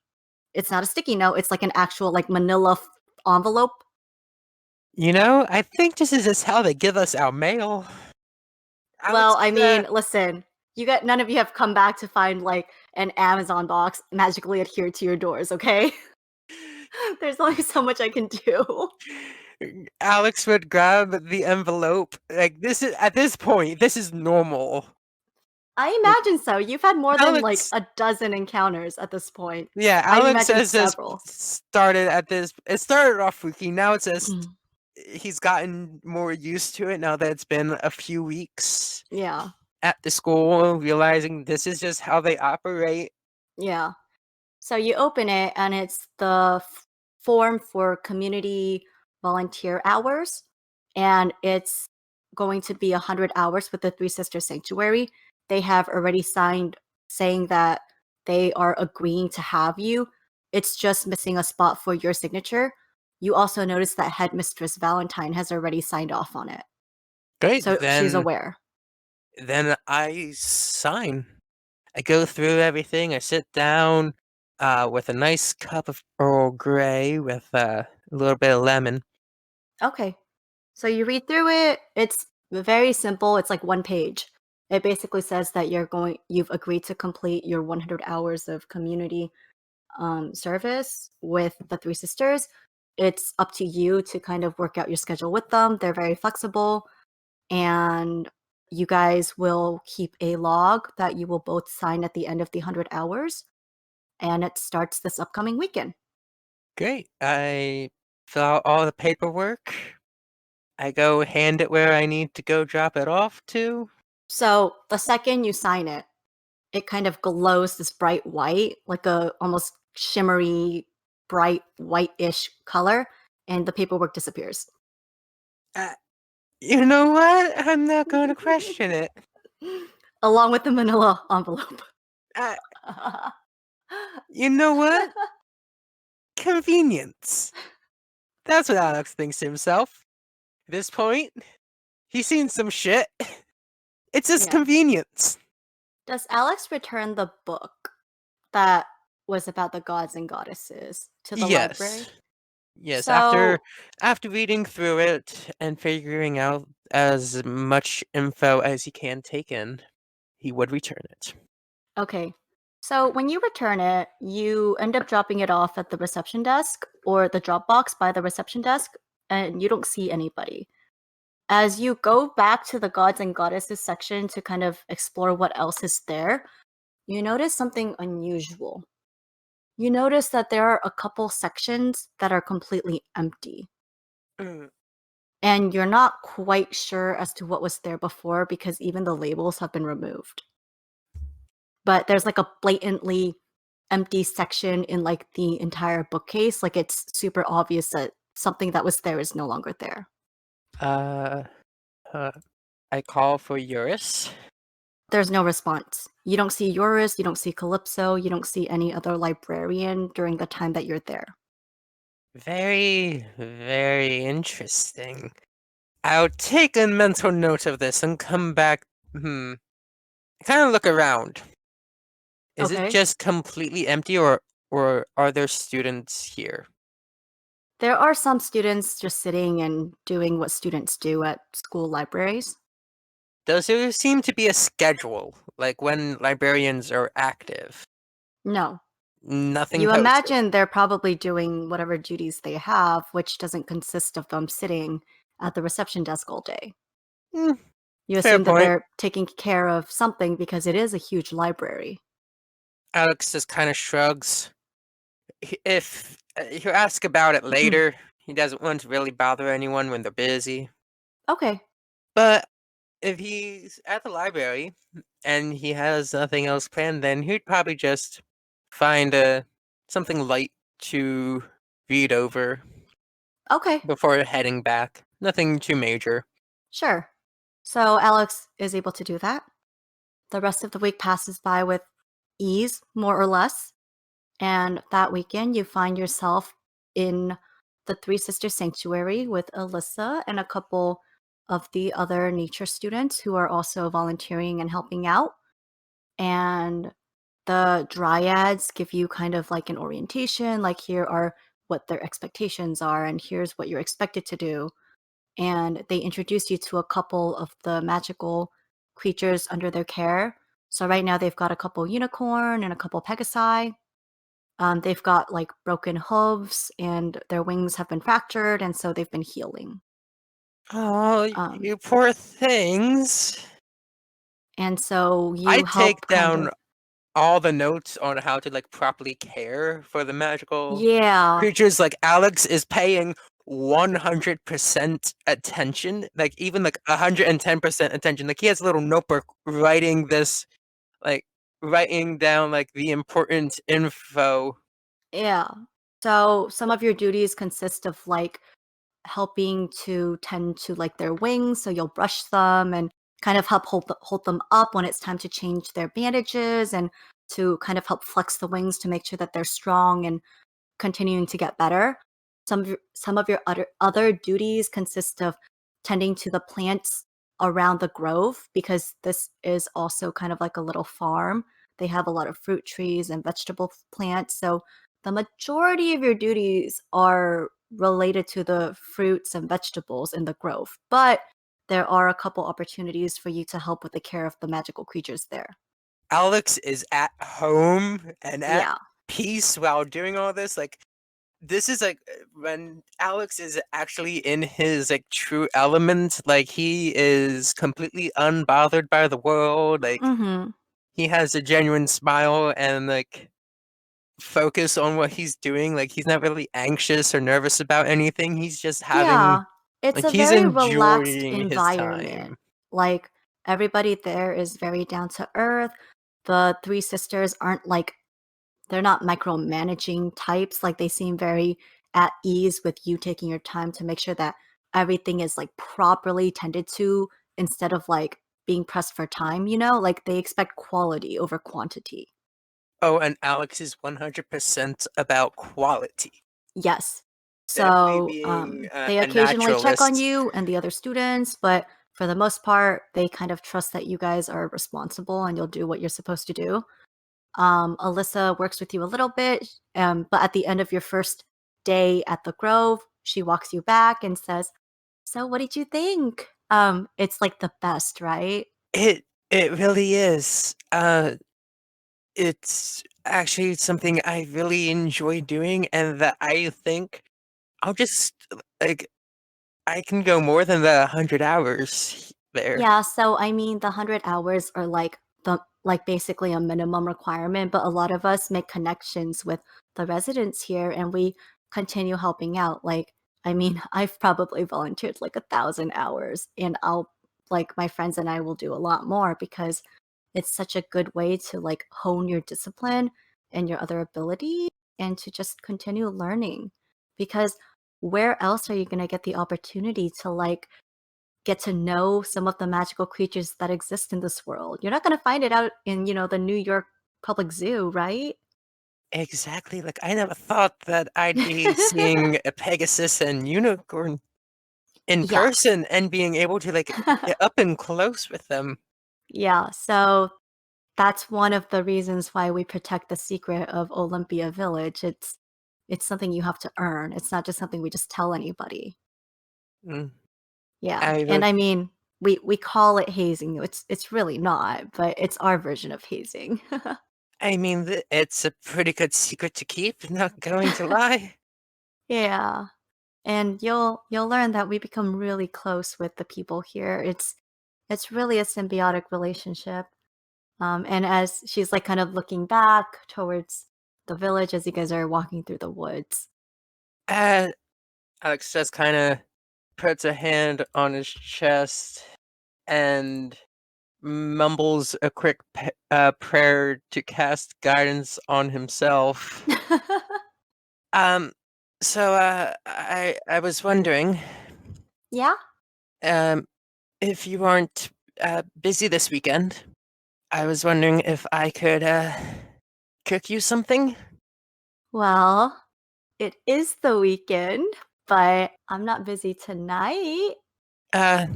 It's not a sticky note, it's like an actual like manila envelope. You know, I think this is just how they give us our mail. Well, I Alex, mean, listen, none of you have come back to find like an Amazon box magically adhered to your doors, okay? There's only so much I can do. Alex would grab the envelope. Like this is at this point, this is normal. I imagine so. You've had more than like Alex- a dozen encounters at this point. Yeah, I Alex imagine has just several. started at this. It started off freaky. Now it's just Mm. he's gotten more used to it now that it's been a few weeks Yeah. at the school, realizing this is just how they operate. Yeah. So you open it, and it's the form for community volunteer hours, and it's going to be 100 hours with the Three Sisters Sanctuary. They have already signed saying that they are agreeing to have you. It's just missing a spot for your signature. You also notice that Headmistress Valentine has already signed off on it. Great, So she's then aware. then I sign. I go through everything. I sit down with a nice cup of Earl Grey with a little bit of lemon. Okay. So you read through it. It's very simple. It's like one page. It basically says that you've agreed to complete your 100 hours of community service with the three sisters. It's up to you to kind of work out your schedule with them. They're very flexible, and you guys will keep a log that you will both sign at the end of the 100 hours, and it starts this upcoming weekend. Great. I fill out all the paperwork. I go hand it where I need to go drop it off to. So the second you sign it, it kind of glows this bright white, like a almost shimmery, bright white-ish color, and the paperwork disappears. You know what? I'm not going to question it. Along with the manila envelope. Uh, you know what? Convenience. That's what Alex thinks to himself. At this point, he's seen some shit. It's just Yeah. convenience. Does Alex return the book that was about the gods and goddesses to the library? Yes, So- after reading through it and figuring out as much info as he can take in, he would return it. Okay. So when you return it, you end up dropping it off at the reception desk or the drop box by the reception desk, and you don't see anybody. As you go back to the gods and goddesses section to kind of explore what else is there, you notice something unusual. You notice that there are a couple sections that are completely empty. And you're not quite sure as to what was there before because even the labels have been removed. But there's like a blatantly empty section in like the entire bookcase. Like it's super obvious that something that was there is no longer there. I call for Eurus. There's no response. You don't see Eurus, you don't see Calypso, you don't see any other librarian during the time that you're there. Very, very interesting. I'll take a mental note of this and come back. Kind of look around. Is Okay. it just completely empty, or are there students here? There are some students just sitting and doing what students do at school libraries. Does there seem to be a schedule, like when librarians are active? No. Nothing You posted. imagine they're probably doing whatever duties they have, which doesn't consist of them sitting at the reception desk all day. Hmm, You fair assume that point. they're taking care of something because it is a huge library. Alex just kind of shrugs. If you ask about it later, he doesn't want to really bother anyone when they're busy. Okay. But if he's at the library and he has nothing else planned, then he'd probably just find something light to read over Okay. before heading back. Nothing too major. Sure. So Alex is able to do that. The rest of the week passes by with ease, more or less. And that weekend, you find yourself in the Three Sisters Sanctuary with Alyssa and a couple of the other nature students who are also volunteering and helping out. And the dryads give you kind of like an orientation, like here are what their expectations are, and here's what you're expected to do. And they introduce you to a couple of the magical creatures under their care. So right now they've got a couple unicorn and a couple pegasi. They've got like broken hooves and their wings have been fractured, and so they've been healing. Oh, you poor things. And so you I help take kind down of- all the notes on how to like properly care for the magical Yeah. creatures. Like Alex is paying 100% attention, like even like 110% attention. Like he has a little notebook writing this, like writing down like the important info. Yeah. So some of your duties consist of like helping to tend to like their wings. So you'll brush them and kind of help hold them up when it's time to change their bandages and to kind of help flex the wings to make sure that they're strong and continuing to get better. Some of your other duties consist of tending to the plants around the grove because this is also kind of like a little farm. they have a lot of fruit trees and vegetable plants. So the majority of your duties are related to the fruits and vegetables in the grove. But there are a couple opportunities for you to help with the care of the magical creatures there. Alex is at home and at Yeah. peace while doing all this. Like, this is like when Alex is actually in his like true element. Like, he is completely unbothered by the world. Like, Mm-hmm. he has a genuine smile and like focus on what he's doing. Like, he's not really anxious or nervous about anything. He's just having Yeah. It's like a he's very relaxed enjoying his environment. time. Like everybody there is very down to earth. The three sisters aren't like they're not micromanaging types. Like they seem very at ease with you taking your time to make sure that everything is like properly tended to instead of like being pressed for time, you know? Like they expect quality over quantity. Oh, and Alex is 100% about quality. Yes. Definitely So being they a occasionally check on naturalist. you and the other students, but for the most part, they kind of trust that you guys are responsible and you'll do what you're supposed to do. Alyssa works with you a little bit, but at the end of your first day at the Grove, she walks you back and says, "So, what did you think?" It's like the best, right? It really is. It's actually something I really enjoy doing, and that I think I'll just like I can go more than the 100 hours there. Yeah, so I mean, the 100 hours are like basically a minimum requirement, but a lot of us make connections with the residents here and we continue helping out. Like, I mean, I've probably volunteered like 1,000 hours, and I'll like my friends and I will do a lot more because it's such a good way to like hone your discipline and your other ability and to just continue learning. Because where else are you going to get the opportunity to like get to know some of the magical creatures that exist in this world? You're not going to find it out in, the New York Public Zoo, right? Exactly. Like, I never thought that I'd be seeing a Pegasus and unicorn in Yeah. person and being able to like get up and close with them. Yeah, so that's one of the reasons why we protect the secret of Olympia Village. It's something you have to earn. It's not just something we just tell anybody. Mm. Yeah. I And would, I mean, we call it hazing. It's really not, but it's our version of hazing. I mean, it's a pretty good secret to keep. Not going to lie. Yeah. And you'll learn that we become really close with the people here. It's really a symbiotic relationship. And as she's like kind of looking back towards the village as you guys are walking through the woods. Alex just kind of puts a hand on his chest and mumbles a quick prayer to cast guidance on himself. Um, so I was wondering, Yeah? if you aren't busy this weekend, I was wondering if I could cook you something. Well, it is the weekend, but I'm not busy tonight. Uh,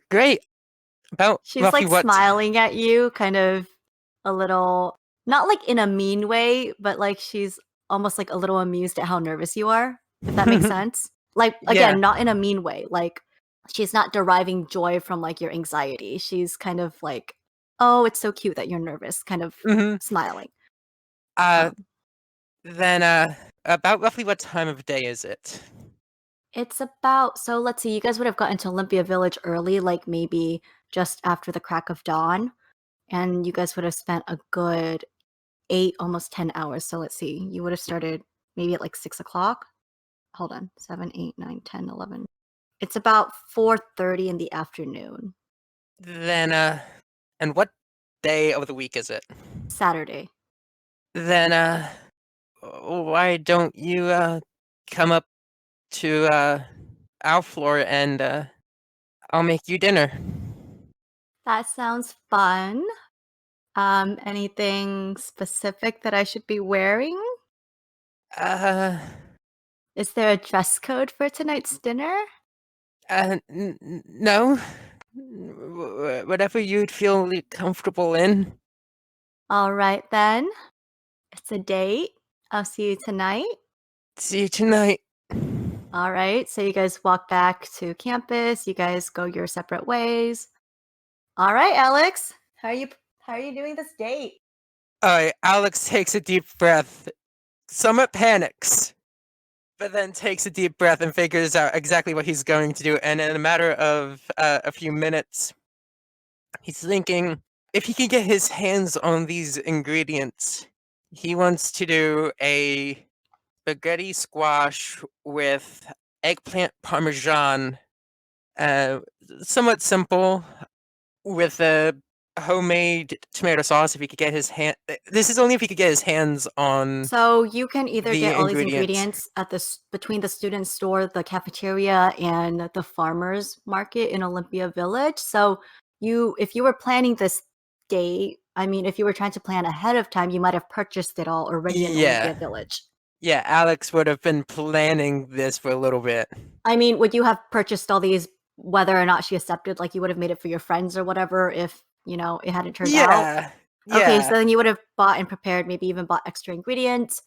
Great. About She's roughly like what? smiling at you, kind of a little, not like in a mean way, but like she's almost like a little amused at how nervous you are, if that makes sense. Like, Yeah. again, not in a mean way. Like, she's not deriving joy from like your anxiety. She's kind of like, oh, it's so cute that you're nervous, kind of Mm-hmm. smiling. Uh, Um, then about roughly what time of day is it? It's about, so let's see, you guys would have gotten to Olympia Village early, like maybe just after the crack of dawn, and you guys would have spent a good 8, almost 10 hours. So let's see, you would have started maybe at like 6 o'clock. Hold on, 7, 8, 9, 10, 11. It's about 4:30 in the afternoon, Then and what day of the week is it? Saturday. Then why don't you come up to our floor and I'll make you dinner. That sounds fun. Anything specific that I should be wearing? Uh, Is there a dress code for tonight's dinner? No. Whatever you'd feel comfortable in. All right, then. It's a date. I'll see you tonight. See you tonight. All right, so you guys walk back to campus. You guys go your separate ways. All right, Alex, how are you doing this date? All right, Alex takes a deep breath, somewhat panics, but then takes a deep breath and figures out exactly what he's going to do. And in a matter of a few minutes, he's thinking if he can get his hands on these ingredients, he wants to do a spaghetti squash with eggplant parmesan, somewhat simple, with a homemade tomato sauce. If he could get his hand, this is only if he could get his hands on. So you can either the get all these ingredients. ingredients at between the student store, the cafeteria, and the farmers market in Olympia Village. So if you were planning this date, I mean, if you were trying to plan ahead of time, you might have purchased it all already in Olympia Village. Yeah, Alex would have been planning this for a little bit. I mean, would you have purchased all these whether or not she accepted? Like you would have made it for your friends or whatever if, it hadn't turned out? Okay, so then you would have bought and prepared, maybe even bought extra ingredients,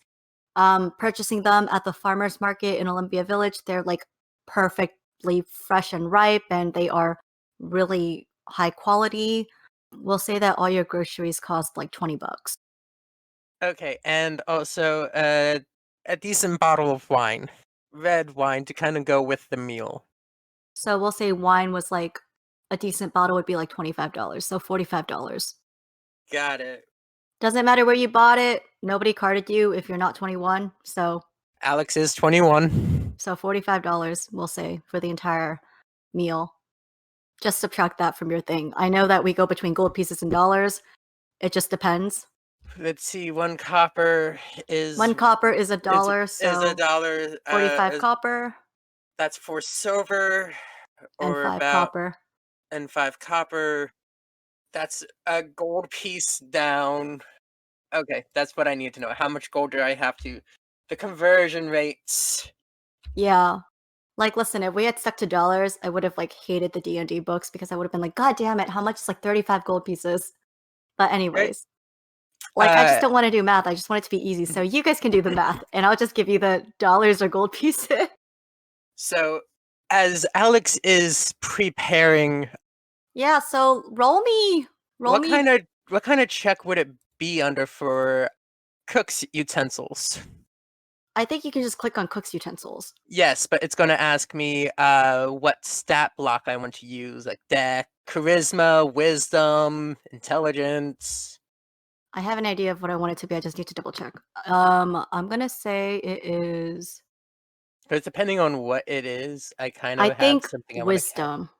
purchasing them at the farmer's market in Olympia Village. They're like perfectly fresh and ripe, and they are really high quality. We'll say that all your groceries cost like $20. Okay, and also a decent bottle of wine, red wine, to kind of go with the meal. So we'll say wine was like a decent bottle would be like $25, so $45. Got it. Doesn't matter where you bought it. Nobody carded you if you're not 21. So Alex is 21. So $45, we'll say, for the entire meal. Just subtract that from your thing. I know that we go between gold pieces and dollars. It just depends. Let's see, 1 copper is $1 copper is $1, so is $1. 45 copper. That's 4 silver, and or 5 about copper. and 5 copper. That's a gold piece down. Okay, that's what I need to know. How much gold do I have to? The conversion rates. Yeah. Like, listen, if we had stuck to dollars, I would have like hated the D&D books because I would have been like, God damn it, how much is like 35 gold pieces? But anyways, like I just don't want to do math. I just want it to be easy. So you guys can do the math, and I'll just give you the dollars or gold pieces. So, as Alex is preparing, Yeah. So roll me. what kind of check would it be under for cook's utensils? I think you can just click on cook's utensils. Yes, but it's going to ask me what stat block I want to use, like deck, charisma, wisdom, intelligence. I have an idea of what I want it to be. I just need to double check. I'm gonna say it is. But depending on what it is, I kind I of think have something I wisdom.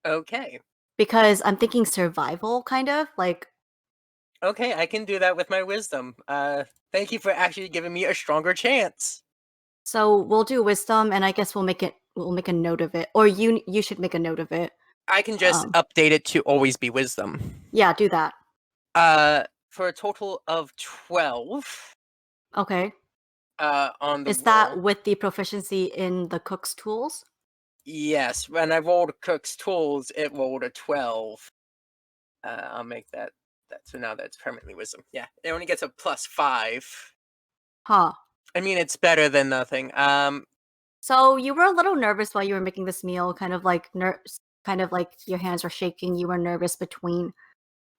Okay. Because I'm thinking survival, kind of like. Okay, I can do that with my wisdom. Thank you for actually giving me a stronger chance. So we'll do wisdom, and I guess we'll make a note of it, or you should make a note of it. I can just update it to always be wisdom. Yeah, do that. For a total of 12. Okay. On the Is that with the proficiency in the cook's tools? Yes, when I rolled cook's tools, it rolled a 12. I'll make that so now that's permanently wisdom. Yeah, it only gets a +5. Huh. I mean, it's better than nothing. So you were a little nervous while you were making this meal, kind of like your hands were shaking. You were nervous between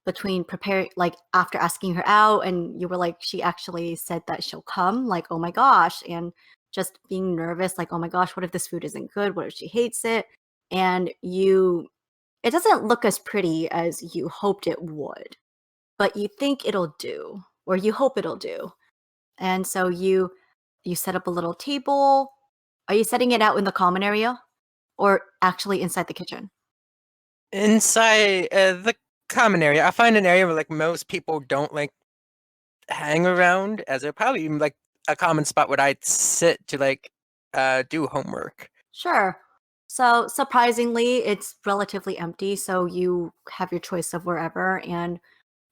preparing, like after asking her out, and you were like, she actually said that she'll come, like, oh my gosh, and just being nervous, like, oh my gosh, what if this food isn't good? What if she hates it? And it doesn't look as pretty as you hoped it would, but you think it'll do, or you hope it'll do. And so you set up a little table. Are you setting it out in the common area or actually inside the kitchen? Inside the common area. I find an area where like most people don't like hang around, as they're probably like a common spot where I'd sit to like do homework. Sure. So surprisingly, it's relatively empty. So you have your choice of wherever, and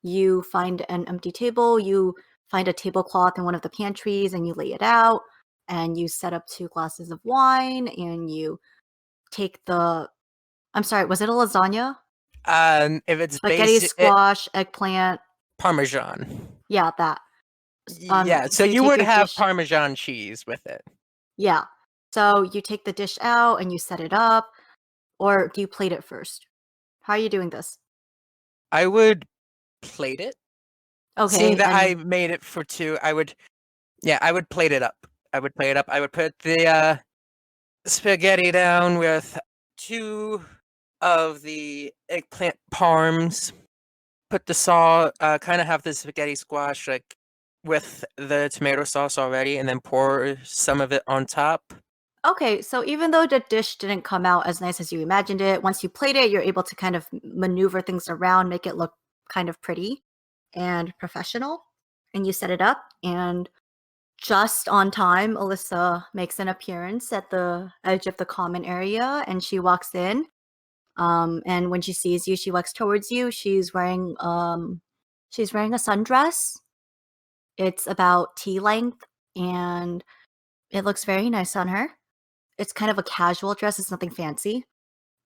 you find an empty table. You find a tablecloth in one of the pantries, and you lay it out, and you set up 2 glasses of wine, and you take I'm sorry, was it a lasagna? If it's Spaghetti, squash, eggplant. Parmesan. Yeah, that. Yeah, so you take would your have dish- Parmesan cheese with it. Yeah. So you take the dish out and you set it up, or do you plate it first? How are you doing this? I would plate it. Okay, Seeing that I and made it for two, I would plate it up. I would plate it up. I would put the spaghetti down with 2 of the eggplant parms. Put the sauce, kind of have the spaghetti squash like with the tomato sauce already, and then pour some of it on top. okay, so even though the dish didn't come out as nice as you imagined it, once you plate it, you're able to kind of maneuver things around, make it look kind of pretty and professional. And you set it up, and just on time, Alyssa makes an appearance at the edge of the common area, and she walks in. And when she sees you, she walks towards you. She's wearing a sundress. It's about tea length, and it looks very nice on her. It's kind of a casual dress. It's nothing fancy,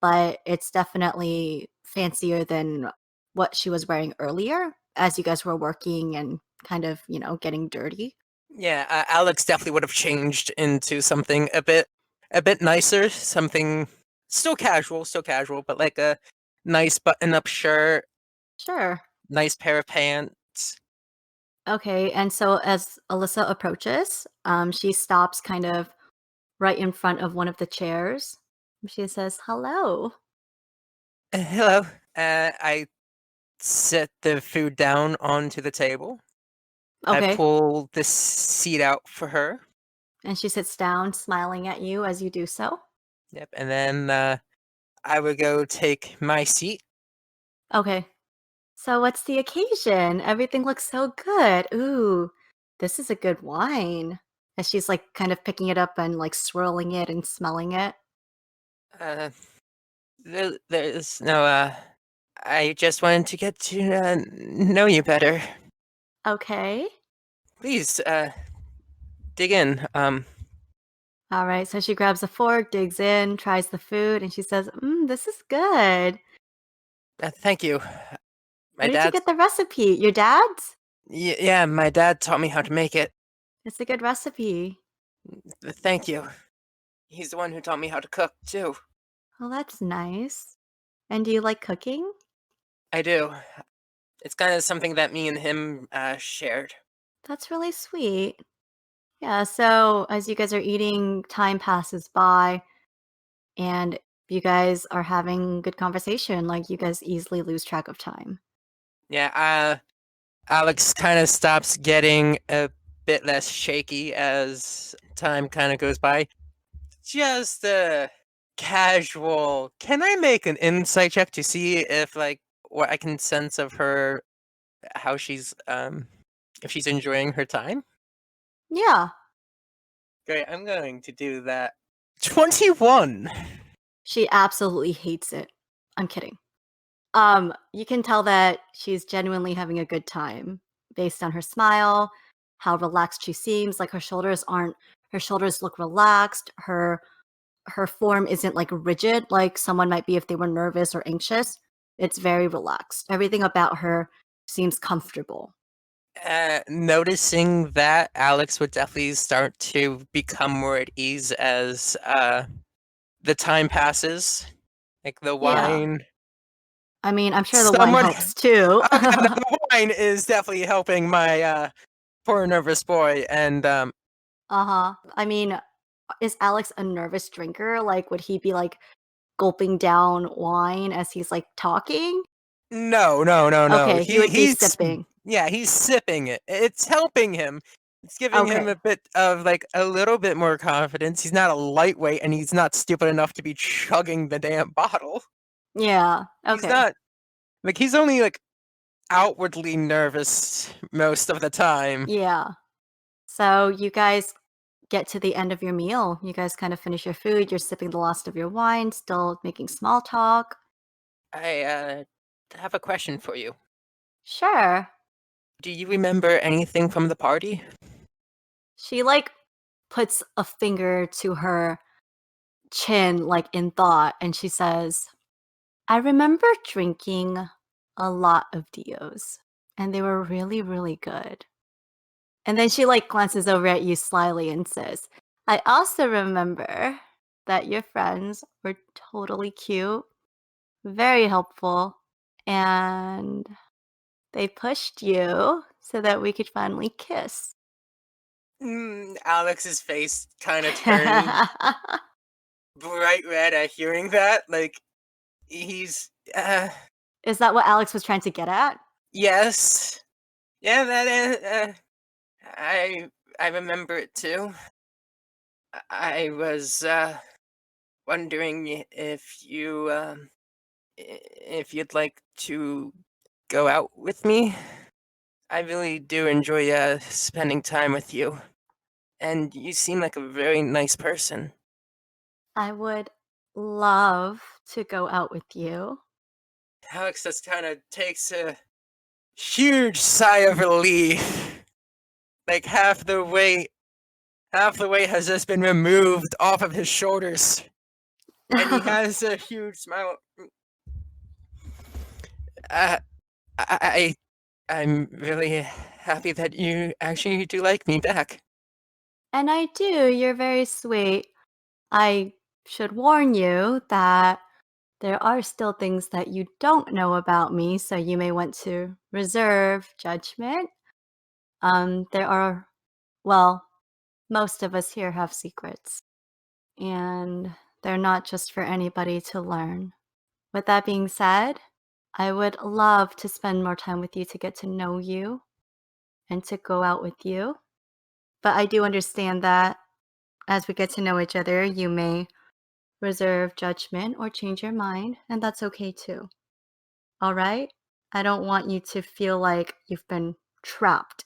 but it's definitely fancier than what she was wearing earlier as you guys were working and kind of, getting dirty. Yeah, Alex definitely would have changed into something a bit nicer, something still casual, but like a nice button-up shirt, Sure. nice pair of pants. Okay, and so as Alyssa approaches, she stops kind of right in front of one of the chairs. She says, "Hello." Hello. I set the food down onto the table. I Okay, pull the seat out for her. and she sits down, smiling at you as you do so. Yep, and then I would go take my seat. Okay, so what's the occasion? Everything looks so good. Ooh, this is a good wine. As she's like kind of picking it up and like swirling it and smelling it. Uh, there's no. I just wanted to get to know you better. Okay. Please, dig in. All right, so she grabs a fork, digs in, tries the food, and she says, this is good. Thank you. My Where did you dad. get the recipe? Your dad's? Yeah, my dad taught me how to make it. It's a good recipe. Thank you. He's the one who taught me how to cook too. Well, that's nice. And do you like cooking? I do. It's kind of something that me and him shared. That's really sweet. Yeah, so as you guys are eating, time passes by and you guys are having good conversation. Like you guys easily lose track of time. Yeah, Alex kind of stops getting a bit less shaky as time kind of goes by. Just a casual. Can I make an insight check to see if like what I can sense of her, how she's if she's enjoying her time? Yeah. Great, I'm going to do that. 21. She absolutely hates it. I'm kidding. You can tell that she's genuinely having a good time based on her smile, how relaxed she seems. Like her shoulders look relaxed. Her form isn't like rigid like someone might be if they were nervous or anxious. It's very relaxed. Everything about her seems comfortable. Noticing that, Alex would definitely start to become more at ease as the time passes. Like the Yeah. wine. I mean, I'm sure the wine Someone- helps too. Okay, no, the wine is definitely helping my poor nervous boy, and Uh-huh. I mean, is Alex a nervous drinker? Like, would he be like gulping down wine as he's like talking? no. Okay, he would be he's sipping. Yeah, he's sipping it. It's helping him. It's giving him Okay. a bit of like a little bit more confidence. He's not a lightweight, and he's not stupid enough to be chugging the damn bottle. Yeah. He's Okay. not like he's only like outwardly nervous most of the time. Yeah. So you guys get to the end of your meal. You guys kind of finish your food. You're sipping the last of your wine, still making small talk. I have a question for you. Sure. Do you remember anything from the party? She like puts a finger to her chin, like in thought, and she says, I remember drinking a lot of Dios. and they were really, really good. And then she like glances over at you slyly and says, I also remember that your friends were totally cute, very helpful, and they pushed you so that we could finally kiss. Alex's face kind of turned bright red at hearing that. Like, he's, Is that what Alex was trying to get at? yes. Yeah, that, I remember it too. I was, wondering if if you'd like to go out with me. I really do enjoy, spending time with you. And you seem like a very nice person. I would love to go out with you. Alex just kind of takes a huge sigh of relief. Like half the weight has just been removed off of his shoulders. And he has a huge smile. I'm really happy that you actually do like me back. And I do. You're very sweet. I should warn you that there are still things that you don't know about me, so you may want to reserve judgment. There are, well, most of us here have secrets, and they're not just for anybody to learn. With that being said, I would love to spend more time with you to get to know you and to go out with you. But I do understand that as we get to know each other, you may reserve judgment or change your mind, and that's okay too. All right? I don't want you to feel like you've been trapped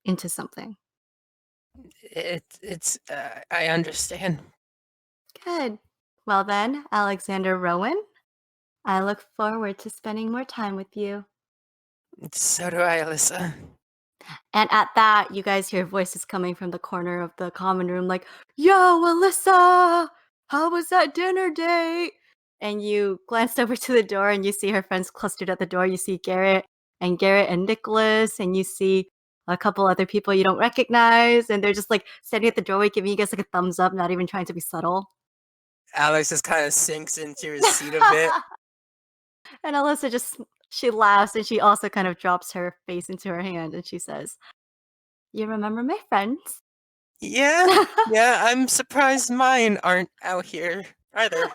into something. I understand. Good. Well then, Alexander Rowan, I look forward to spending more time with you. So do I, Alyssa. And at that, you guys hear voices coming from the corner of the common room like, Yo, Alyssa! How was that dinner date? And you glance over to the door and you see her friends clustered at the door. You see Garrett and Nicholas, and you see a couple other people you don't recognize. And they're just like standing at the doorway giving you guys like a thumbs up, not even trying to be subtle. Alex just kind of sinks into his seat a bit. And Alyssa just, she laughs and she also kind of drops her face into her hand and she says, You remember my friends? Yeah, I'm surprised mine aren't out here either.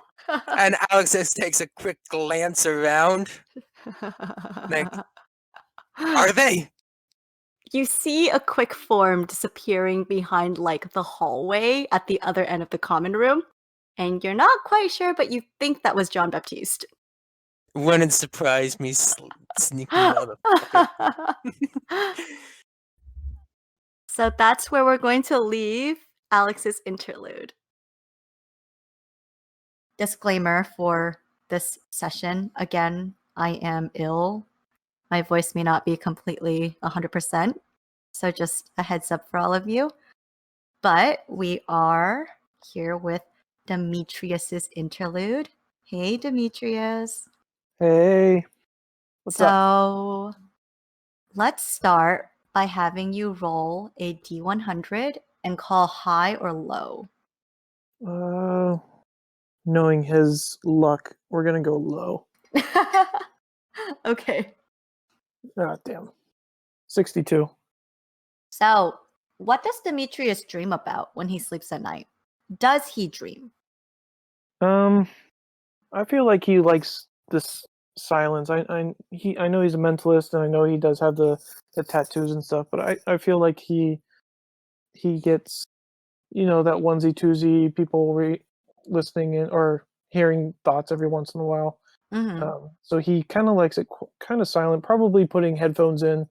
And Alex just takes a quick glance around. Like, are they? You see a quick form disappearing behind like the hallway at the other end of the common room. And you're not quite sure, but you think that was John Baptiste. Wouldn't surprise me, sneaky motherfucker. So that's where we're going to leave Alex's interlude. Disclaimer for this session. Again, I am ill. My voice may not be completely 100%. So just a heads up for all of you. But we are here with Demetrius's interlude. Hey, Demetrius. Hey. What's up? So let's start by having you roll a D100 and call high or low. Knowing his luck, we're gonna go low. Okay. Ah, damn. 62. So, what does Demetrius dream about when he sleeps at night? Does he dream? I feel like he likes this silence. I know he's a mentalist, and I know he does have the tattoos and stuff, but I feel like he gets, that onesie twosie people listening in or hearing thoughts every once in a while. Mm-hmm. So he kind of likes it kind of silent, probably putting headphones in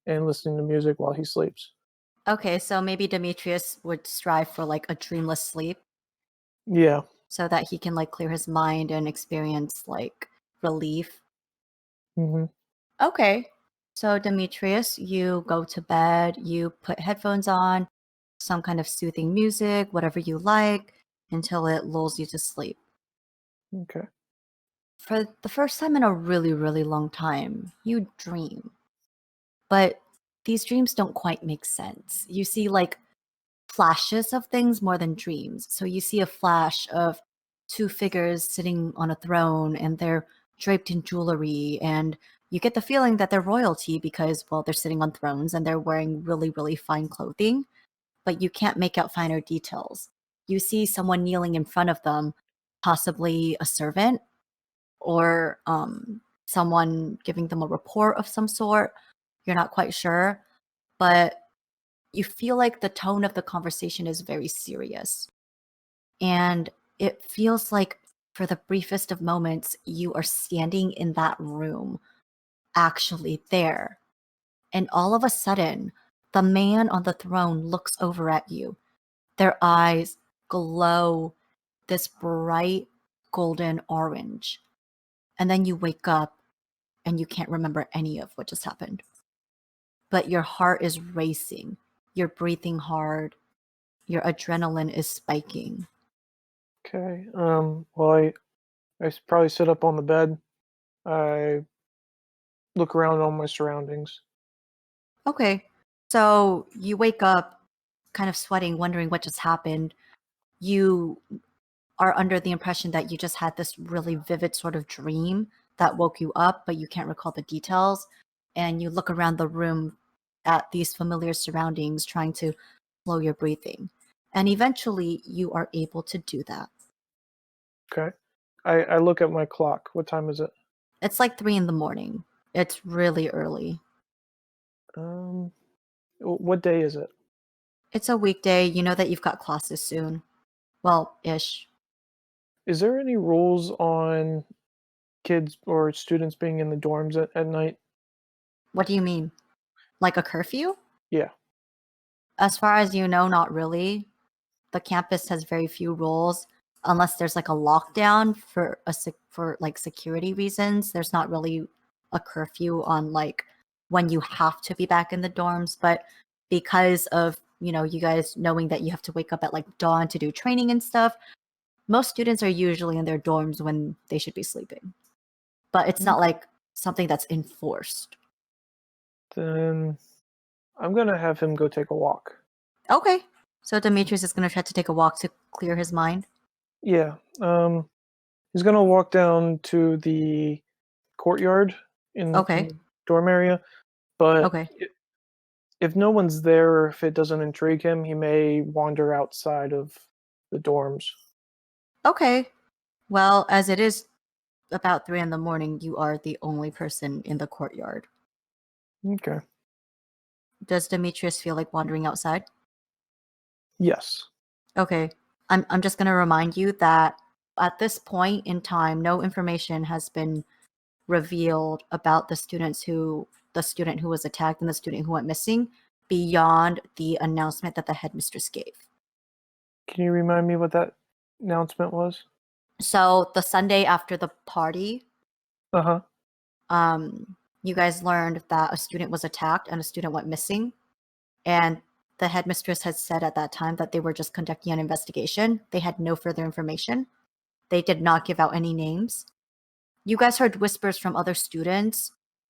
and listening to music while he sleeps. Okay, so maybe Demetrius would strive for like a dreamless sleep. Yeah. So that he can like clear his mind and experience like relief. Mm-hmm. Okay. So Demetrius, you go to bed, you put headphones on, some kind of soothing music, whatever you like, until it lulls you to sleep. Okay. For the first time in a really, really long time, you dream. but these dreams don't quite make sense. You see like flashes of things more than dreams. So you see a flash of two figures sitting on a throne and they're draped in jewelry, and you get the feeling that they're royalty because, well, they're sitting on thrones and they're wearing really, really fine clothing, but you can't make out finer details. You see someone kneeling in front of them, possibly a servant or someone giving them a report of some sort. You're not quite sure, but you feel like the tone of the conversation is very serious. And it feels like for the briefest of moments, you are standing in that room, actually there. And all of a sudden, the man on the throne looks over at you. Their eyes glow this bright golden orange. And then you wake up and you can't remember any of what just happened. But your heart is racing. You're breathing hard. Your adrenaline is spiking. Okay. Well, I probably sit up on the bed. I look around all my surroundings. Okay. So you wake up kind of sweating, wondering what just happened. You are under the impression that you just had this really vivid sort of dream that woke you up, but you can't recall the details. And you look around the room at these familiar surroundings, trying to slow your breathing. And eventually you are able to do that. Okay. I look at my clock. What time is it? It's like 3 a.m. It's really early. What day is it? It's a weekday. You know that you've got classes soon. Well, ish. Is there any rules on kids or students being in the dorms at night? What do you mean? Like a curfew? Yeah. As far as you know, not really. The campus has very few rules, unless there's like a lockdown for like security reasons. There's not really a curfew on like when you have to be back in the dorms, but because of, you guys knowing that you have to wake up at like dawn to do training and stuff, most students are usually in their dorms when they should be sleeping. But it's not like something that's enforced. Then I'm gonna have him go take a walk. Okay. So Demetrius is going to try to take a walk to clear his mind. Yeah. He's gonna walk down to the courtyard in Okay. the dorm area, but Okay. if no one's there or if it doesn't intrigue him, he may wander outside of the dorms. Okay. Well, as it is about 3 a.m, you are the only person in the courtyard. Okay. Does Demetrius feel like wandering outside? Yes. Okay. I'm just going to remind you that at this point in time, no information has been revealed about the student who was attacked and the student who went missing beyond the announcement that the headmistress gave. Can you remind me what that announcement was? So the Sunday after the party, Uh-huh. you guys learned that a student was attacked and a student went missing. And the headmistress had said at that time that they were just conducting an investigation. They had no further information. They did not give out any names. You guys heard whispers from other students,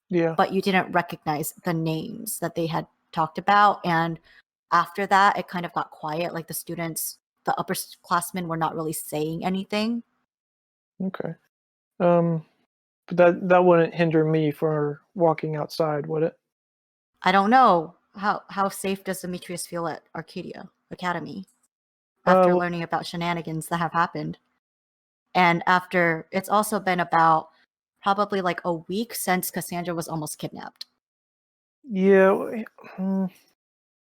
Yeah. but you didn't recognize the names that they had talked about. And after that, it kind of got quiet. Like the upperclassmen were not really saying anything. Okay. But that wouldn't hinder me for walking outside, would it? I don't know. How safe does Demetrius feel at Arcadia Academy after learning about shenanigans that have happened? And after, it's also been about probably like a week since Cassandra was almost kidnapped. Yeah.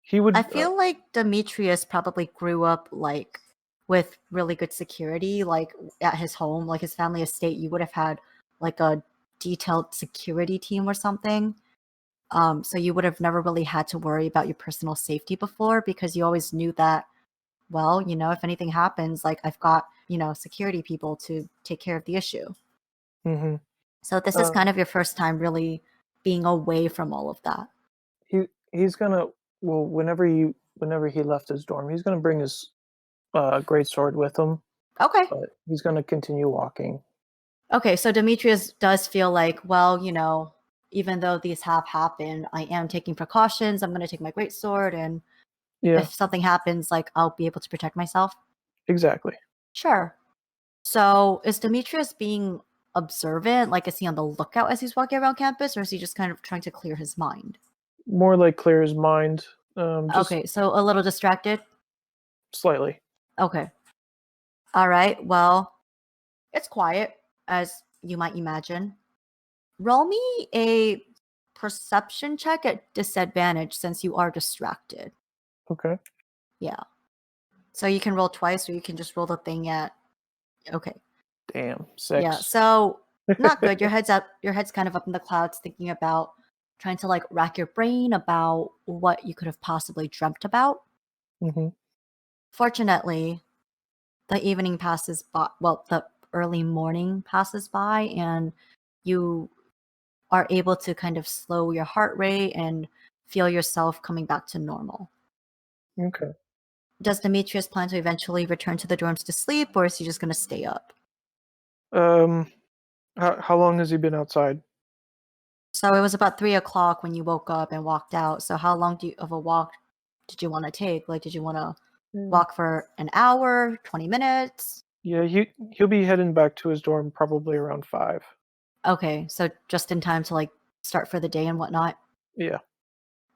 He would. I feel like Demetrius probably grew up like with really good security, like at his home, like his family estate. You would have had like a detailed security team or something. So you would have never really had to worry about your personal safety before, because you always knew that, well, if anything happens, like I've got, security people to take care of the issue. Mm-hmm. So this is kind of your first time really being away from all of that. He's gonna, well, whenever he left his dorm, he's gonna bring his great sword with him. Okay. But he's gonna continue walking. Okay, so Demetrius does feel like, well, even though these have happened, I am taking precautions. I'm going to take my greatsword, and Yeah, if something happens, like, I'll be able to protect myself. exactly. Sure. So is Demetrius being observant? Like, is he on the lookout as he's walking around campus, or is he just kind of trying to clear his mind? More like clear his mind. Just Okay, so a little distracted. slightly. Okay. All right. Well, it's quiet, as you might imagine. Roll me a perception check at disadvantage since you are distracted. Okay. Yeah. So you can roll twice, or you can just roll the thing at. Okay. Damn. 6. Yeah. So not good. Your head's up. Your head's kind of up in the clouds, thinking about trying to like rack your brain about what you could have possibly dreamt about. hmm Fortunately, the evening passes by. Well, the early morning passes by, and you are able to kind of slow your heart rate and feel yourself coming back to normal. Okay. Does Demetrius plan to eventually return to the dorms to sleep, or is he just going to stay up? How long has he been outside? So it was about 3 o'clock when you woke up and walked out. So how long of a walk did you want to take? Like, did you want to walk for an hour, 20 minutes? Yeah, he'll be heading back to his dorm probably around 5. Okay, so just in time to like start for the day and whatnot. Yeah.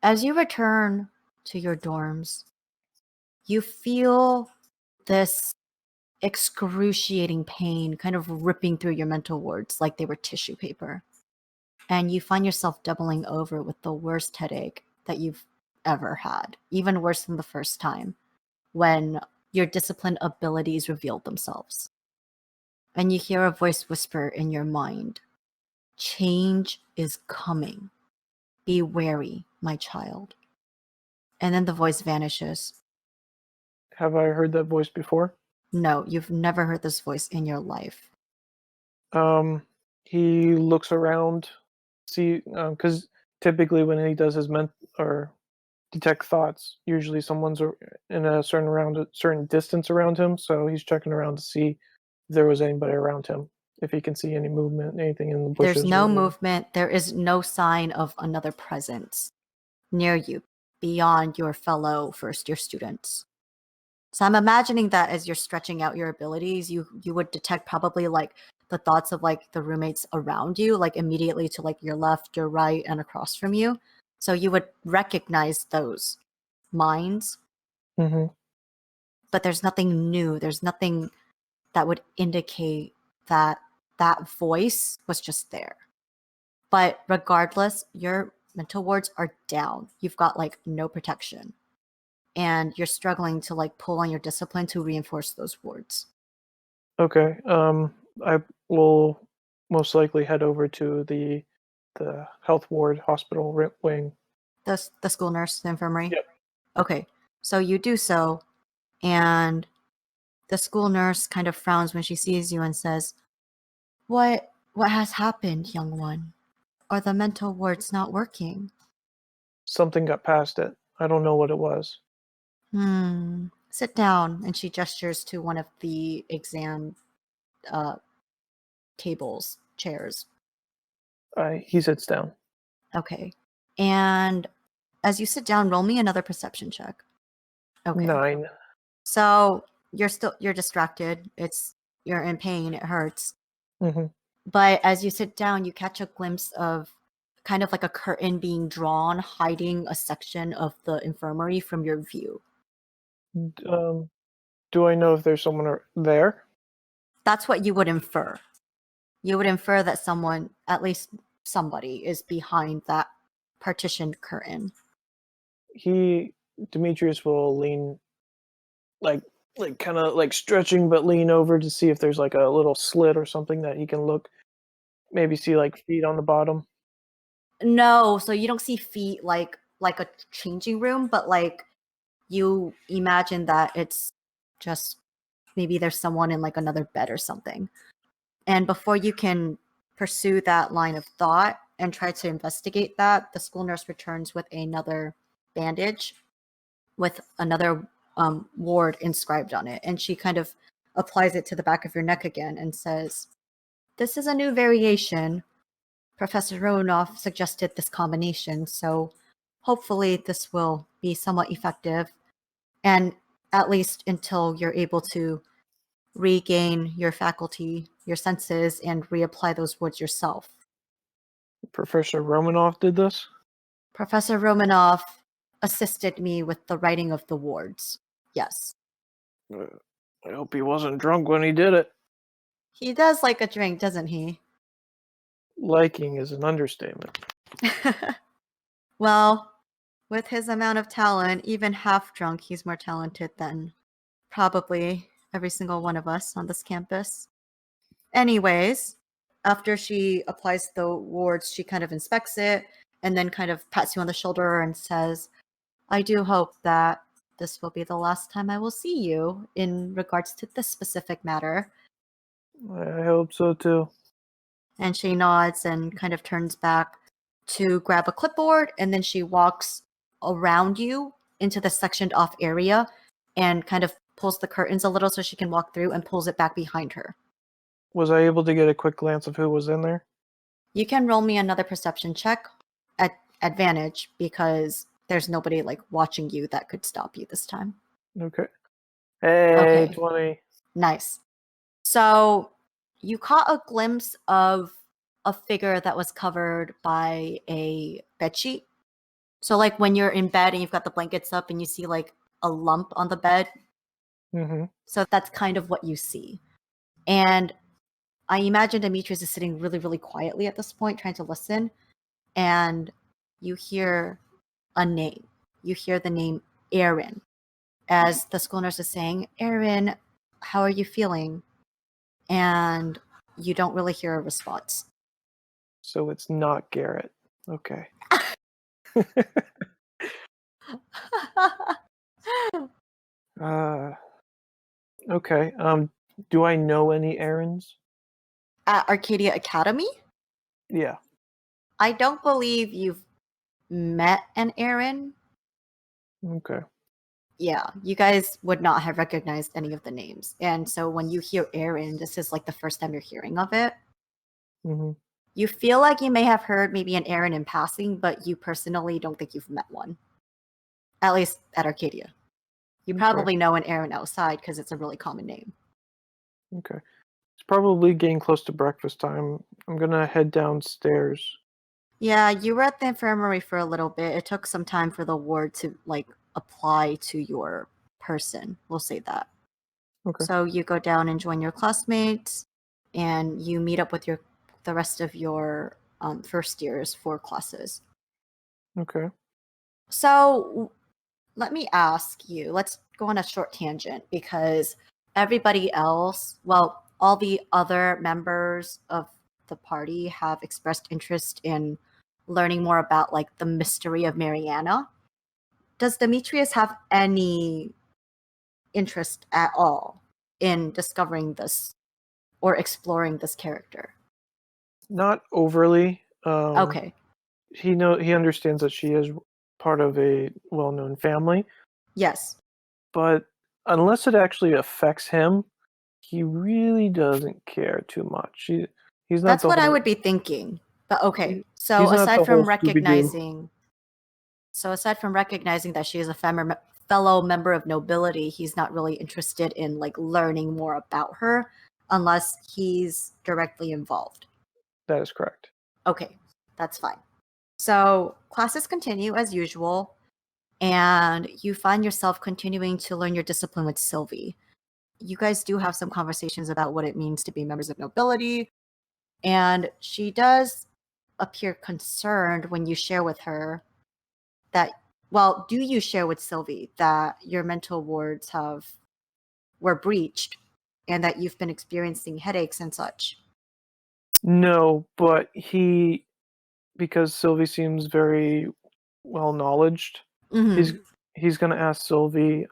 As you return to your dorms, you feel this excruciating pain kind of ripping through your mental wards like they were tissue paper. And you find yourself doubling over with the worst headache that you've ever had, even worse than the first time when your discipline abilities revealed themselves. And you hear a voice whisper in your mind, "Change is coming. Be wary, my child." And then the voice vanishes. Have I heard that voice before? No, you've never heard this voice in your life. He looks around, see, because typically when he does his or detect thoughts, usually someone's in a certain distance around him, so he's checking around to see if there was anybody around him, if he can see any movement, anything in the bushes. There's no or whatever. movement. There is no sign of another presence near you beyond your fellow first year students. So I'm imagining that as you're stretching out your abilities, you would detect probably like the thoughts of like the roommates around you, like immediately to like your left, your right, and across from you. So you would recognize those minds, Mhm. but there's nothing new. There's nothing that would indicate that that voice was just there. But regardless, your mental wards are down. You've got like no protection. And you're struggling to like pull on your discipline to reinforce those wards. Okay. I will most likely head over to the health ward hospital wing. The school nurse, the infirmary? Yep. Okay. So you do so, and the school nurse kind of frowns when she sees you and says, What has happened, young one? Are the mental wards not working? Something got past it. I don't know what it was. Sit down. And she gestures to one of the exam tables, chairs. He sits down. Okay. And as you sit down, roll me another perception check. Okay. 9. So you're distracted. You're in pain. It hurts. Mm-hmm. But as you sit down, you catch a glimpse of kind of like a curtain being drawn, hiding a section of the infirmary from your view. Do I know if there's someone there? That's what you would infer. You would infer that someone, at least somebody, is behind that partitioned curtain. Demetrius will lean, like kind of like stretching, but lean over to see if there's like a little slit or something that he can look, maybe see like feet on the bottom. No, so you don't see feet like a changing room, but like you imagine that it's just maybe there's someone in like another bed or something. And before you can pursue that line of thought and try to investigate that, the school nurse returns with another bandage with another ward inscribed on it. And she kind of applies it to the back of your neck again and says, "This is a new variation Professor Romanoff suggested this combination, so hopefully this will be somewhat effective, and at least until you're able to regain your faculty, your senses, and reapply those words yourself. Professor Romanoff did this? Professor Romanoff assisted me with the writing of the wards. Yes. I hope he wasn't drunk when he did it. He does like a drink, doesn't he? Liking is an understatement. Well, with his amount of talent, even half drunk, he's more talented than probably every single one of us on this campus. Anyways, after she applies the wards, she kind of inspects it and then kind of pats you on the shoulder and says, I do hope that this will be the last time I will see you in regards to this specific matter. I hope so too. And she nods and kind of turns back to grab a clipboard, and then she walks around you into the sectioned off area and kind of pulls the curtains a little so she can walk through and pulls it back behind her. Was I able to get a quick glance of who was in there? You can roll me another perception check at advantage because there's nobody like watching you that could stop you this time. Okay. Hey, Okay. 20. Nice. So you caught a glimpse of a figure that was covered by a bedsheet. So like when you're in bed and you've got the blankets up and you see like a lump on the bed. Mm-hmm. So that's kind of what you see. And I imagine Demetrius is sitting really, really quietly at this point, trying to listen. And you hear a name. You hear the name Aaron. As the school nurse is saying, Aaron, how are you feeling? And you don't really hear a response. So it's not Garrett. Okay. Okay. Do I know any errands? At Arcadia Academy? Yeah. I don't believe you've met an Aaron. Okay. Yeah, you guys would not have recognized any of the names. And so when you hear Aaron, this is like the first time you're hearing of it. Mm-hmm. You feel like you may have heard maybe an Aaron in passing, but you personally don't think you've met one. At least at Arcadia. You Okay. probably know an Aaron outside because it's a really common name. Okay. It's probably getting close to breakfast time. I'm gonna head downstairs. Yeah, you were at the infirmary for a little bit. It took some time for the ward to like apply to your person. We'll say that. Okay. So you go down and join your classmates, and you meet up with the rest of your first years for classes. Okay. So let me ask you. Let's go on a short tangent because everybody else, well, all the other members of the party have expressed interest in learning more about like the mystery of Mariana. Does Demetrius have any interest at all in discovering this or exploring this character? Not overly. Okay. He understands that she is part of a well-known family, Yes. but unless it actually affects him, he really doesn't care too much. He's not. That's the what I whole- would be thinking. But okay. So he's not aside the from whole Scooby-Doo. recognizing that she is a fellow member of nobility, he's not really interested in like learning more about her unless he's directly involved. That is correct. Okay, that's fine. So classes continue as usual, and you find yourself continuing to learn your discipline with Sylvie. You guys do have some conversations about what it means to be members of nobility, and she does appear concerned when you share with her that, well, do you share with Sylvie that your mental wards were breached and that you've been experiencing headaches and such? No, but because Sylvie seems very well knowledged, Mhm. he's gonna ask Sylvie,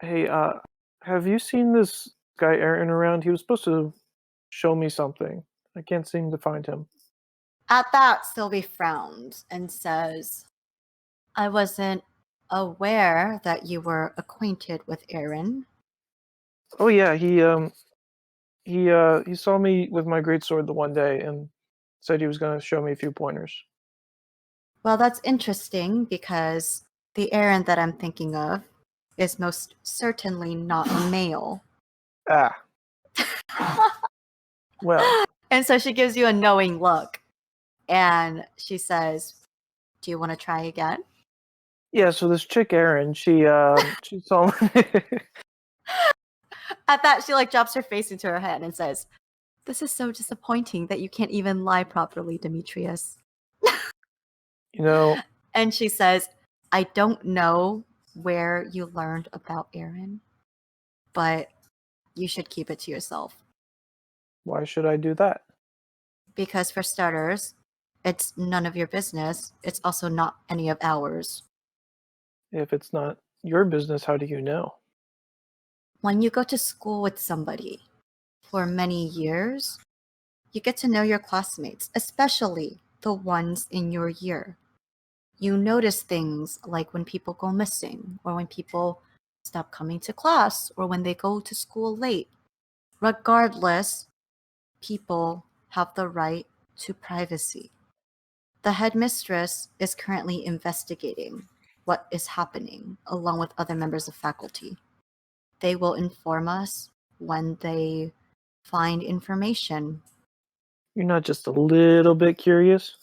hey, have you seen this guy Aaron around? He was supposed to show me something. I can't seem to find him. At that, Sylvie frowns and says, I wasn't aware that you were acquainted with Aaron. Oh yeah, he saw me with my greatsword the one day, and Said he was going to show me a few pointers. Well, that's interesting because the errand that I'm thinking of is most certainly not a male. Ah. Well, And so she gives you a knowing look. And she says, do you want to try again? yeah, so this chick Erin, she saw At that, she like drops her face into her hand and says, this is so disappointing that you can't even lie properly, Demetrius. you know, And she says, I don't know where you learned about Aaron, but you should keep it to yourself. why should I do that? Because for starters, it's none of your business. It's also not any of ours. If it's not your business, how do you know? When you go to school with somebody for many years, you get to know your classmates, especially the ones in your year. You notice things like when people go missing, or when people stop coming to class, or when they go to school late. Regardless, people have the right to privacy. The headmistress is currently investigating what is happening along with other members of faculty. They will inform us when they find information. You're not just a little bit curious?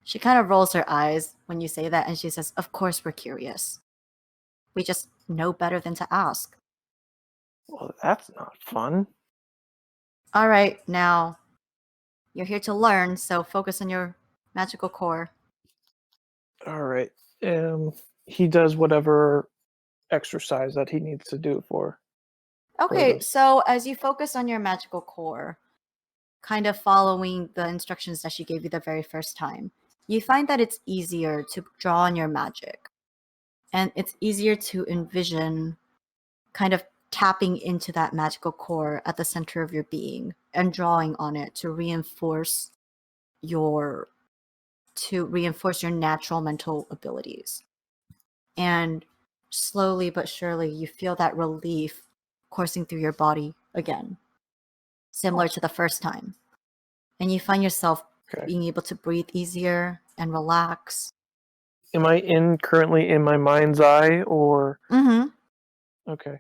She kind of rolls her eyes when you say that, and she says, of course we're curious. We just know better than to ask. Well, that's not fun. All right, now, you're here to learn, so focus on your magical core. All right. He does whatever exercise that he needs to do for. Okay, this. so as you focus on your magical core, kind of following the instructions that she gave you the very first time, you find that it's easier to draw on your magic. And it's easier to envision kind of tapping into that magical core at the center of your being and drawing on it to reinforce your natural mental abilities. And slowly but surely you feel that relief coursing through your body again, similar to the first time. And you find yourself Okay. being able to breathe easier and relax. Am I currently in my mind's eye, or Mm-hmm. okay?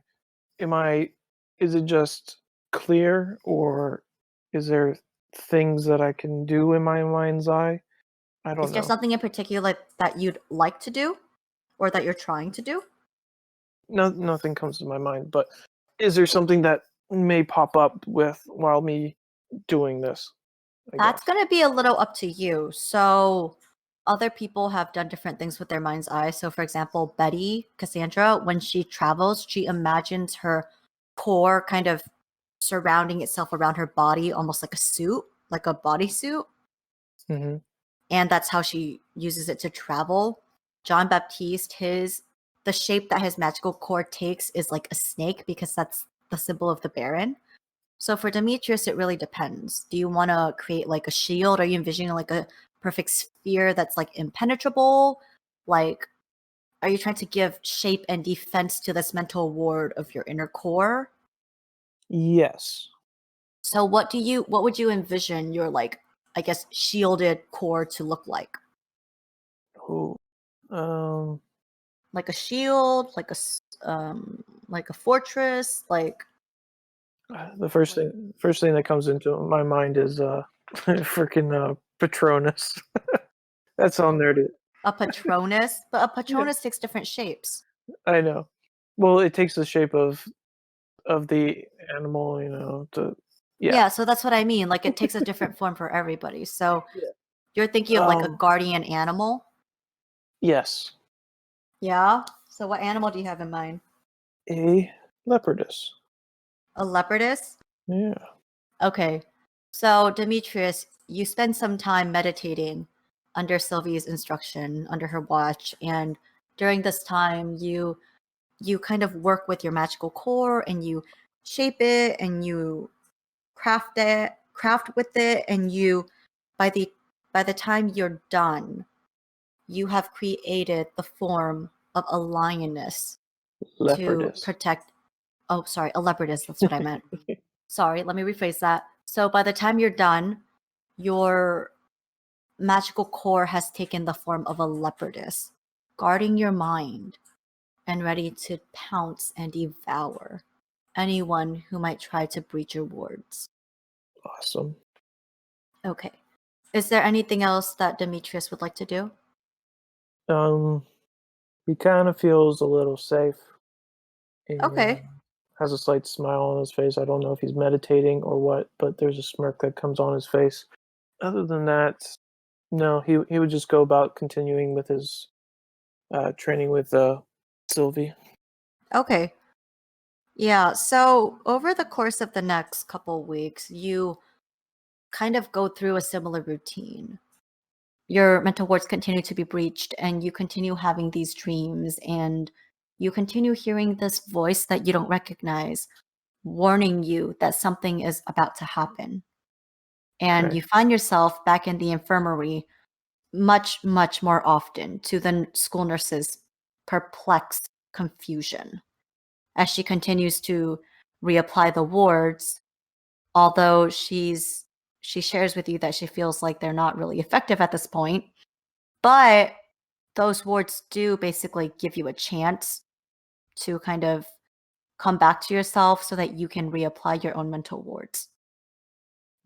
Is it just clear, or is there things that I can do in my mind's eye? I don't Is there know. something in particular that you'd like to do or that you're trying to do? Nothing comes to my mind, but is there something that may pop up while me doing this? That's going to be a little up to you. So other people have done different things with their mind's eye. So for example, Cassandra, when she travels, she imagines her core kind of surrounding itself around her body, almost like a suit, like a bodysuit. Mm-hmm. And that's how she uses it to travel. John Baptiste, the shape that his magical core takes is like a snake because that's the symbol of the Baron. So for Demetrius, it really depends. Do you want to create like a shield? Are you envisioning like a perfect sphere that's like impenetrable? Like, are you trying to give shape and defense to this mental ward of your inner core? Yes. So what would you envision your like, I guess, shielded core to look like? Oh. Like a shield, like a fortress, like The first thing that comes into my mind is freaking Patronus. That's on there too. a Patronus. But a Patronus takes different shapes. I know. Well, it takes the shape of the animal, Yeah, so that's what I mean. Like it takes a different form for everybody. So Yeah. you're thinking of like a guardian animal? Yes. Yeah. So what animal do you have in mind? A leopardess. A leopardess? Yeah. Okay. So Demetrius, you spend some time meditating under Sylvie's instruction, under her watch, and during this time you kind of work with your magical core and you shape it and you craft with it, and you by the time you're done, you have created the form of a lioness Leopardess. to protect. Oh, sorry, a leopardess. That's what I meant. Sorry, let me rephrase that. So by the time you're done, your magical core has taken the form of a leopardess, guarding your mind and ready to pounce and devour anyone who might try to breach your wards. Awesome. Okay. Is there anything else that Demetrius would like to do? He kind of feels a little safe. And Okay. has a slight smile on his face. I don't know if he's meditating or what, but there's a smirk that comes on his face. Other than that, no, he would just go about continuing with his training with Sylvie. Okay. Yeah, so over the course of the next couple weeks, you kind of go through a similar routine. Your mental wards continue to be breached, and you continue having these dreams, and you continue hearing this voice that you don't recognize, warning you that something is about to happen. And Okay. you find yourself back in the infirmary much, much more often, to the school nurse's perplexed confusion, as she continues to reapply the wards, although she shares with you that she feels like they're not really effective at this point. But those wards do basically give you a chance to kind of come back to yourself so that you can reapply your own mental wards.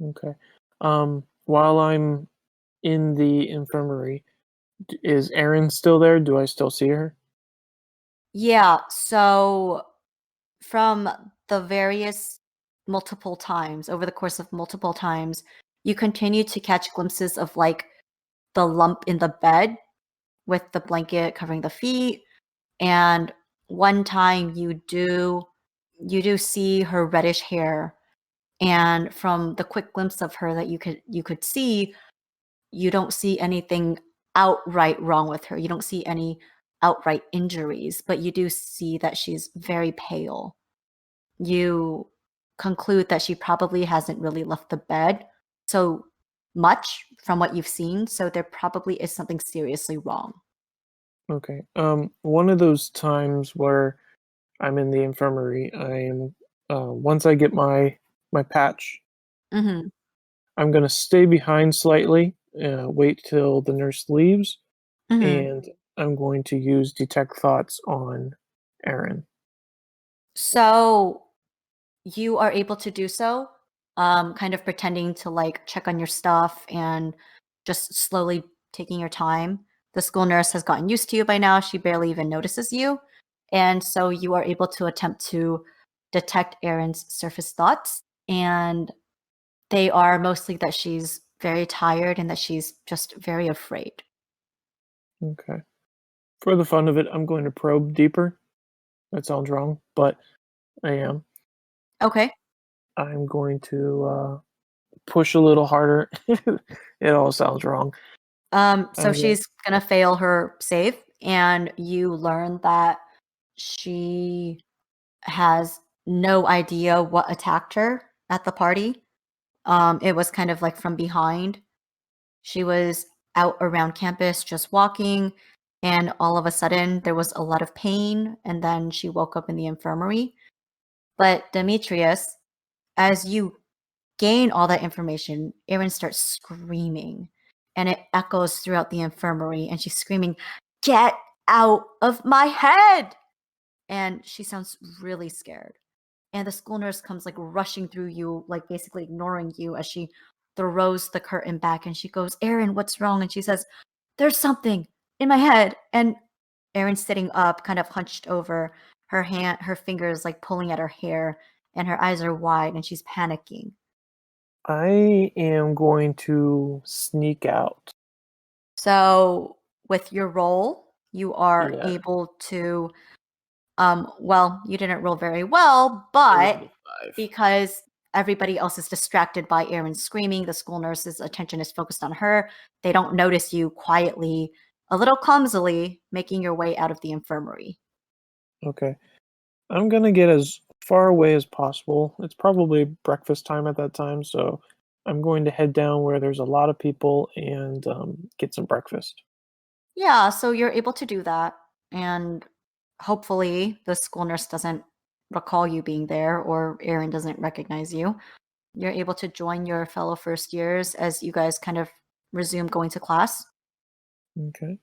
Okay. While I'm in the infirmary, is Erin still there? Do I still see her? Yeah, so from the various multiple times, over the course of multiple times, you continue to catch glimpses of like the lump in the bed with the blanket covering the feet. And one time you do see her reddish hair, and from the quick glimpse of her that you could see, you don't see anything outright wrong with her. You don't see any outright injuries, but you do see that she's very pale. You conclude that she probably hasn't really left the bed so much from what you've seen, so there probably is something seriously wrong. Okay. One of those times where I'm in the infirmary, I am once I get my patch, Mm-hmm. I'm gonna stay behind slightly, wait till the nurse leaves, Mm-hmm. and I'm going to use detect thoughts on Erin. So you are able to do so, kind of pretending to like check on your stuff and just slowly taking your time. The school nurse has gotten used to you by now. She barely even notices you. And so you are able to attempt to detect Erin's surface thoughts. And they are mostly that she's very tired and that she's just very afraid. Okay. For the fun of it, I'm going to probe deeper. That sounds wrong, but I am. Okay. I'm going to push a little harder. It all sounds wrong. So Okay. she's gonna fail her save, and you learn that she has no idea what attacked her at the party. It was kind of like from behind. She was out around campus just walking, and all of a sudden there was a lot of pain, and then she woke up in the infirmary. But Demetrius, as you gain all that information, Erin starts screaming, and it echoes throughout the infirmary, and she's screaming, "Get out of my head!" And she sounds really scared. And the school nurse comes like rushing through you, like basically ignoring you as she throws the curtain back, and she goes, "Erin, what's wrong?" And she says, "There's something in my head." And Erin's sitting up, kind of hunched over, her fingers like pulling at her hair, and her eyes are wide, and she's panicking. I am going to sneak out. So with your roll, you are Yeah. able to well, you didn't roll very well, It was but a 5. because everybody else is distracted by Erin screaming, the school nurse's attention is focused on her. They don't notice you quietly, a little clumsily, making your way out of the infirmary. Okay. I'm gonna get as far away as possible. It's probably breakfast time at that time, so I'm going to head down where there's a lot of people and get some breakfast. Yeah, so you're able to do that, and hopefully the school nurse doesn't recall you being there, or Erin doesn't recognize you. You're able to join your fellow first years as you guys kind of resume going to class. Okay.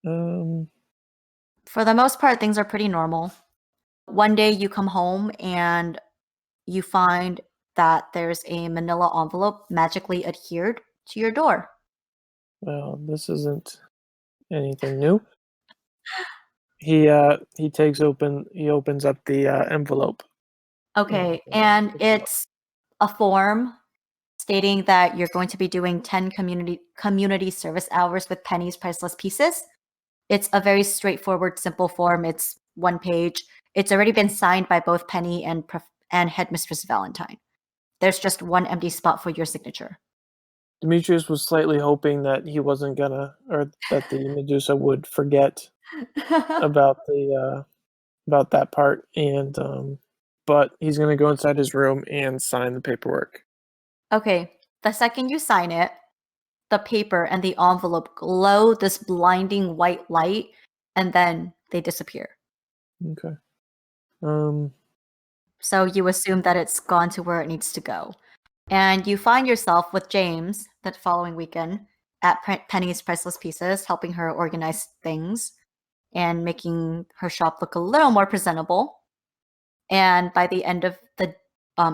For the most part, things are pretty normal. One day you come home and you find that there's a manila envelope magically adhered to your door. Well, this isn't anything new. He opens up the envelope. Okay, Yeah. and it's a form stating that you're going to be doing 10 community service hours with Penny's Priceless Pieces. It's a very straightforward, simple form. It's one page. It's already been signed by both Penny and Headmistress Valentine. There's just one empty spot for your signature. Demetrius was slightly hoping that he wasn't gonna, or that the Medusa would forget about that part, and but he's gonna go inside his room and sign the paperwork. Okay, the second you sign it, the paper and the envelope glow this blinding white light, and then they disappear. Okay. So you assume that it's gone to where it needs to go. And you find yourself with James that following weekend at Penny's Priceless Pieces, helping her organize things and making her shop look a little more presentable. And by the end of the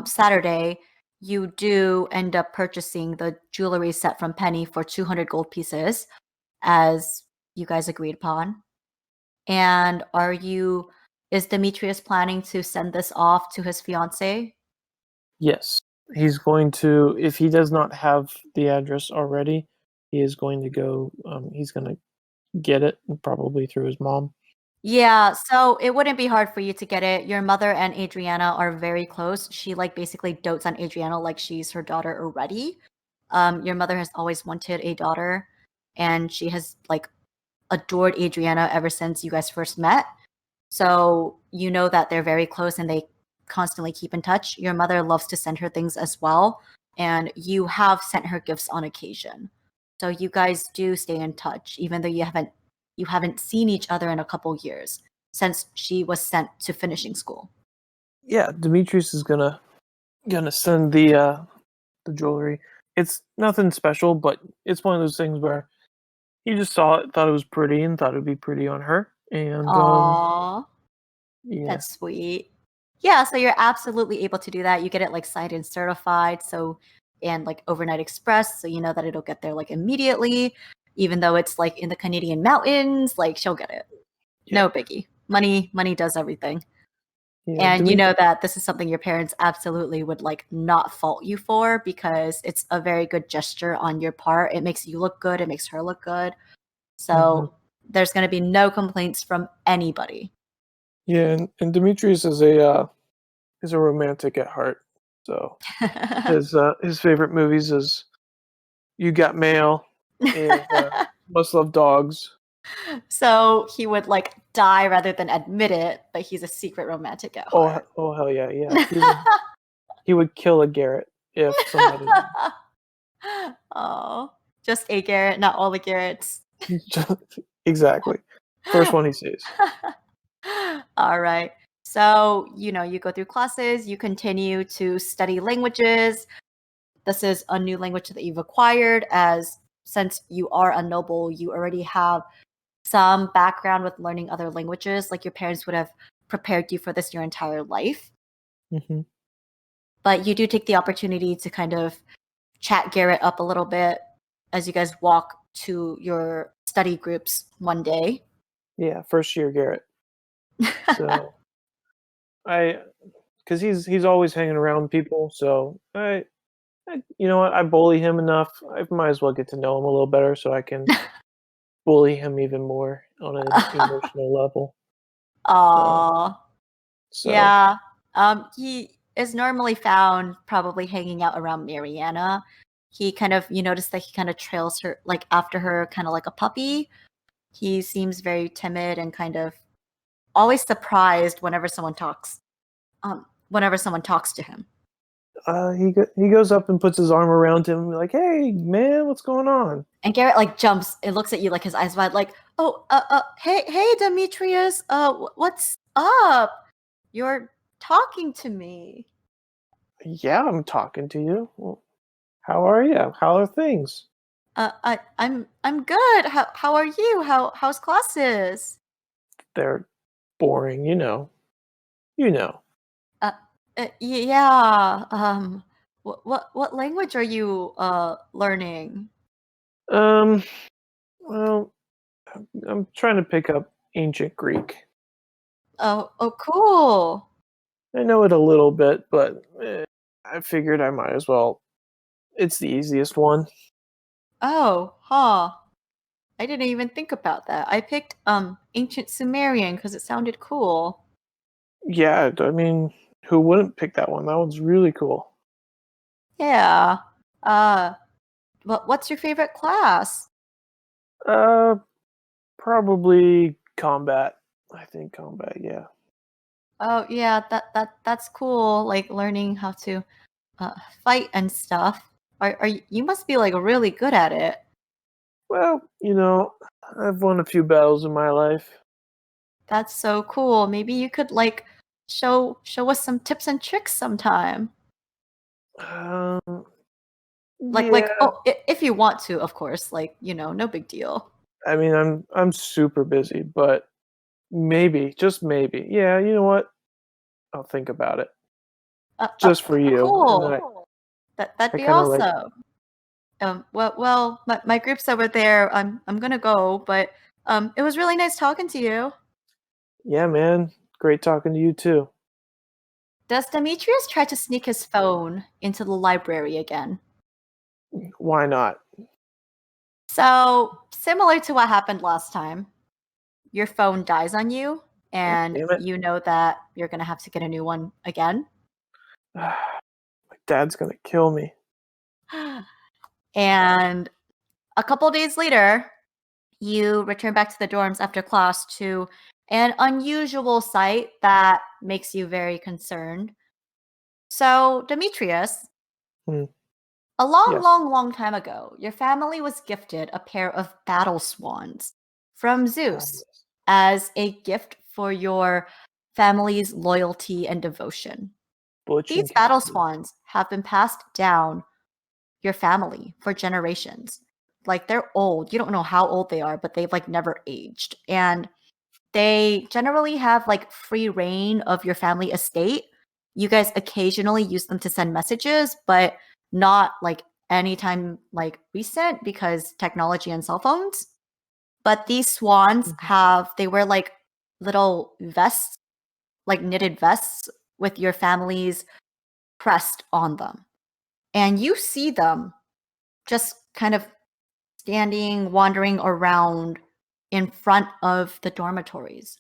Saturday, you do end up purchasing the jewelry set from Penny for 200 gold pieces, as you guys agreed upon. And is Demetrius planning to send this off to his fiancée? Yes, he's going to. If he does not have the address already, he is going to go. He's going to get it, probably through his mom. Yeah, so it wouldn't be hard for you to get it. Your mother and Adriana are very close. She basically dotes on Adriana like she's her daughter already. Your mother has always wanted a daughter, and she has adored Adriana ever since you guys first met. So you know that they're very close and they constantly keep in touch. Your mother loves to send her things as well, and you have sent her gifts on occasion. So you guys do stay in touch, even though you haven't seen each other in a couple years since she was sent to finishing school. Yeah, Demetrius is gonna send the jewelry. It's nothing special, but it's one of those things where he just saw it, thought it was pretty, and thought it would be pretty on her. And Aww, yeah, that's sweet. Yeah, so you're absolutely able to do that. You get it signed and certified, and overnight express, so you know that it'll get there immediately, even though it's in the Canadian mountains. She'll get it. Yeah. No biggie. Money does everything. yeah. And you know that this is something your parents absolutely would not fault you for, because it's a very good gesture on your part. It makes you look good. It makes her look good. So there's going to be no complaints from anybody. Yeah, and Demetrius is a romantic at heart. So his favorite movies is You Got Mail and Must Love Dogs. So he would die rather than admit it, but he's a secret romantic at heart. Oh hell yeah. He would kill a Garrett if somebody. Oh, just a Garrett, not all the Garretts. Exactly. First one he sees. All right. So, you go through classes, you continue to study languages. This is a new language that you've acquired, as since you are a noble, you already have some background with learning other languages. Your parents would have prepared you for this your entire life. Mm-hmm. But you do take the opportunity to kind of chat Garrett up a little bit as you guys walk to your study groups one day. Yeah, first year Garrett. So because he's always hanging around people, so I you know what, I bully him enough. I might as well get to know him a little better so I can bully him even more on an emotional level. Aww. So Yeah. He is normally found probably hanging out around Mariana. He kind of, you notice that he kind of trails her, after her, kind of like a puppy. He seems very timid and kind of always surprised whenever someone talks. Whenever someone talks to him. he goes up and puts his arm around him, like, "Hey, man, what's going on?" And Garrett jumps and looks at you, his eyes wide, "Oh, hey, Demetrius, what's up? You're talking to me." Yeah, I'm talking to you. Well, how are you? How are things? I'm good. How are you? How's classes? They're boring, you know. You know. Yeah. What language are you learning? Well, I'm trying to pick up ancient Greek. Oh, cool. I know it a little bit, but I figured I might as well. It's the easiest one. Oh, huh. I didn't even think about that. I picked ancient Sumerian because it sounded cool. Yeah, I mean, who wouldn't pick that one? That one's really cool. Yeah. What's your favorite class? Probably combat. I think combat, yeah. Oh, yeah, that's cool. Like learning how to fight and stuff. You must be like really good at it. Well, you know, I've won a few battles in my life. That's so cool. Maybe you could like show us some tips and tricks sometime. Like Yeah. oh, if you want to, of course. Like, no big deal. I mean, I'm super busy, but maybe, just maybe. Yeah, you know what? I'll think about it. Just for you. Cool. And That'd I be kinda like- awesome. Well, my group's over there. I'm gonna go, but it was really nice talking to you. yeah, man. Great talking to you too. Does Demetrius try to sneak his phone into the library again? Why not? So, similar to what happened last time, your phone dies on you, and damn it. you know that you're gonna have to get a new one again. My dad's gonna kill me. And a couple days later, you return back to the dorms after class to an unusual sight that makes you very concerned. So, Demetrius, Hmm. a long, Yes. long time ago, your family was gifted a pair of battle swans from Zeus as a gift for your family's loyalty and devotion. Butch and These battle Cassidy. swans have been passed down your family for generations. Like they're old. You don't know how old they are, but they've like never aged. And they generally have like free reign of your family estate. You guys occasionally use them to send messages, but not like anytime like recent because technology and cell phones. But these swans they wear like little vests, like knitted vests with your family's crest on them. And you see them just kind of standing, wandering around in front of the dormitories,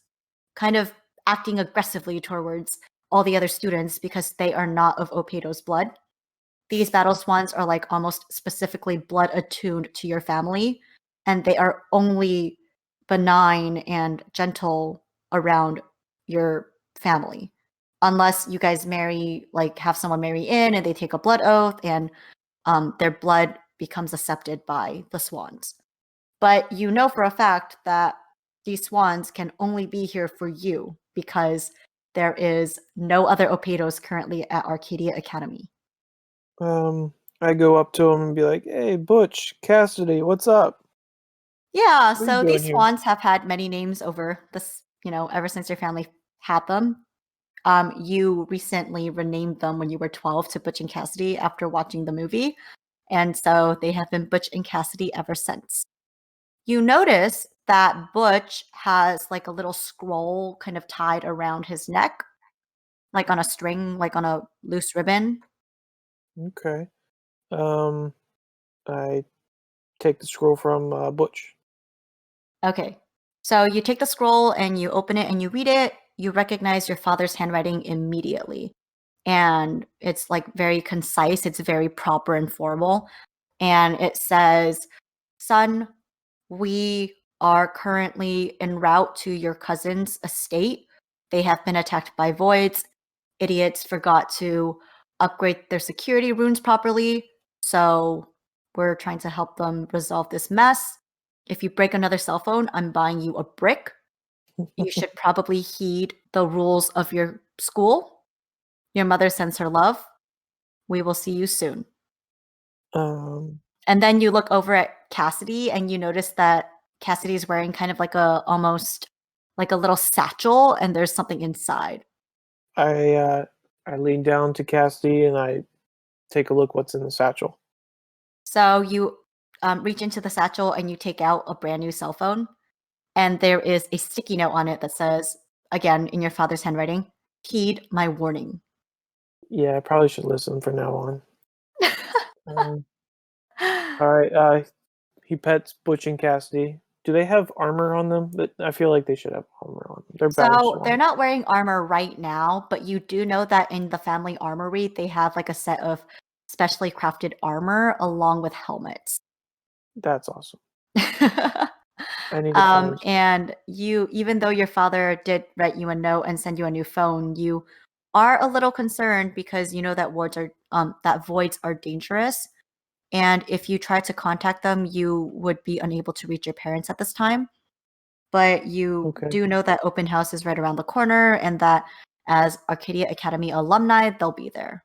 kind of acting aggressively towards all the other students because they are not of Opeto's blood. These battle swans are like almost specifically blood attuned to your family, and they are only benign and gentle around your family. Unless you guys marry, like have someone marry in and they take a blood oath and their blood becomes accepted by the swans. But you know for a fact that these swans can only be here for you because there is no other Opetos currently at Arcadia Academy. I go up to him and be like, "Hey, Butch, Cassidy, what's up?" Yeah, What are you so doing these here? swans have had many names over this, ever since your family had them. You recently renamed them when you were 12 to Butch and Cassidy after watching the movie. And so they have been Butch and Cassidy ever since. You notice that Butch has like a little scroll kind of tied around his neck, like on a string, like on a loose ribbon. Okay. I take the scroll from Butch. Okay. So you take the scroll and you open it and you read it. You recognize your father's handwriting immediately. And it's like very concise, it's very proper and formal. And it says, "Son, we are currently en route to your cousin's estate. They have been attacked by voids. Idiots forgot to upgrade their security runes properly. So we're trying to help them resolve this mess. If you break another cell phone, I'm buying you a brick. You should probably heed the rules of your school. Your mother sends her love. We will see you soon." And then you look over at Cassidy and you notice that Cassidy's wearing kind of like almost like a little satchel, and there's something inside. I lean down to Cassidy and I take a look what's in the satchel. So you reach into the satchel and you take out a brand new cell phone, and there is a sticky note on it that says, again, in your father's handwriting, "Heed my warning." Yeah, I probably should listen from now on. All right. He pets Butch and Cassidy. Do they have armor on them? I feel like they should have armor on them. They're battle So sworn. they're not wearing armor right now, but you do know that in the family armory, they have like a set of specially crafted armor along with helmets. That's awesome. I need to find some. And you, even though your father did write you a note and send you a new phone, you are a little concerned because you know that voids are dangerous. And if you try to contact them, you would be unable to reach your parents at this time. But you Okay. do know that open house is right around the corner, and that as Arcadia Academy alumni, they'll be there.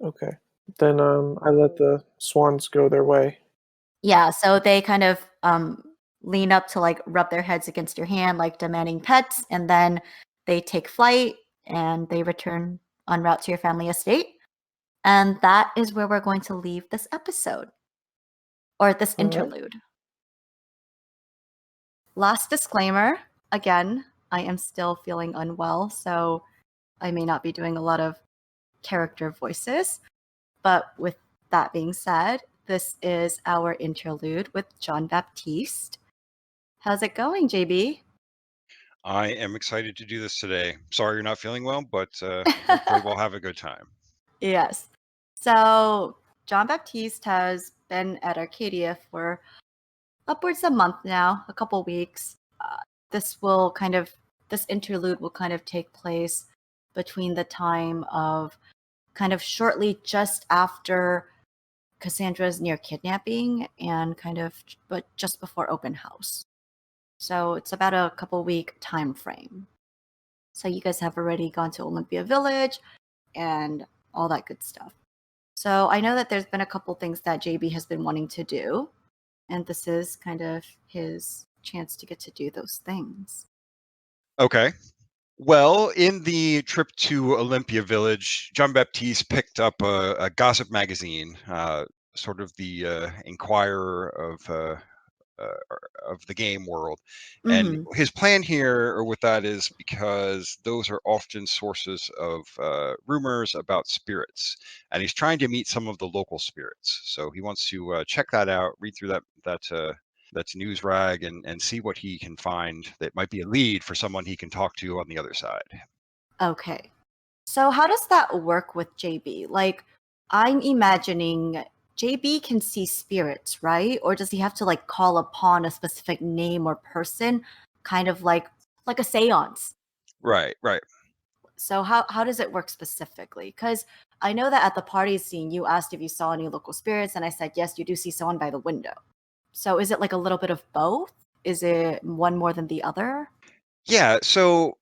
Okay. Then I let the swans go their way. Yeah, so they kind of lean up to like rub their heads against your hand, like demanding pets, and then they take flight and they return en route to your family estate. And that is where we're going to leave this episode, or this All right. interlude. Last disclaimer, again, I am still feeling unwell, so I may not be doing a lot of character voices. But with that being said, this is our interlude with John Baptiste. How's it going, JB? I am excited to do this today. Sorry you're not feeling well, but hopefully we'll have a good time. Yes. So John Baptiste has been at Arcadia for upwards of a month now, a couple weeks. This interlude will kind of take place between the time of kind of shortly just after Cassandra's near kidnapping and but just before open house. So it's about a couple week time frame. So you guys have already gone to Olympia Village and all that good stuff. So I know that there's been a couple things that JB has been wanting to do, and this is kind of his chance to get to do those things. Okay. Well, in the trip to Olympia Village, John Baptiste picked up a gossip magazine, sort of the Inquirer of the game world. And his plan here with that is because those are often sources of rumors about spirits, and he's trying to meet some of the local spirits. So he wants to check that out, read through that's news rag, and see what he can find that might be a lead for someone he can talk to on the other side. Okay. So how does that work with JB? Like, I'm imagining JB can see spirits, right? Or does he have to like call upon a specific name or person, kind of like a seance? Right. So how does it work specifically? Because I know that at the party scene, you asked if you saw any local spirits, and I said, yes, you do see someone by the window. So is it like a little bit of both? Is it one more than the other? Yeah, so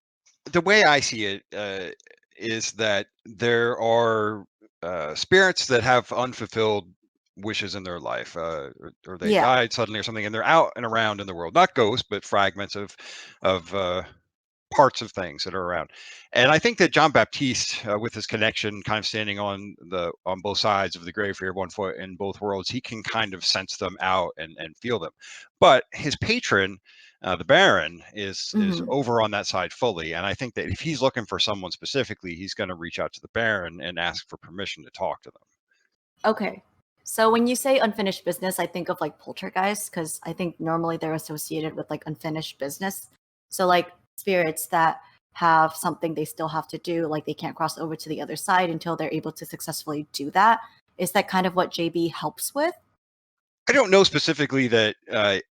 the way I see it is that there are spirits that have unfulfilled wishes in their life, or they died suddenly or something, and they're out and around in the world. Not ghosts, but fragments of parts of things that are around. And I think that John Baptiste, with his connection, kind of standing on both sides of the grave here, 1 foot in both worlds, he can kind of sense them out and feel them. But his patron, the Baron, is over on that side fully. And I think that if he's looking for someone specifically, he's going to reach out to the Baron and ask for permission to talk to them. Okay. So when you say unfinished business, I think of like poltergeists, because I think normally they're associated with like unfinished business. So like spirits that have something they still have to do, like they can't cross over to the other side until they're able to successfully do that. Is that kind of what JB helps with? I don't know specifically that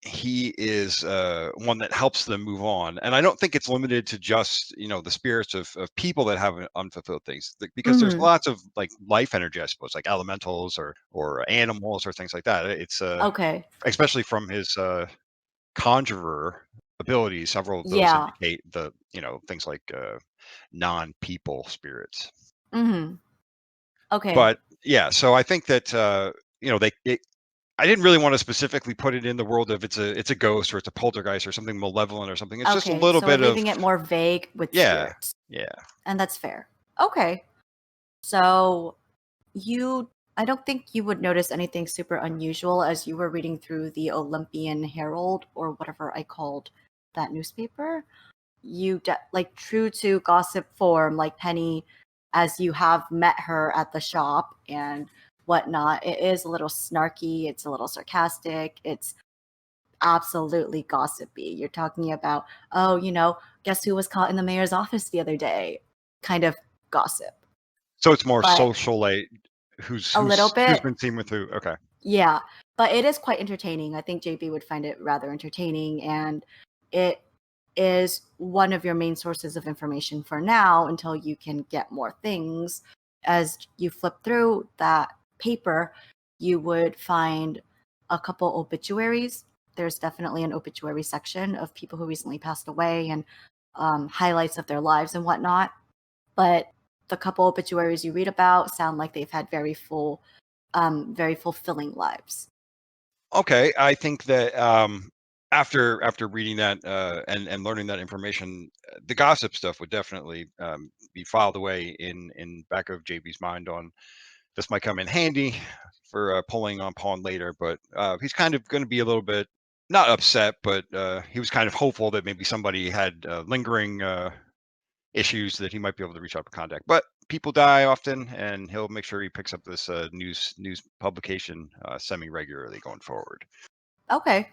he is one that helps them move on, and I don't think it's limited to just the spirits of people that have unfulfilled things, because there's lots of like life energy, I suppose, like elementals or animals or things like that. It's Okay. especially from his conjurer abilities. Several of those indicate the things like non-people spirits. Okay. But yeah, so I think that I didn't really want to specifically put it in the world of it's a ghost or it's a poltergeist or something malevolent or something. It's just a Okay, little so we're bit of leaving it more vague with yeah, spirits. yeah. And that's fair. Okay. So I don't think you would notice anything super unusual as you were reading through the Olympian Herald or whatever I called that newspaper. Like true to gossip form, like Penny, as you have met her at the shop and whatnot, it is a little snarky, it's a little sarcastic, it's absolutely gossipy. You're talking about, oh, guess who was caught in the mayor's office the other day? Kind of gossip. So it's more But socialite who's a little bit, been seen with who. Okay. yeah. But it is quite entertaining. I think JB would find it rather entertaining, and it is one of your main sources of information for now until you can get more things. As you flip through that paper, you would find a couple obituaries. There's definitely an obituary section of people who recently passed away and highlights of their lives and whatnot. But the couple obituaries you read about sound like they've had very fulfilling lives. Okay, I think that after reading that and learning that information, the gossip stuff would definitely be filed away in back of JB's mind. On this might come in handy for pulling on pawn later, but he's kind of going to be a little bit not upset, but he was kind of hopeful that maybe somebody had lingering issues that he might be able to reach out to contact. But people die often, and he'll make sure he picks up this news publication semi regularly going forward. Okay.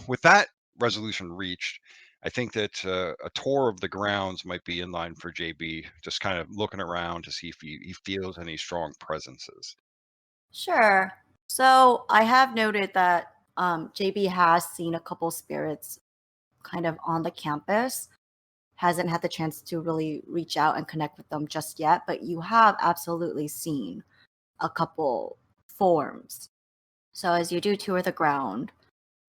With that resolution reached, I think that a tour of the grounds might be in line for JB, just kind of looking around to see if he feels any strong presences. Sure. So I have noted that JB has seen a couple spirits kind of on the campus. Hasn't had the chance to really reach out and connect with them just yet, but you have absolutely seen a couple forms. So as you do tour the ground,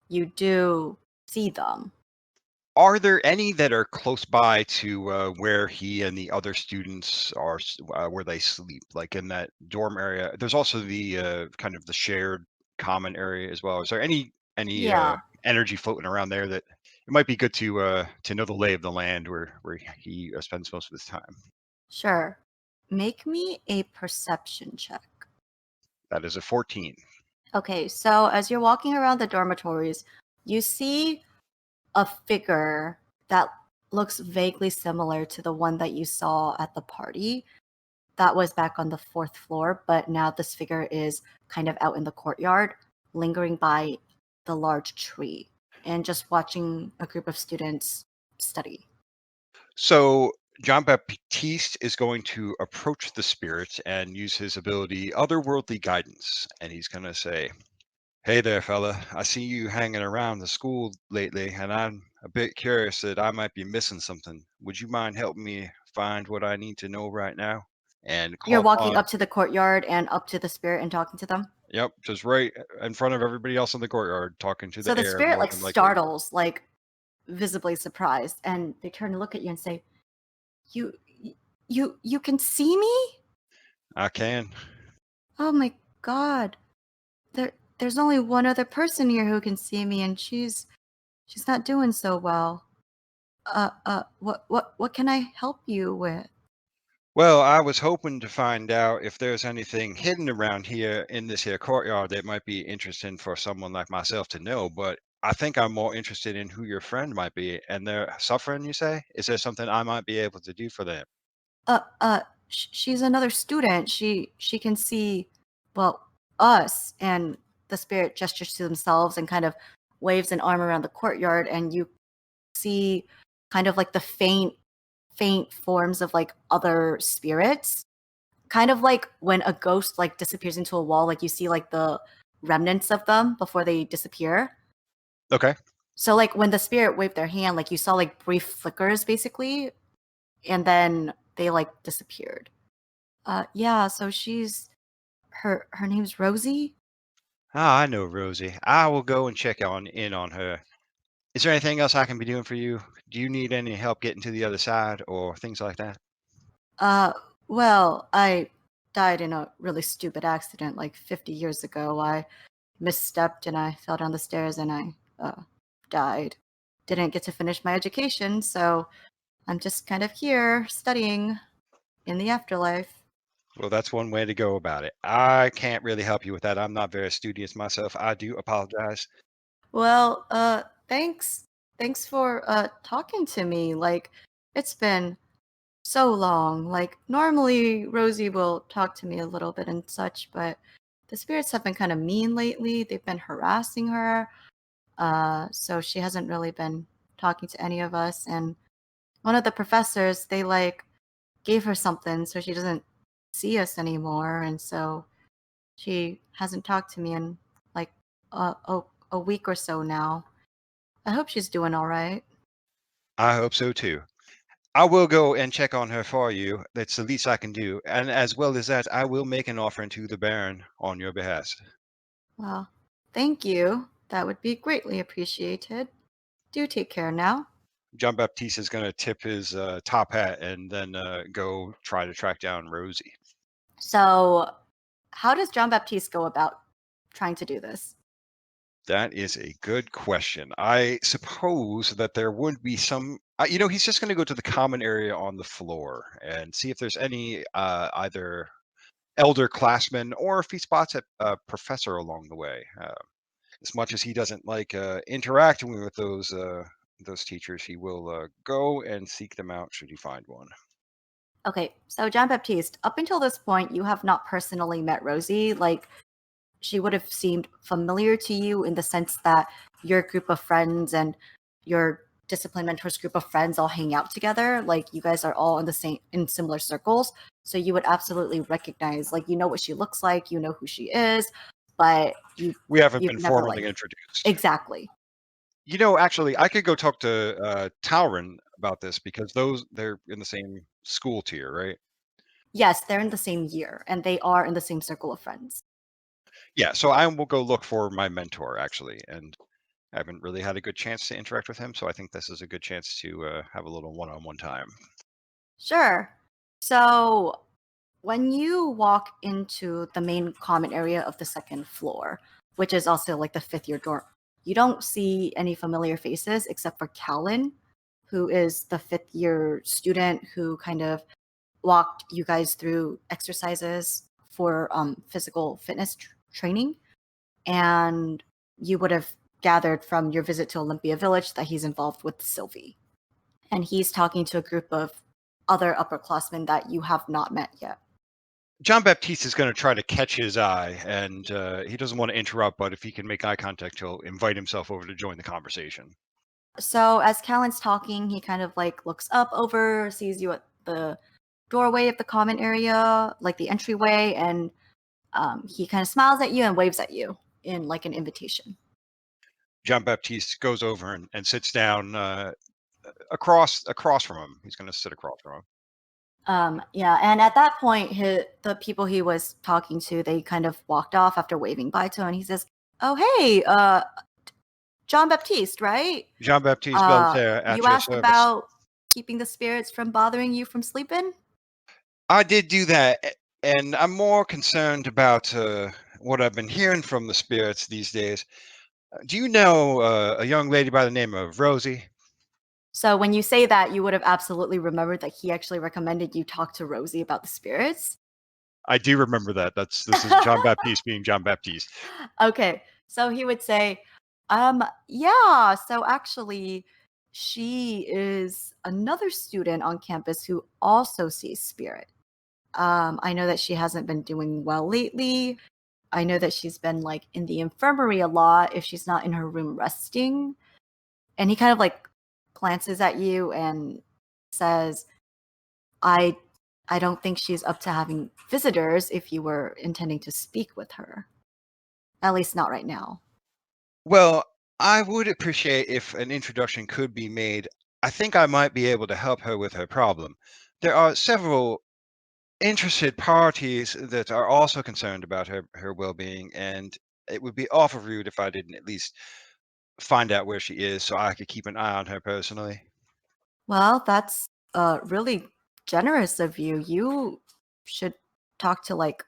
you do see them. Are there any that are close by to where he and the other students are, where they sleep, like in that dorm area? There's also the kind of the shared common area as well. Is there any Yeah. energy floating around there that it might be good to know the lay of the land where he spends most of his time? Sure. Make me a perception check. That is a 14. Okay, so as you're walking around the dormitories, you see a figure that looks vaguely similar to the one that you saw at the party. That was back on the 4th floor, but now this figure is kind of out in the courtyard, lingering by the large tree and just watching a group of students study. So John Baptiste is going to approach the spirit and use his ability otherworldly guidance, and he's going to say, "Hey there, fella. I see you hanging around the school lately, and I'm a bit curious that I might be missing something. Would you mind helping me find what I need to know right now?" And You're call walking upon, up to the courtyard and up to the spirit and talking to them. yep, just right in front of everybody else in the courtyard, talking to So the the air spirit more like than likely. startles, like visibly surprised, and they turn to look at you and say, You can see me? I can. Oh my god. There's only one other person here who can see me, and she's not doing so well. What can I help you with? Well, I was hoping to find out if there's anything hidden around here in this here courtyard that might be interesting for someone like myself to know, but I think I'm more interested in who your friend might be. And they're suffering, you say? Is there something I might be able to do for them? She's another student. She can see, well, us. And the spirit gestures to themselves and kind of waves an arm around the courtyard, and you see kind of like the faint forms of like other spirits, kind of like when a ghost like disappears into a wall, like you see like the remnants of them before they disappear. Okay. So like when the spirit waved their hand, like you saw like brief flickers basically, and then they like disappeared. Yeah, so she's her name's Rosie. Ah, I know Rosie. I will go and check in on her. Is there anything else I can be doing for you? Do you need any help getting to the other side or things like that? Well, I died in a really stupid accident like 50 years ago. I misstepped and I fell down the stairs and I died. Didn't get to finish my education, so I'm just kind of here studying in the afterlife. Well, that's one way to go about it. I can't really help you with that. I'm not very studious myself. I do apologize. Well, thanks. Thanks for talking to me. Like, it's been so long. Like, normally Rosie will talk to me a little bit and such, but the spirits have been kind of mean lately. They've been harassing her. So she hasn't really been talking to any of us. And one of the professors, they like gave her something so she doesn't see us anymore. And so she hasn't talked to me in like a week or so now. I hope she's doing all right. I hope so too. I will go and check on her for you. That's the least I can do. And as well as that, I will make an offering to the Baron on your behalf. Well, thank you. That would be greatly appreciated. Do take care now. John Baptiste is going to tip his top hat and then go try to track down Rosie. So, how does John Baptiste go about trying to do this? That is a good question. I suppose that there would be some, he's just going to go to the common area on the floor and see if there's any either elder classmen or if he spots a professor along the way. As much as he doesn't like interacting with those teachers, he will go and seek them out should he find one. Okay, so John Baptiste, up until this point, you have not personally met Rosie. Like, she would have seemed familiar to you in the sense that your group of friends and your discipline mentors group of friends all hang out together. Like, you guys are all in similar circles. So you would absolutely recognize, like, you know what she looks like, you know who she is, but we haven't you've been never, formally like, introduced. Exactly. Actually, I could go talk to Talron about this because they're in the same school tier, right? Yes, they're in the same year and they are in the same circle of friends. Yeah, so I will go look for my mentor actually, and I haven't really had a good chance to interact with him, so I think this is a good chance to have a little one-on-one time. Sure. So when you walk into the main common area of the second floor, which is also like the fifth year dorm, you don't see any familiar faces except for Callan, who is the fifth year student who kind of walked you guys through exercises for physical fitness training. And you would have gathered from your visit to Olympia Village that he's involved with Sylvie. And he's talking to a group of other upperclassmen that you have not met yet. John Baptiste is going to try to catch his eye, and he doesn't want to interrupt, but if he can make eye contact, he'll invite himself over to join the conversation. So as Callan's talking, he kind of like looks up over, sees you at the doorway of the common area, like the entryway, and he kind of smiles at you and waves at you in like an invitation. John Baptiste goes over and sits down across from him. He's going to sit across from him. Yeah, and at that point, the people he was talking to, they kind of walked off after waving bye to him, and he says, "Oh, hey, John Baptiste, right? Jean Baptiste Belter at you your asked service. about keeping the spirits from bothering you from sleeping?" I did do that, and I'm more concerned about what I've been hearing from the spirits these days. Do you know a young lady by the name of Rosie? So when you say that, you would have absolutely remembered that he actually recommended you talk to Rosie about the spirits. I do remember that. This is John Baptiste being John Baptiste. Okay, so he would say, yeah, so actually, she is another student on campus who also sees spirit. I know that she hasn't been doing well lately. I know that she's been like in the infirmary a lot if she's not in her room resting. And he kind of like glances at you and says, I don't think she's up to having visitors if you were intending to speak with her. At least not right now. Well, I would appreciate if an introduction could be made. I think I might be able to help her with her problem. There are several interested parties that are also concerned about her well-being, and it would be awful rude if I didn't at least find out where she is so I could keep an eye on her personally. Well, that's really generous of you. You should talk to like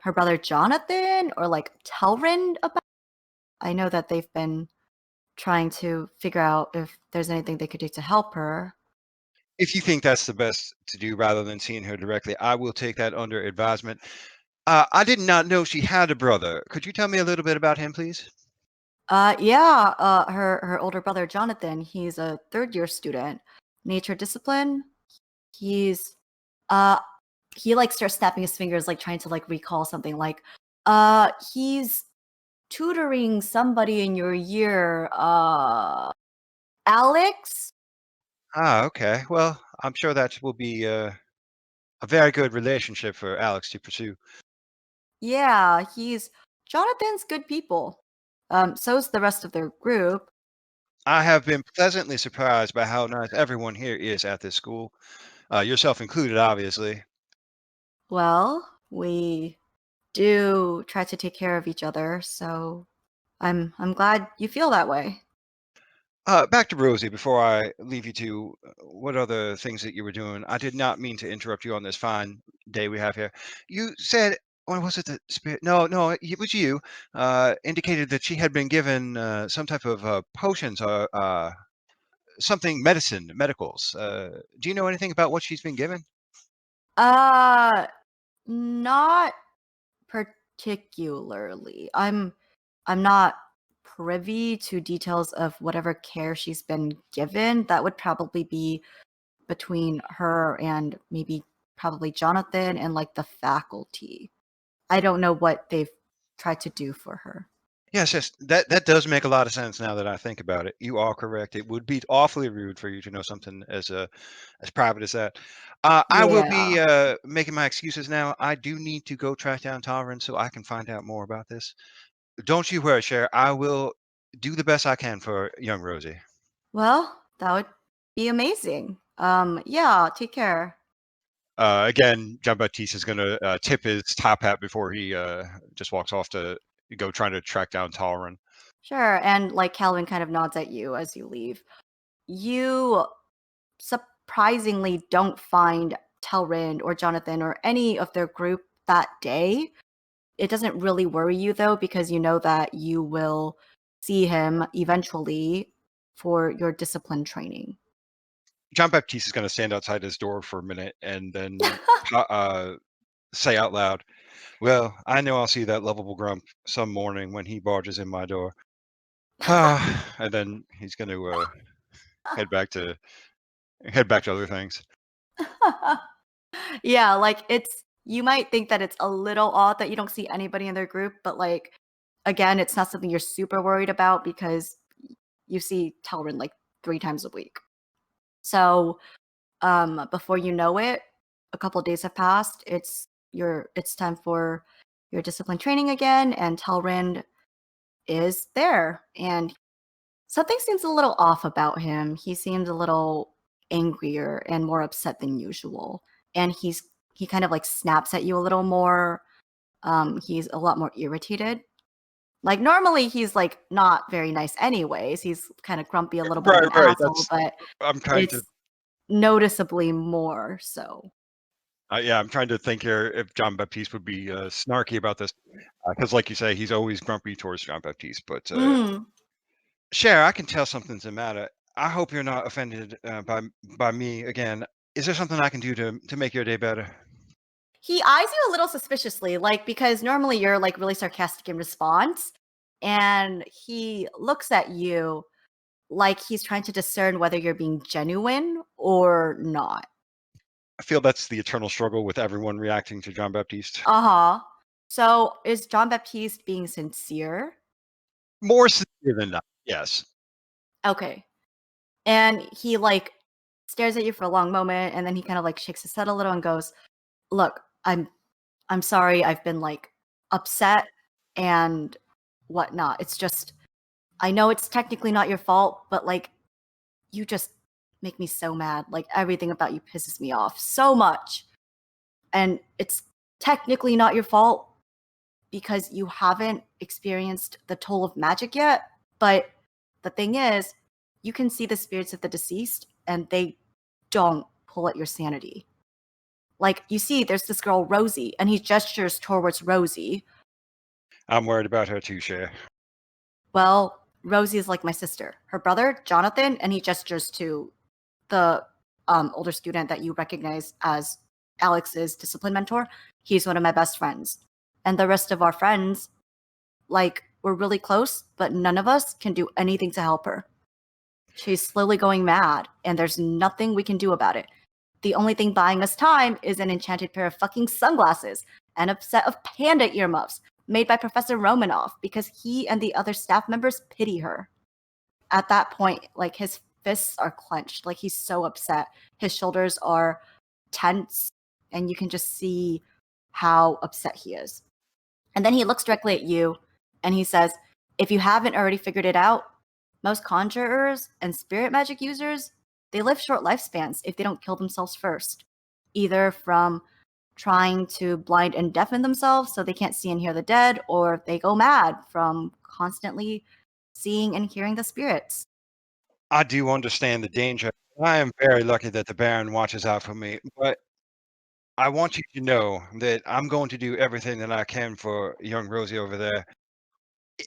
her brother Jonathan or like Telrind about? I know that they've been trying to figure out if there's anything they could do to help her. If you think that's the best to do rather than seeing her directly, I will take that under advisement. I did not know she had a brother. Could you tell me a little bit about him, please? Her older brother Jonathan, he's a third-year student, nature discipline. He's he like starts snapping his fingers, like trying to like recall something. Like, he's tutoring somebody in your year, Alex. Okay. Well, I'm sure that will be a very good relationship for Alex to pursue. Yeah, Jonathan's good people. So's the rest of their group. I have been pleasantly surprised by how nice everyone here is at this school, yourself included, obviously. Well, we do try to take care of each other, so I'm glad you feel that way. Back to Rosie before I leave you to what other things that you were doing. I did not mean to interrupt you on this fine day we have here. You said, or was it the spirit? No, it was you. Indicated that she had been given some type of potions or something, medicals. Do you know anything about what she's been given? Not particularly. I'm not privy to details of whatever care she's been given. That would probably be between her and probably Jonathan and like the faculty. I don't know what they've tried to do for her. Yes, that does make a lot of sense now that I think about it. You are correct. It would be awfully rude for you to know something as private as that. I will be making my excuses now. I do need to go track down Tolerance so I can find out more about this. Don't you worry, Cher. I will do the best I can for young Rosie. Well, that would be amazing. Yeah, take care. Again, John Baptiste is going to tip his top hat before he just walks off to go trying to track down Tolerant. Sure, and like Calvin kind of nods at you as you leave. You surprisingly don't find Telrind or Jonathan or any of their group that day. It doesn't really worry you though, because you know that you will see him eventually for your discipline training. John Baptiste is going to stand outside his door for a minute and then say out loud, "Well, I know I'll see that lovable grump some morning when he barges in my door." And then he's going to head back to other things. Yeah, like you might think that it's a little odd that you don't see anybody in their group, but like again, it's not something you're super worried about because you see Telrind like 3 times a week. So before you know it, a couple of days have passed. It's time for your discipline training again, and Telrind is there, and something seems a little off about him. He seems a little angrier and more upset than usual, and he kind of like snaps at you a little more. He's a lot more irritated. Like normally he's like not very nice anyways. He's kind of grumpy, a little bit of an asshole, but I'm trying to noticeably more so. I'm trying to think here if John Baptiste would be snarky about this, because like you say, he's always grumpy towards John Baptiste. But Cher, I can tell something's the matter. I hope you're not offended by me again. Is there something I can do to make your day better? He eyes you a little suspiciously, like because normally you're like really sarcastic in response, and he looks at you like he's trying to discern whether you're being genuine or not. I feel that's the eternal struggle with everyone reacting to John Baptiste. So is John Baptiste being sincere? More sincere than not, yes. Okay. And he like stares at you for a long moment, and then he kind of like shakes his head a little and goes, "Look, I'm sorry. I've been like upset and whatnot. It's just, I know it's technically not your fault, but like you just make me so mad. Like everything about you pisses me off so much. And it's technically not your fault because you haven't experienced the toll of magic yet. But the thing is, you can see the spirits of the deceased and they don't pull at your sanity. Like, you see, there's this girl, Rosie, and he gestures towards Rosie. I'm worried about her too, Cher. Well, Rosie is like my sister. Her brother, Jonathan, and he gestures to the older student that you recognize as Alex's discipline mentor. He's one of my best friends. And the rest of our friends, like, we're really close, but none of us can do anything to help her. She's slowly going mad, and there's nothing we can do about it. The only thing buying us time is an enchanted pair of fucking sunglasses and a set of panda earmuffs made by Professor Romanoff because he and the other staff members pity her. At that point, like, his fists are clenched. Like, he's so upset. His shoulders are tense, and you can just see how upset he is. And then he looks directly at you, and he says, if you haven't already figured it out, most conjurers and spirit magic users, they live short lifespans if they don't kill themselves first, either from trying to blind and deafen themselves so they can't see and hear the dead, or they go mad from constantly seeing and hearing the spirits. I do understand the danger. I am very lucky that the Baron watches out for me, but I want you to know that I'm going to do everything that I can for young Rosie over there.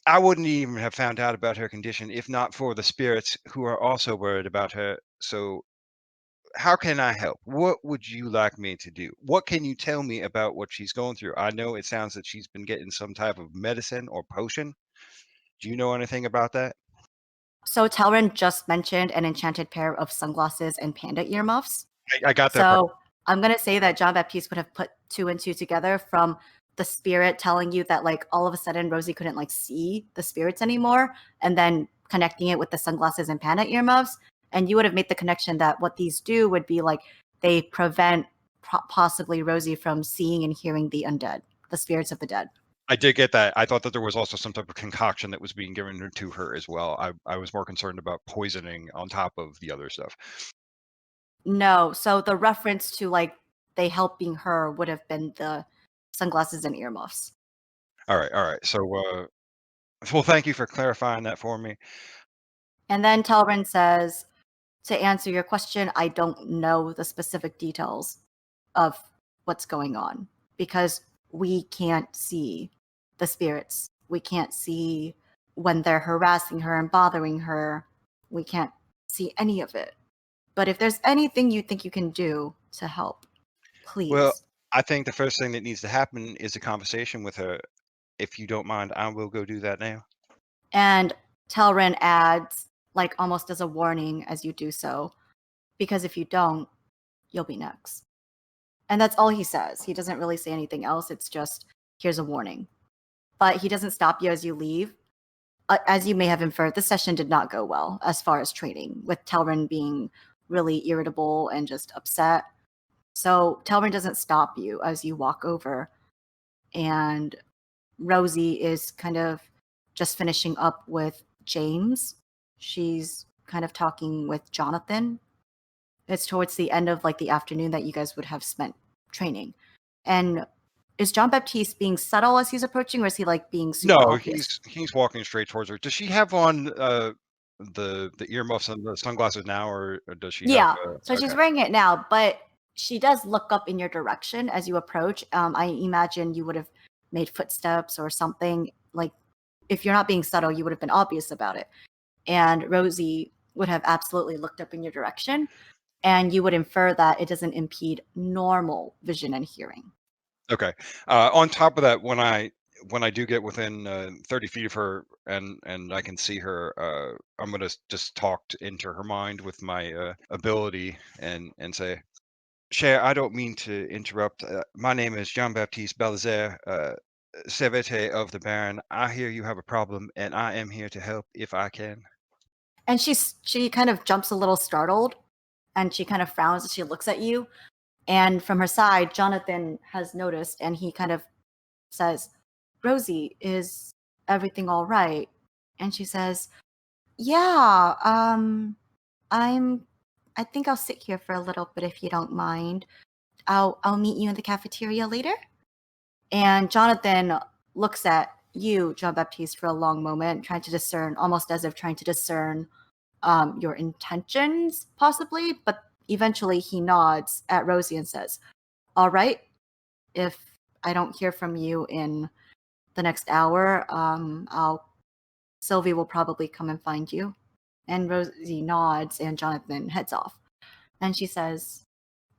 I wouldn't even have found out about her condition if not for the spirits who are also worried about her. So how can I help? What would you like me to do? What can you tell me about what she's going through? I know it sounds that she's been getting some type of medicine or potion. Do you know anything about that? So Telrin just mentioned an enchanted pair of sunglasses and panda earmuffs. I got that part. So I'm going to say that John Baptiste would have put 2 and 2 together from the spirit telling you that, like, all of a sudden Rosie couldn't, like, see the spirits anymore, and then connecting it with the sunglasses and panda earmuffs. And you would have made the connection that what these do would be, like, they prevent possibly Rosie from seeing and hearing the undead, the spirits of the dead. I did get that. I thought that there was also some type of concoction that was being given to her as well. I was more concerned about poisoning on top of the other stuff. No, so the reference to, like, they helping her would have been the sunglasses and earmuffs. All right. So, well, thank you for clarifying that for me. And then Telrin says, to answer your question, I don't know the specific details of what's going on because we can't see the spirits. We can't see when they're harassing her and bothering her. We can't see any of it. But if there's anything you think you can do to help, please. Well, I think the first thing that needs to happen is a conversation with her. If you don't mind, I will go do that now. And Telrin adds, like, almost as a warning as you do so, because if you don't, you'll be next. And that's all he says. He doesn't really say anything else. It's just, here's a warning. But he doesn't stop you as you leave. As you may have inferred, this session did not go well as far as training, with Telrin being really irritable and just upset. So Telrin doesn't stop you as you walk over. And Rosie is kind of just finishing up with James. She's kind of talking with Jonathan. It's towards the end of, like, the afternoon that you guys would have spent training. And is John Baptiste being subtle as he's approaching, or is he, like, being super No, obvious? he's walking straight towards her. Does she have on the earmuffs and the sunglasses now, or does she? Yeah, have, so she's okay. wearing it now, but she does look up in your direction as you approach. I imagine you would have made footsteps or something. Like, if you're not being subtle, you would have been obvious about it. And Rosie would have absolutely looked up in your direction, and you would infer that it doesn't impede normal vision and hearing. Okay. On top of that, when I do get within 30 feet of her and I can see her, I'm gonna just talk into her mind with my ability and say, Cher, I don't mean to interrupt. My name is Jean-Baptiste Belizaire, Servete of the Baron. I hear you have a problem, and I am here to help if I can. And she kind of jumps a little startled, and she kind of frowns as she looks at you. And from her side, Jonathan has noticed, and he kind of says, Rosie, is everything all right? And she says, yeah, I think I'll sit here for a little bit if you don't mind. I'll meet you in the cafeteria later. And Jonathan looks at you, Jean Baptiste, for a long moment, trying to discern, almost as if trying to discern your intentions, possibly. But eventually he nods at Rosie and says, all right, if I don't hear from you in the next hour, Sylvie will probably come and find you. And Rosie nods and Jonathan heads off. And she says,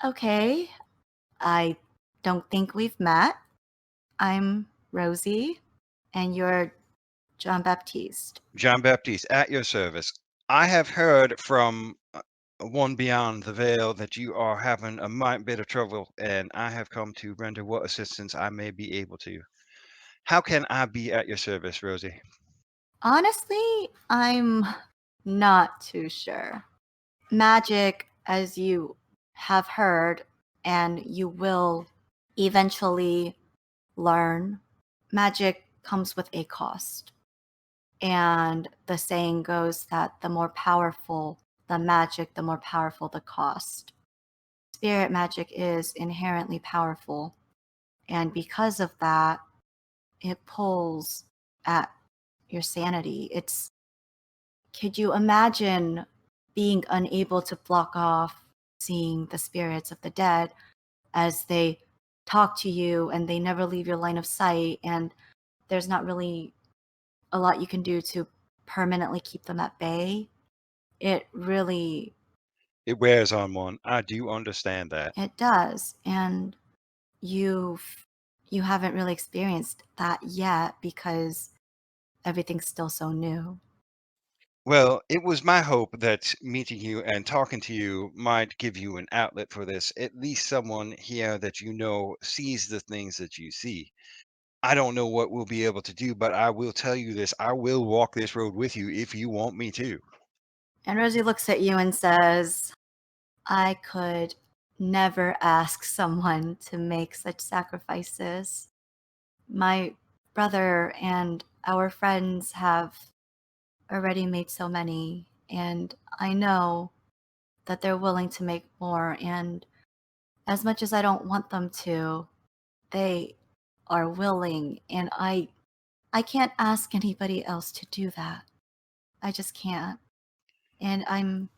okay, I don't think we've met. I'm Rosie, and you're John Baptiste. John Baptiste, at your service. I have heard from one beyond the veil that you are having a might bit of trouble, and I have come to render what assistance I may be able to. How can I be at your service, Rosie? Honestly, I'm not too sure. Magic, as you have heard, and you will eventually learn, magic comes with a cost. And the saying goes that the more powerful the magic, the more powerful the cost. Spirit magic is inherently powerful. And because of that, it pulls at your sanity. Could you imagine being unable to block off seeing the spirits of the dead as they talk to you and they never leave your line of sight, and there's not really a lot you can do to permanently keep them at bay? It wears on one. I do understand that. It does. And you haven't really experienced that yet because everything's still so new. Well, it was my hope that meeting you and talking to you might give you an outlet for this. At least someone here that you know sees the things that you see. I don't know what we'll be able to do, but I will tell you this. I will walk this road with you if you want me to. And Rosie looks at you and says, I could never ask someone to make such sacrifices. My brother and our friends have already made so many, and I know that they're willing to make more, and as much as I don't want them to, they are willing, and I can't ask anybody else to do that. I just can't. And I'm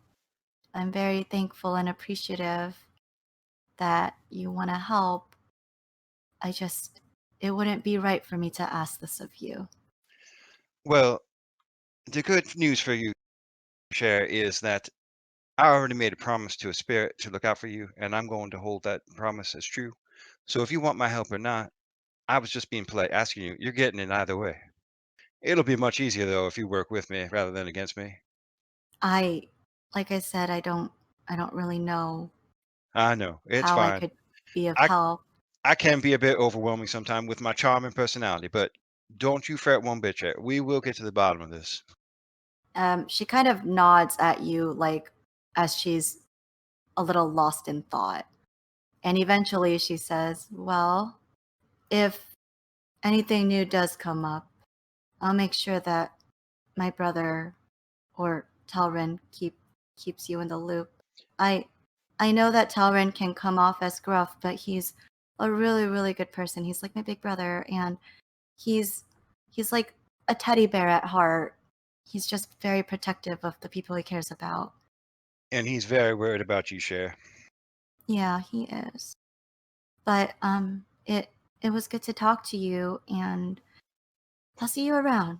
very thankful and appreciative that you want to help. It wouldn't be right for me to ask this of you. Well, the good news for you, Cher, is that I already made a promise to a spirit to look out for you, and I'm going to hold that promise as true. So if you want my help or not, I was just being polite asking you. You're getting it either way. It'll be much easier, though, if you work with me rather than against me. Like I said, I don't really know I know. It's how fine. I could be of help. I can be a bit overwhelming sometimes with my charm and personality, but don't you fret one bit, Cher. We will get to the bottom of this. She kind of nods at you, like, as she's a little lost in thought. And eventually she says, well, if anything new does come up, I'll make sure that my brother or Talrin keeps you in the loop. I know that Talrin can come off as gruff, but he's a really, really good person. He's like my big brother, and he's like a teddy bear at heart. He's just very protective of the people he cares about. And he's very worried about you, Cher. Yeah, he is. But it was good to talk to you, and I'll see you around.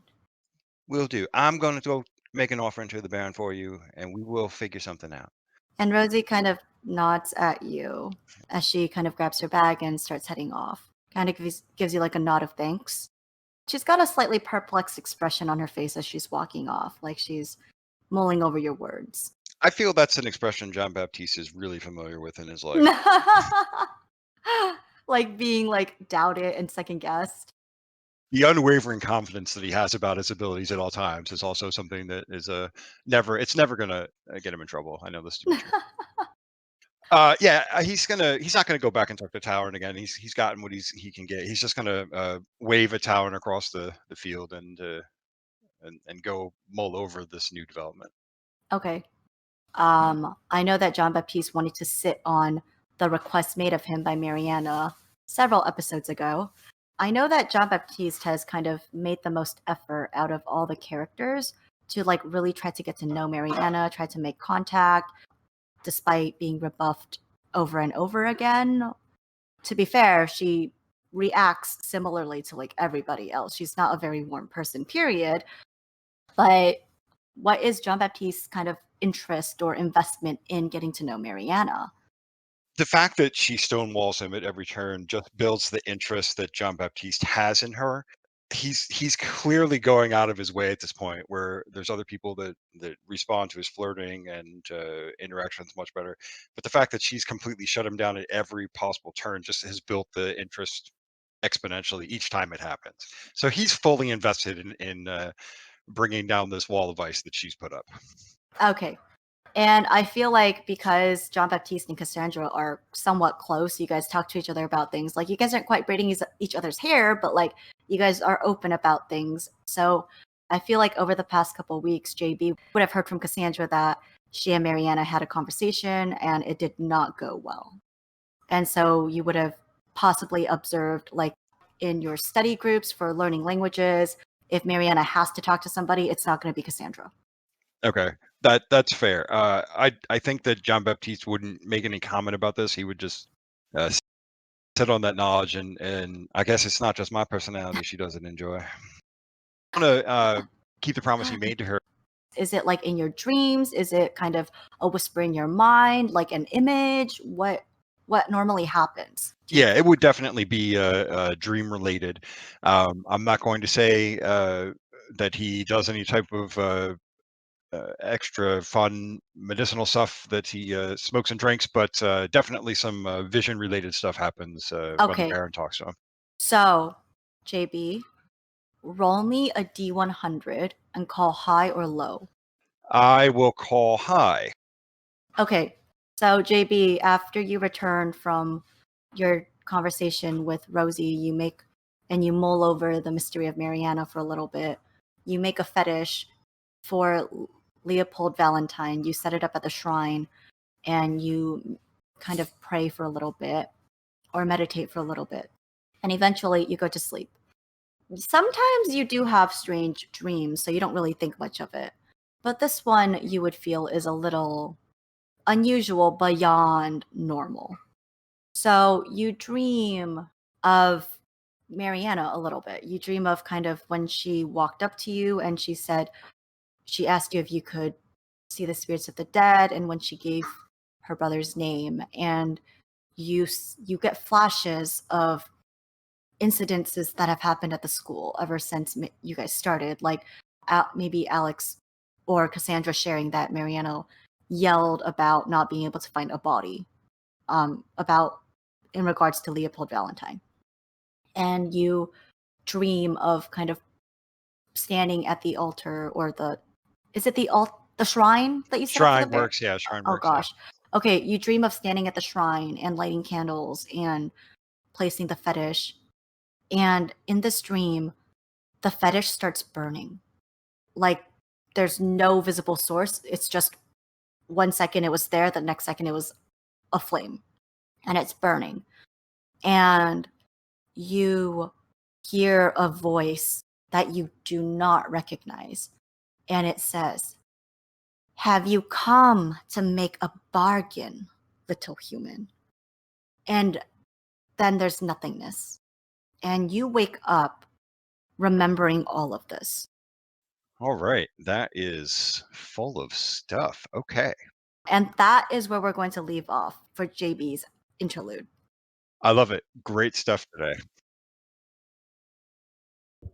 Will do. I'm going to go make an offering to the Baron for you, and we will figure something out. And Rosie kind of nods at you as she kind of grabs her bag and starts heading off. Kind of gives you like a nod of thanks. She's got a slightly perplexed expression on her face as she's walking off, like she's mulling over your words. I feel that's an expression John Baptiste is really familiar with in his life. Like being like doubted and second guessed. The unwavering confidence that he has about his abilities at all times is also something that is never gonna get him in trouble. I know this to be true. He's not gonna go back and talk to Talon again. He's gotten what he can get. He's just gonna wave at Talon across the field and go mull over this new development. Okay. I know that John Baptiste wanted to sit on the request made of him by Mariana several episodes ago. I know that John Baptiste has kind of made the most effort out of all the characters to like really try to get to know Mariana, try to make contact, despite being rebuffed over and over again. to be fair, she reacts similarly to like everybody else. She's not a very warm person, period. But what is Jean Baptiste's kind of interest or investment in getting to know Mariana? The fact that she stonewalls him at every turn just builds the interest that Jean Baptiste has in her. He's clearly going out of his way at this point, where there's other people that respond to his flirting and interactions much better. But the fact that she's completely shut him down at every possible turn just has built the interest exponentially each time it happens. So he's fully invested in bringing down this wall of ice that she's put up. Okay. And I feel like because Jean Baptiste and Cassandra are somewhat close, you guys talk to each other about things. Like, you guys aren't quite braiding each other's hair, but like, you guys are open about things. So I feel like over the past couple of weeks, JB would have heard from Cassandra that she and Mariana had a conversation and it did not go well. And so you would have possibly observed, like, in your study groups for learning languages, if Mariana has to talk to somebody, it's not going to be Cassandra. Okay, that's fair. I think that Jean Baptiste wouldn't make any comment about this. He would just sit on that knowledge, and I guess it's not just my personality she doesn't enjoy. I want to keep the promise he made to her. Is it like in your dreams? Is it kind of a whisper in your mind, like an image? What normally happens? Yeah, it would definitely be dream related. I'm not going to say that he does any type of extra fun medicinal stuff that he smokes and drinks, but definitely some vision related stuff happens when the Baron talks to him. So, JB, roll me a D100 and call high or low. I will call high. Okay, so JB, after you return from your conversation with Rosie, you mull over the mystery of Mariana for a little bit. You make a fetish for Leopold Valentine. You set it up at the shrine and you kind of pray for a little bit or meditate for a little bit. And eventually you go to sleep. Sometimes you do have strange dreams, so you don't really think much of it. But this one you would feel is a little unusual beyond normal. So you dream of Mariana a little bit. You dream of kind of when she walked up to you and she asked you if you could see the spirits of the dead, and when she gave her brother's name, and you get flashes of incidences that have happened at the school ever since you guys started, like maybe Alex or Cassandra sharing that Mariana yelled about not being able to find a body, about in regards to Leopold Valentine. And you dream of kind of standing at the altar, or the shrine that you said? Shrine works, yeah. Shrine works. Oh gosh. Yeah. Okay, you dream of standing at the shrine and lighting candles and placing the fetish. And in this dream, the fetish starts burning. Like, there's no visible source. It's just 1 second it was there, the next second it was aflame. And it's burning. And you hear a voice that you do not recognize. And it says, "Have you come to make a bargain, little human?" And then there's nothingness. And you wake up remembering all of this. All right. That is full of stuff. Okay. And that is where we're going to leave off for JB's interlude. I love it. Great stuff today.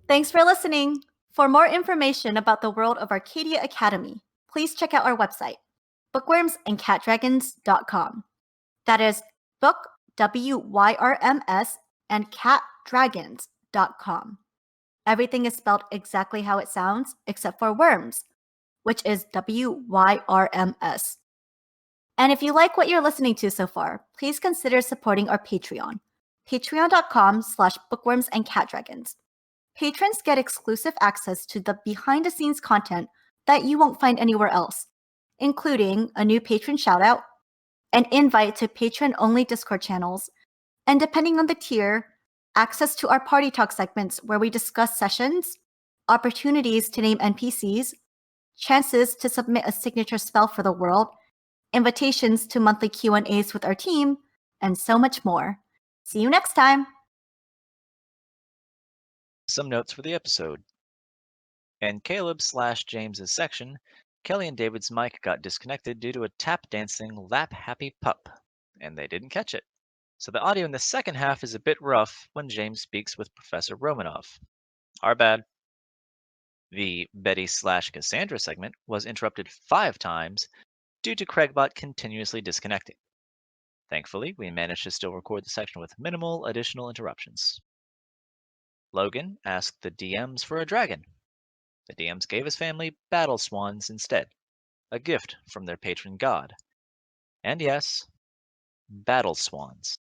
Thanks for listening. For more information about the world of Arcadia Academy, please check out our website, Bookwyrms and Catdragons.com. That is book, WYRMS, and Catdragons.com. Everything is spelled exactly how it sounds, except for worms, which is WYRMS. And if you like what you're listening to so far, please consider supporting our Patreon, patreon.com/Bookwyrms and Catdragons. Patrons get exclusive access to the behind-the-scenes content that you won't find anywhere else, including a new patron shoutout, an invite to patron-only Discord channels, and depending on the tier, access to our Party Talk segments where we discuss sessions, opportunities to name NPCs, chances to submit a signature spell for the world, invitations to monthly Q&As with our team, and so much more. See you next time. Some notes for the episode. In Caleb/James's section, Kelly and David's mic got disconnected due to a tap dancing lap happy pup, and they didn't catch it. So the audio in the second half is a bit rough when James speaks with Professor Romanov. Our bad. The Betty/Cassandra segment was interrupted 5 times due to Craigbot continuously disconnecting. Thankfully, we managed to still record the section with minimal additional interruptions. Logan asked the DMs for a dragon. The DMs gave his family battle swans instead, a gift from their patron god. And yes, battle swans.